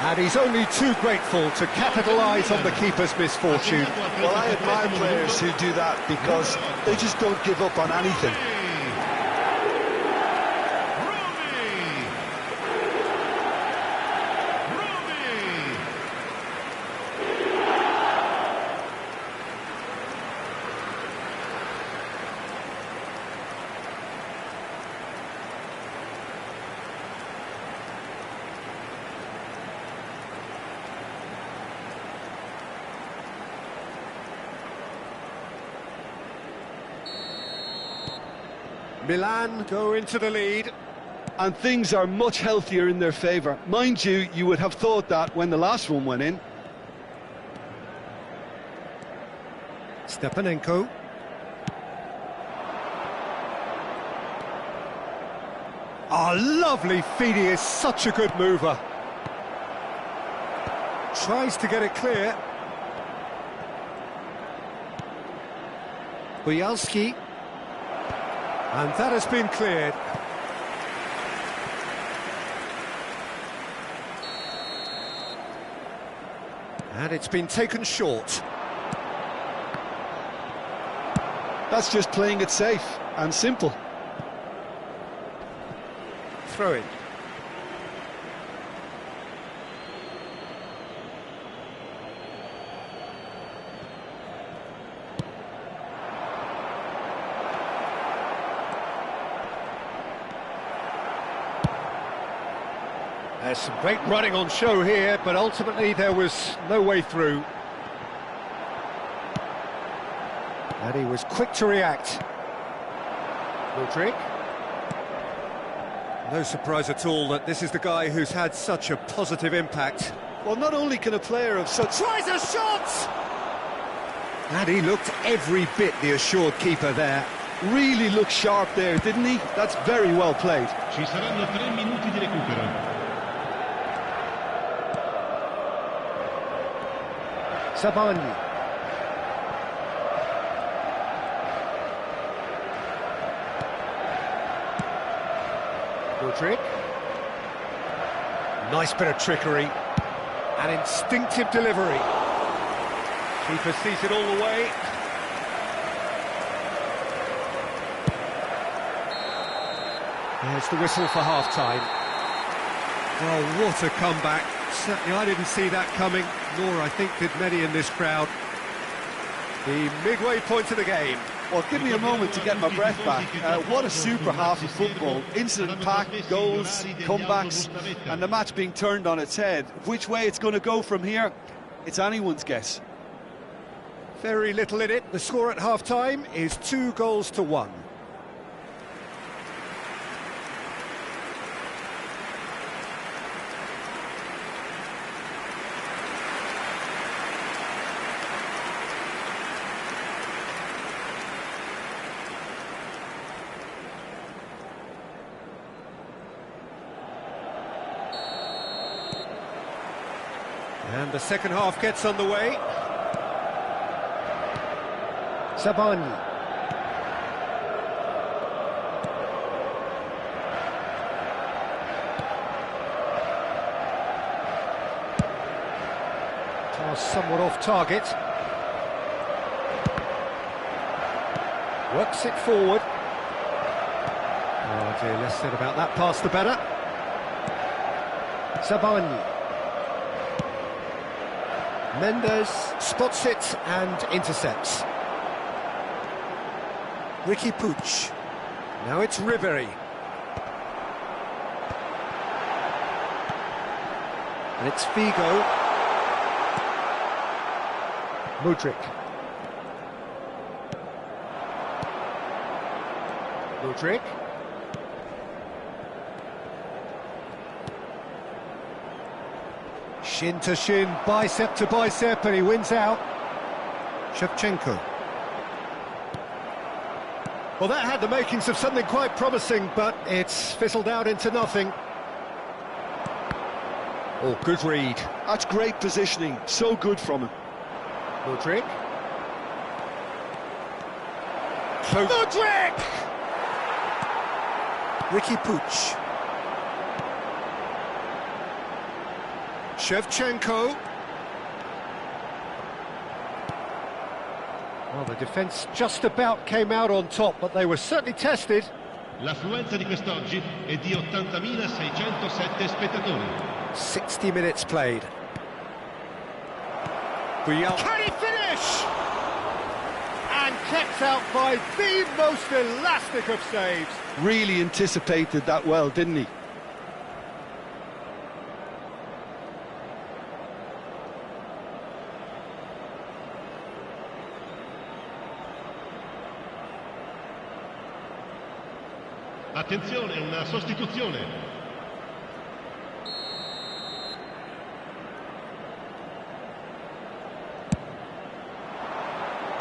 And he's only too grateful to capitalise on the keeper's misfortune. Well, I admire players who do that because they just don't give up on anything. Milan go into the lead. And things are much healthier in their favour. Mind you, you would have thought that when the last one went in. Stepanenko. Oh, lovely feed, he is such a good mover. Tries to get it clear. Bojalski. And that has been cleared. And it's been taken short. That's just playing it safe and simple. Throw in. There's some great running on show here, but ultimately there was no way through. And he was quick to react. Mudryk. No surprise at all that this is the guy who's had such a positive impact. Well, not only can a player of such... Tries a shot! And he looked every bit the assured keeper there. Really looked sharp there, didn't he? That's very well played. Ci saranno 3 minuti di recupero. Sabagni. Mudryk. Nice bit of trickery. An instinctive delivery. Keeper sees it all the way. There's the whistle for half-time. Oh, what a comeback. Certainly I didn't see that coming, nor I think did many in this crowd. The midway point of the game. Well, give me a moment to get my breath back. What a super half of football. Incident-packed, goals, comebacks, and the match being turned on its head. Which way it's going to go from here, it's anyone's guess. Very little in it. The score at half-time is 2-1. And the second half gets underway. Sabagni. Pass somewhat off target. Works it forward. Oh dear, less said about that pass the better. Sabagni. Mendes spots it and intercepts. Ricky Puig. Now it's Ribery. And it's Figo. Mudryk. Mudryk. Shin to shin, bicep to bicep, and he wins out. Shevchenko. Well, that had the makings of something quite promising, but it's fizzled out into nothing. Oh, good read. That's great positioning, so good from him. Mudryk. Mudryk! Ricky Puig. Shevchenko. Well, the defence just about came out on top, but they were certainly tested. L'affluenza di quest'oggi è di 80.607 spettatori. 60 minutes played. Can he finish? And kept out by the most elastic of saves. Really anticipated that well, didn't he? Attenzione, una sostituzione.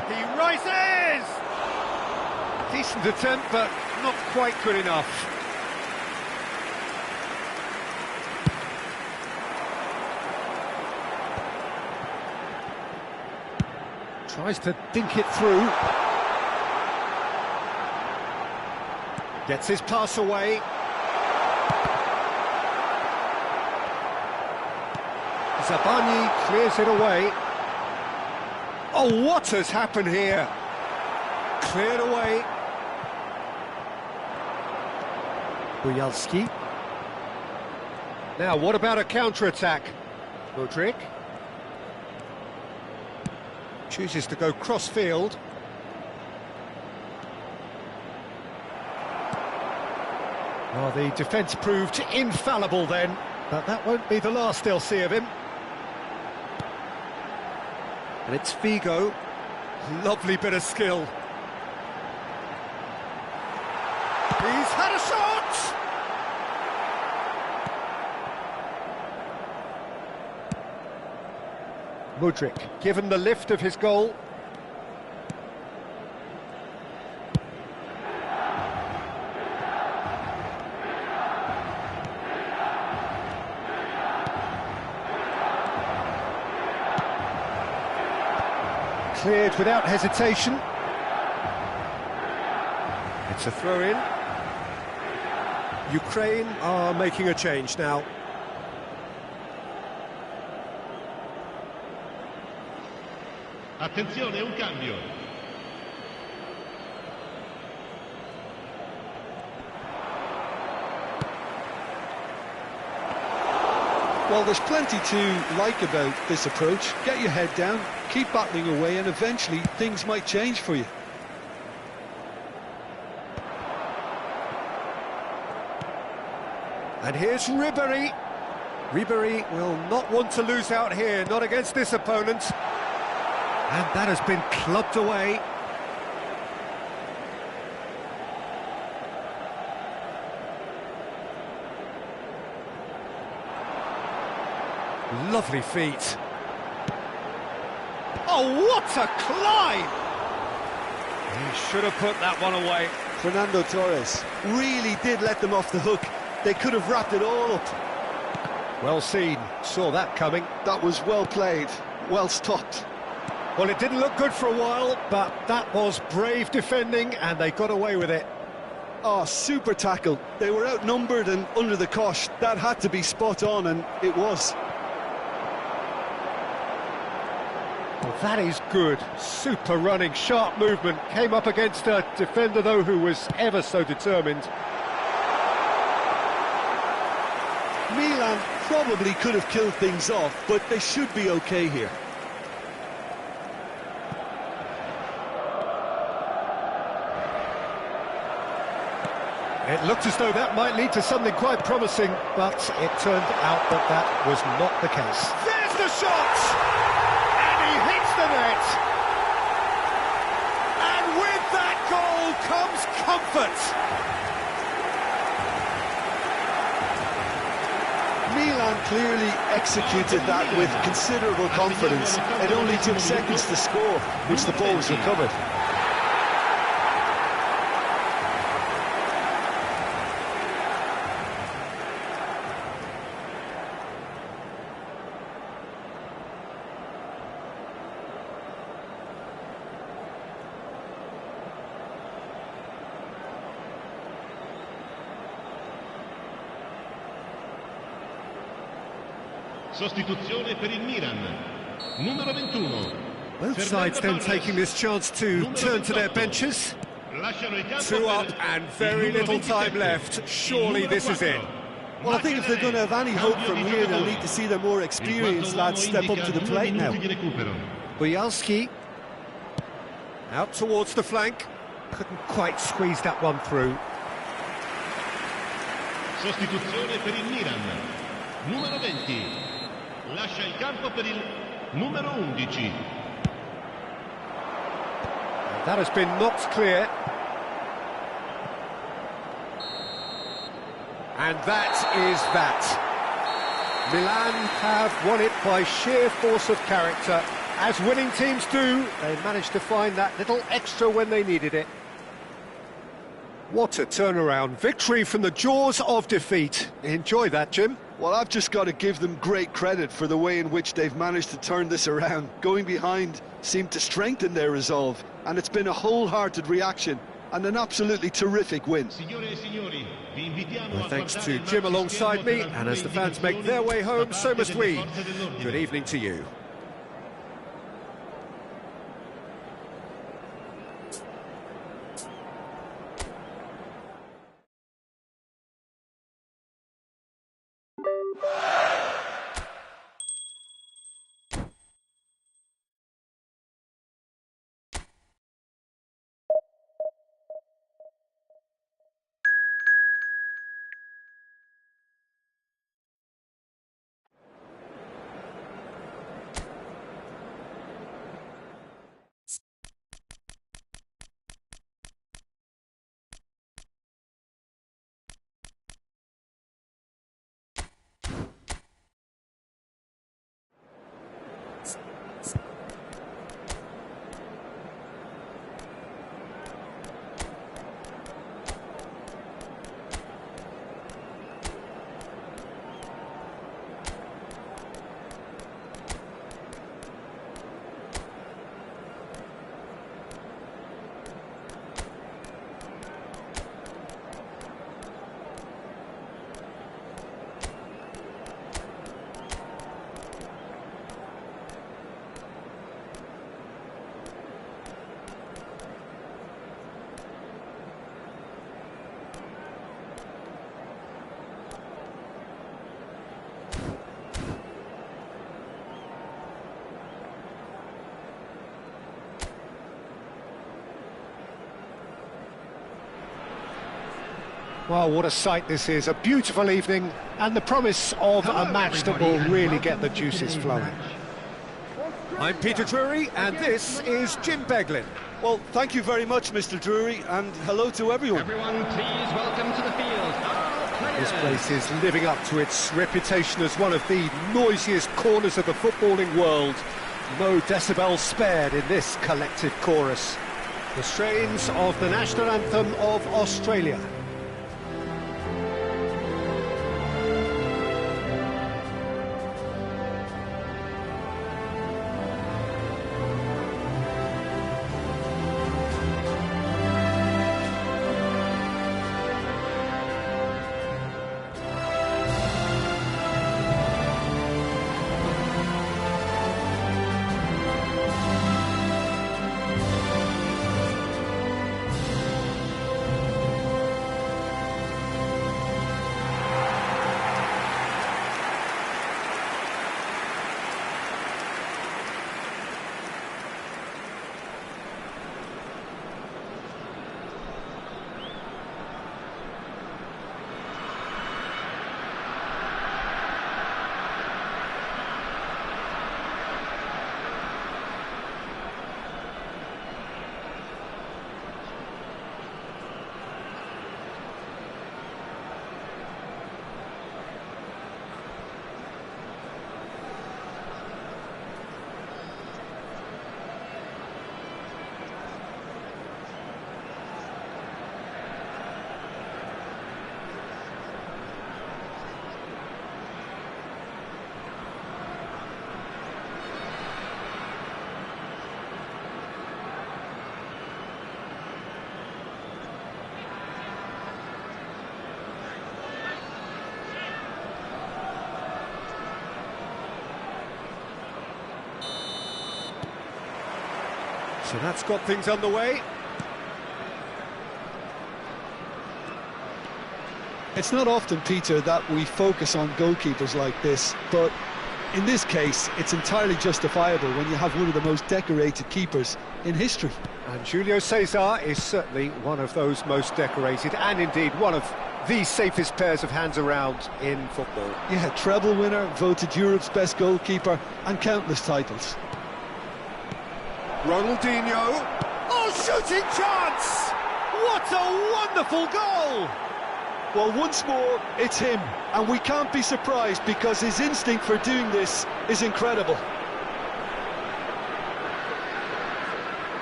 He rises! Decent attempt, but not quite good enough. Tries to dink it through. Gets his pass away. Zabani clears it away. Oh, what has happened here? Cleared away. Bujalski. Now, what about a counter-attack? Modric. Chooses to go cross-field. Well, the defence proved infallible then, but that won't be the last they'll see of him. And it's Figo. Lovely bit of skill. He's had a shot! Modric, given the lift of his goal. Cleared without hesitation. It's a throw-in. Ukraine are making a change now. Attenzione, un cambio. Well, there's plenty to like about this approach. Get your head down, keep battling away, and eventually things might change for you. And here's Ribéry. Ribéry will not want to lose out here, not against this opponent. And that has been clubbed away. Lovely feet. Oh, what a climb! He should have put that one away. Fernando Torres really did let them off the hook. They could have wrapped it all up. Well seen, saw that coming. That was well played, well stopped. Well, it didn't look good for a while, but that was brave defending, and they got away with it. Oh, super tackle. They were outnumbered and under the cosh. That had to be spot on, and it was. Well, that is good. Super running, sharp movement. Came up against a defender, though, who was ever so determined. Milan probably could have killed things off, but they should be okay here. It looked as though that might lead to something quite promising, but it turned out that that was not the case. There's the shot! And he hits the net! And with that goal comes comfort! Milan clearly executed that with considerable confidence. It only took seconds to score, which the ball was recovered. Sostituzione per il Milan. Numero 21. Both sides then taking this chance to turn to their benches. 2 up and very little time left. Surely this is it. Well, I think if they're going to have any hope from here, they'll need to see their more experienced lads step up to the plate now. Bujalski out towards the flank. Couldn't quite squeeze that one through. Sostituzione per il Milan. Numero 20. Lascia il campo per il numero 11. That has been knocked clear. And that is that. Milan have won it by sheer force of character. As winning teams do, they managed to find that little extra when they needed it. What a turnaround. Victory from the jaws of defeat. Enjoy that, Jim. Well, I've just got to give them great credit for the way in which they've managed to turn this around. Going behind seemed to strengthen their resolve, and it's been a wholehearted reaction and an absolutely terrific win. Well, thanks to Jim alongside me, and as the fans make their way home, so must we. Good evening to you. Well, what a sight this is, a beautiful evening, and the promise of a match that will really get the juices flowing. I'm Peter Drury, and this is Jim Beglin. Well, thank you very much, Mr. Drury, and hello to everyone. Everyone, please welcome to the field. This place is living up to its reputation as one of the noisiest corners of the footballing world. No decibels spared in this collective chorus. The strains of the national anthem of Australia. So that's got things underway. It's not often, Peter, that we focus on goalkeepers like this, but in this case, it's entirely justifiable when you have one of the most decorated keepers in history. And Julio Cesar is certainly one of those most decorated, and indeed one of the safest pairs of hands around in football. Yeah, treble winner, voted Europe's best goalkeeper, and countless titles. Ronaldinho. Oh, shooting chance! What a wonderful goal! Well, once more, it's him, and we can't be surprised because his instinct for doing this is incredible.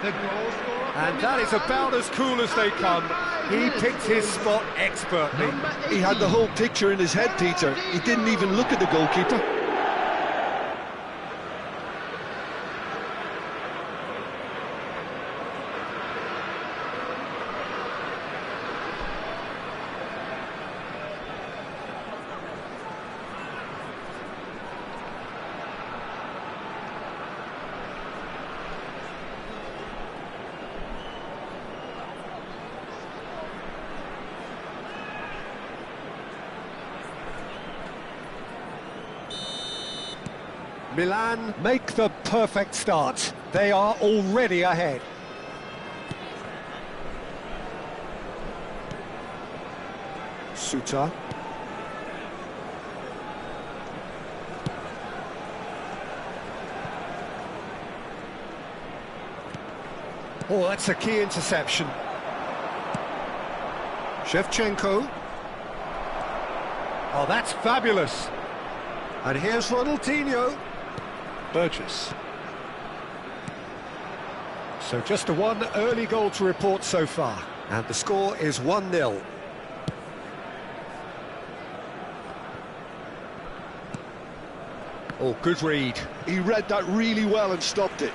The goal scorer. And that is about as cool as they come. He picked his spot expertly. He had the whole picture in his head, Peter. He didn't even look at the goalkeeper. Milan make the perfect start. They are already ahead. Suta. Oh, that's a key interception. Shevchenko. Oh, that's fabulous. And here's Ronaldinho. Burgess. So just a one early goal to report so far, and the score is 1-0. Oh, good read. He read that really well and stopped it.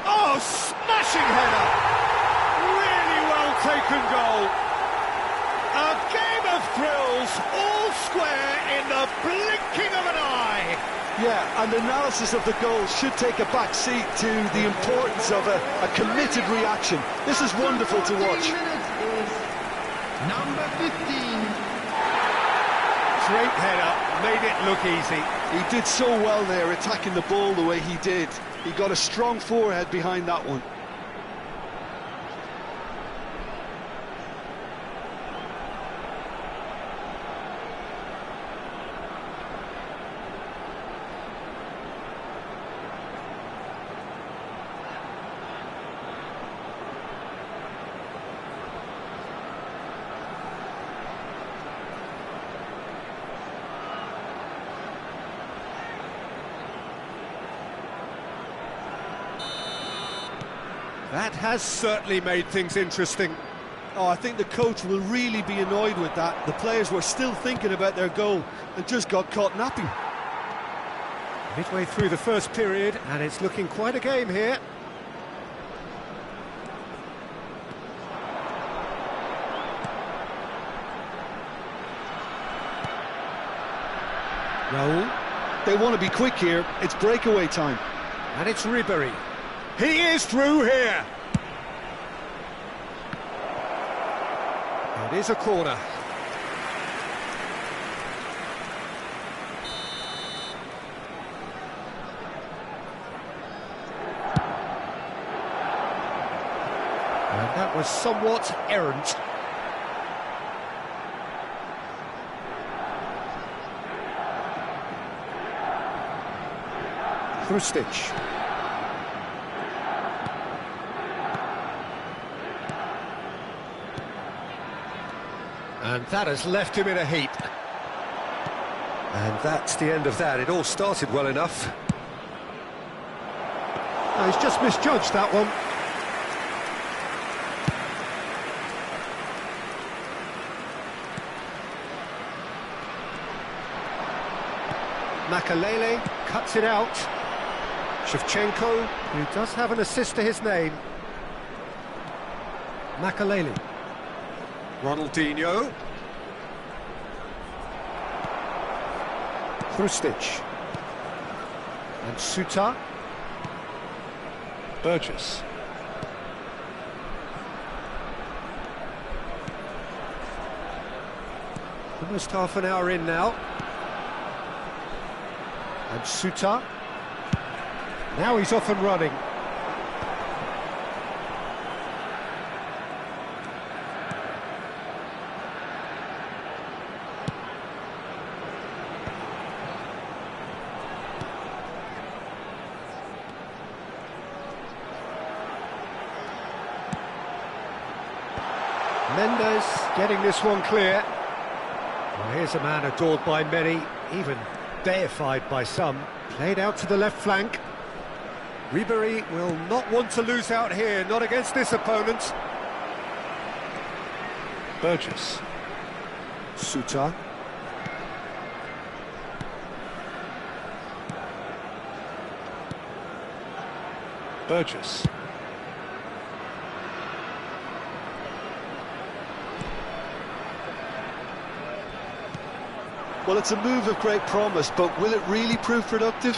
Oh, smashing header! Really well taken goal. A game of thrills, all square in the blinking of an eye. Yeah, and analysis of the goal should take a back seat to the importance of a committed reaction. This is wonderful to watch. Number 15. Great header, made it look easy. He did so well there, attacking the ball the way he did. He got a strong forehead behind that one. That has certainly made things interesting. Oh, I think the coach will really be annoyed with that. The players were still thinking about their goal and just got caught napping. Midway through the first period, and it's looking quite a game here. Raul. They want to be quick here. It's breakaway time. And it's Ribery. He is through here. It is a corner. And that was somewhat errant. Krustic. And that has left him in a heap. And that's the end of that. It all started well enough. No, he's just misjudged that one. Makalele cuts it out. Shevchenko, who does have an assist to his name. Makalele. Ronaldinho. Krustic. And Suta. Burgess. Almost half an hour in now. And Suta. Now he's off and running. Mendes getting this one clear. Well, here's a man adored by many, even deified by some. Played out to the left flank. Ribery will not want to lose out here, not against this opponent. Burgess. Suta. Burgess. Well, it's a move of great promise, but will it really prove productive?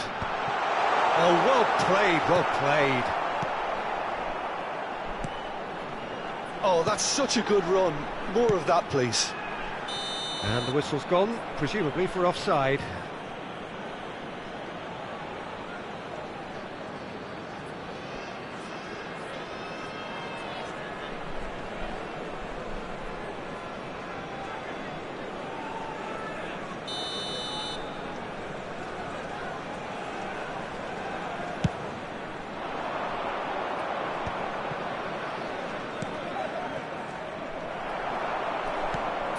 Oh, well played, well played. Oh, that's such a good run. More of that, please. And the whistle's gone, presumably for offside.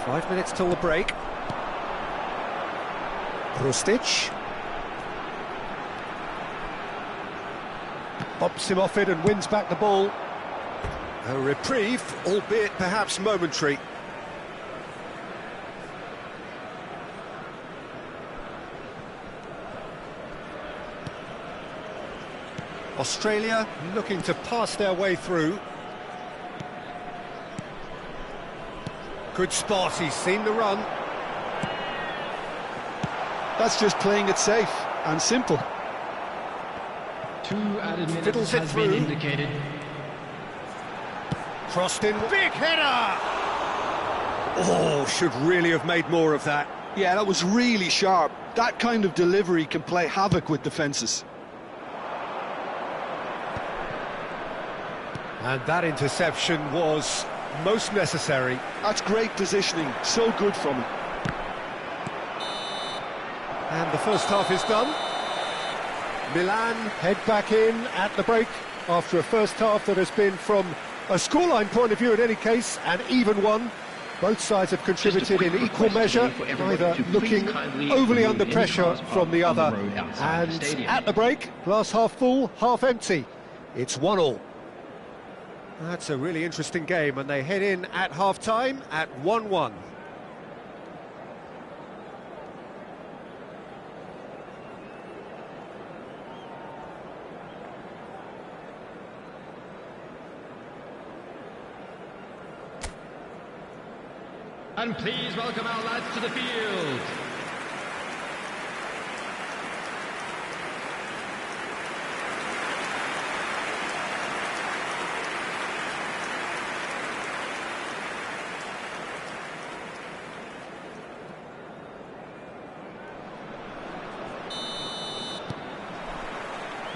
Five minutes till the break. Krustic. Bops him off it and wins back the ball. A reprieve, albeit perhaps momentary. Australia looking to pass their way through. Good spot, he's seen the run. That's just playing it safe and simple. 2 added minutes Fiddles it has been through. indicated. Crossed in, big header! Oh, should really have made more of that. Yeah, that was really sharp. That kind of delivery can play havoc with defences. And that interception was most necessary. That's great positioning, so good from him. And the first half is done. Milan head back in at the break after a first half that has been, from a scoreline point of view in any case, an even one. Both sides have contributed in equal measure, neither looking overly under pressure from the other. And at the break, glass half full, half empty. It's 1-1. That's a really interesting game, and they head in at half-time at 1-1. And please welcome our lads to the field.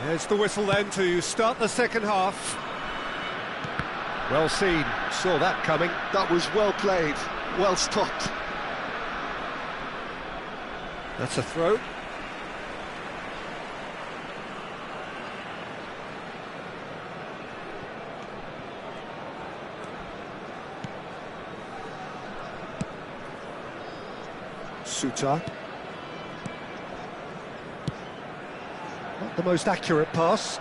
There's the whistle then to start the second half. Well seen, saw that coming. That was well played, well stopped. That's a throw. Suta. Not the most accurate pass.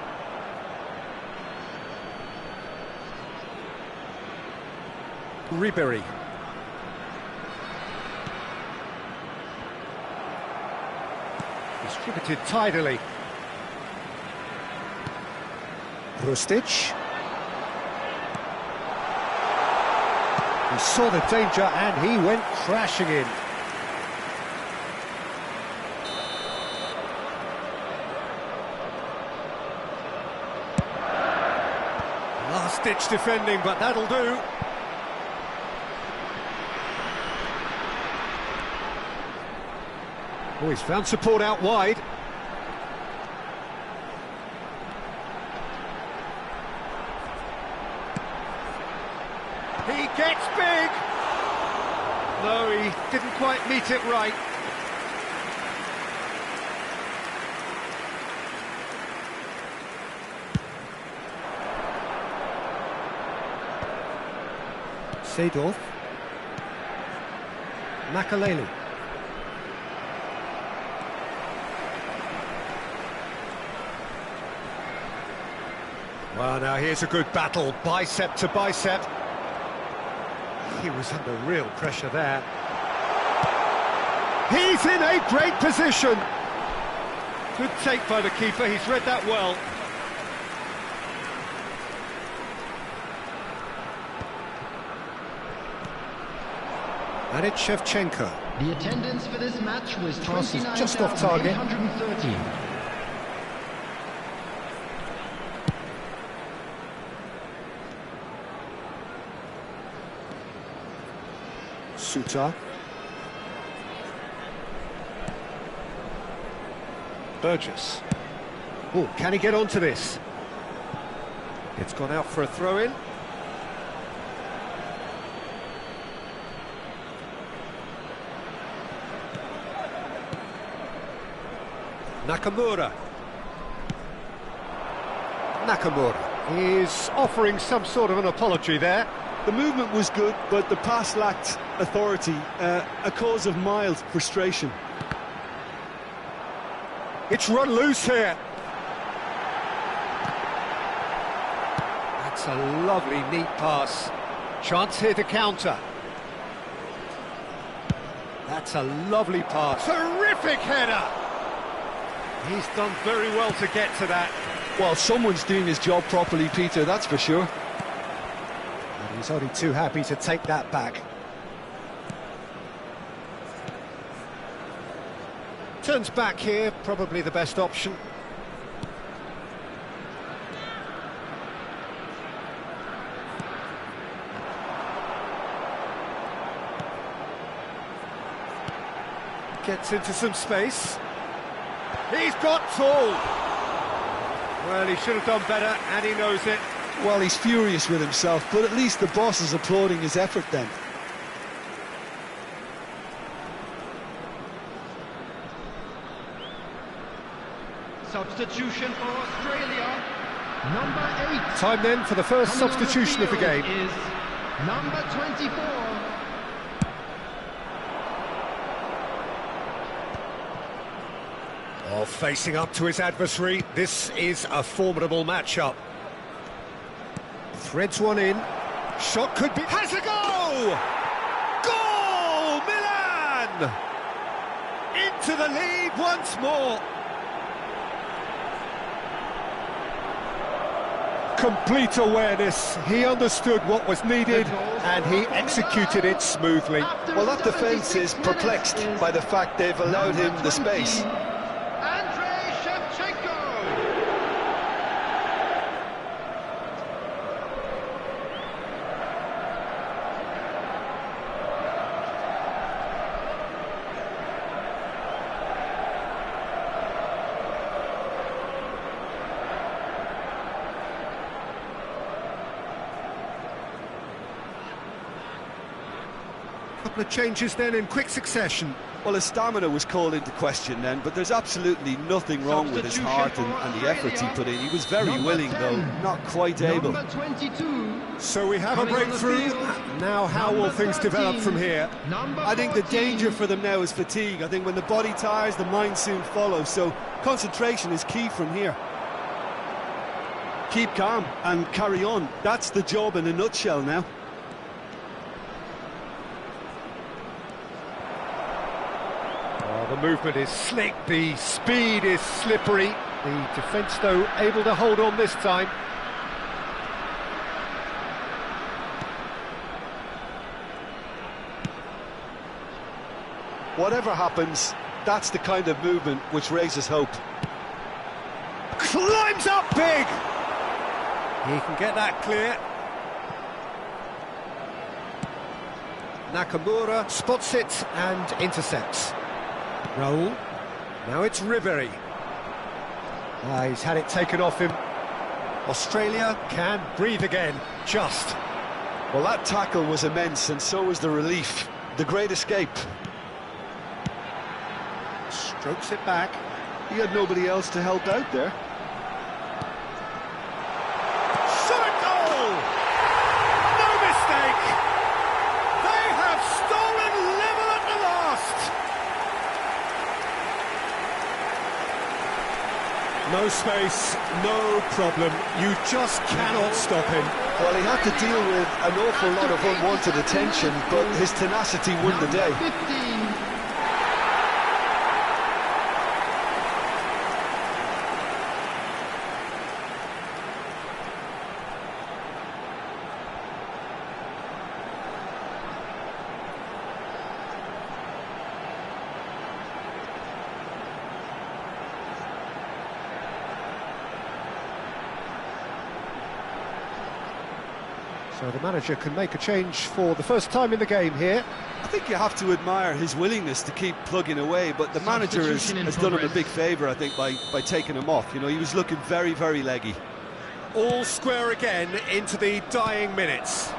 Ribery. Distributed tidily. Krustic. He saw the danger and he went crashing in. Last-ditch defending, but that'll do. Oh, he's found support out wide. He gets big! No, he didn't quite meet it right. Seedorf. Makaleli. Well, now here's a good battle, bicep to bicep. He was under real pressure there. He's in a great position. Good take by the keeper, he's read that well. And it's Shevchenko. The attendance for this match was Pass is just off target. 29,830. Suter. Burgess. Oh, can he get onto this? It's gone out for a throw-in. Nakamura. Nakamura is offering some sort of an apology there. The movement was good, but the pass lacked authority, a cause of mild frustration. It's run loose here. That's a lovely, neat pass. Chance here to counter. That's a lovely pass. Terrific header! He's done very well to get to that. Well, someone's doing his job properly, Peter, that's for sure. And he's only too happy to take that back. Turns back here, probably the best option. Gets into some space. He's got tall. Well, he should have done better, and he knows it. Well, he's furious with himself, but at least the boss is applauding his effort then. Substitution for Australia. Number 8. Time then for the first Coming on the substitution of the field game. is number 24. Oh, facing up to his adversary, this is a formidable matchup. Threads one in. Shot could be... Has a goal! Goal! Milan! Into the lead once more. Complete awareness. He understood what was needed and he executed it smoothly. Well, that defence is perplexed by the fact they've allowed him the space. Couple of changes then in quick succession. Well, his stamina was called into question then, but there's absolutely nothing wrong with his heart and the efforts he put in. He was very willing, though, not quite able. Number 22. So we have a breakthrough. Now how will things develop from here? I think the danger for them now is fatigue. I think when the body tires, the mind soon follows, so concentration is key from here. Keep calm and carry on. That's the job in a nutshell now. The movement is slick, the speed is slippery. The defence, though, able to hold on this time. Whatever happens, that's the kind of movement which raises hope. Climbs up big! He can get that clear. Nakamura spots it and intercepts. Raul. Now it's Ribery. He's had it taken off him. Australia can breathe again, just. Well, that tackle was immense, and so was the relief. The great escape. Strokes it back. He had nobody else to help out there. Shot at goal! No mistake! No space, no problem. You just cannot stop him. Well, he had to deal with an awful lot of unwanted attention, but his tenacity won the day. 15. So the manager can make a change for the first time in the game here. I think you have to admire his willingness to keep plugging away, but the manager has done him a big favour, I think, by taking him off. You know, he was looking very, very leggy. All square again into the dying minutes.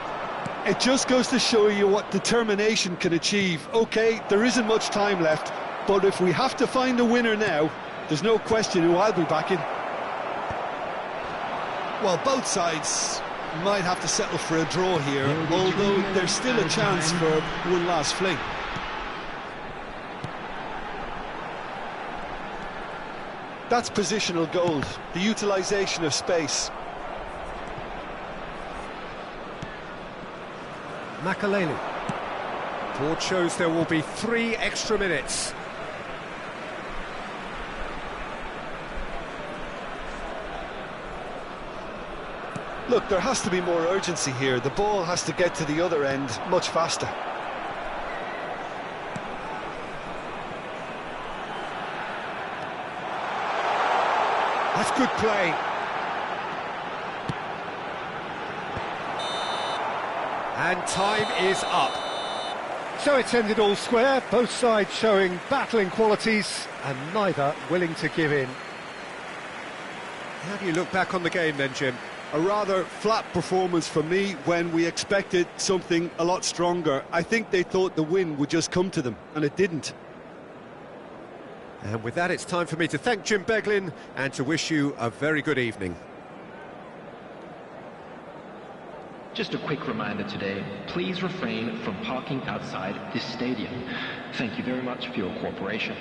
It just goes to show you what determination can achieve. OK, there isn't much time left, but if we have to find a winner now, there's no question who I'll be backing. Well, both sides might have to settle for a draw here, although there's still a chance for one last fling. That's positional gold, the utilisation of space. Makaleli. Board shows there will be 3 extra minutes. Look, there has to be more urgency here. The ball has to get to the other end much faster. That's good play. And time is up. So it's ended all square, both sides showing battling qualities and neither willing to give in. How do you look back on the game then, Jim? A rather flat performance for me when we expected something a lot stronger. I think they thought the win would just come to them, and it didn't. And with that, it's time for me to thank Jim Beglin and to wish you a very good evening. Just a quick reminder today, please refrain from parking outside this stadium. Thank you very much for your cooperation.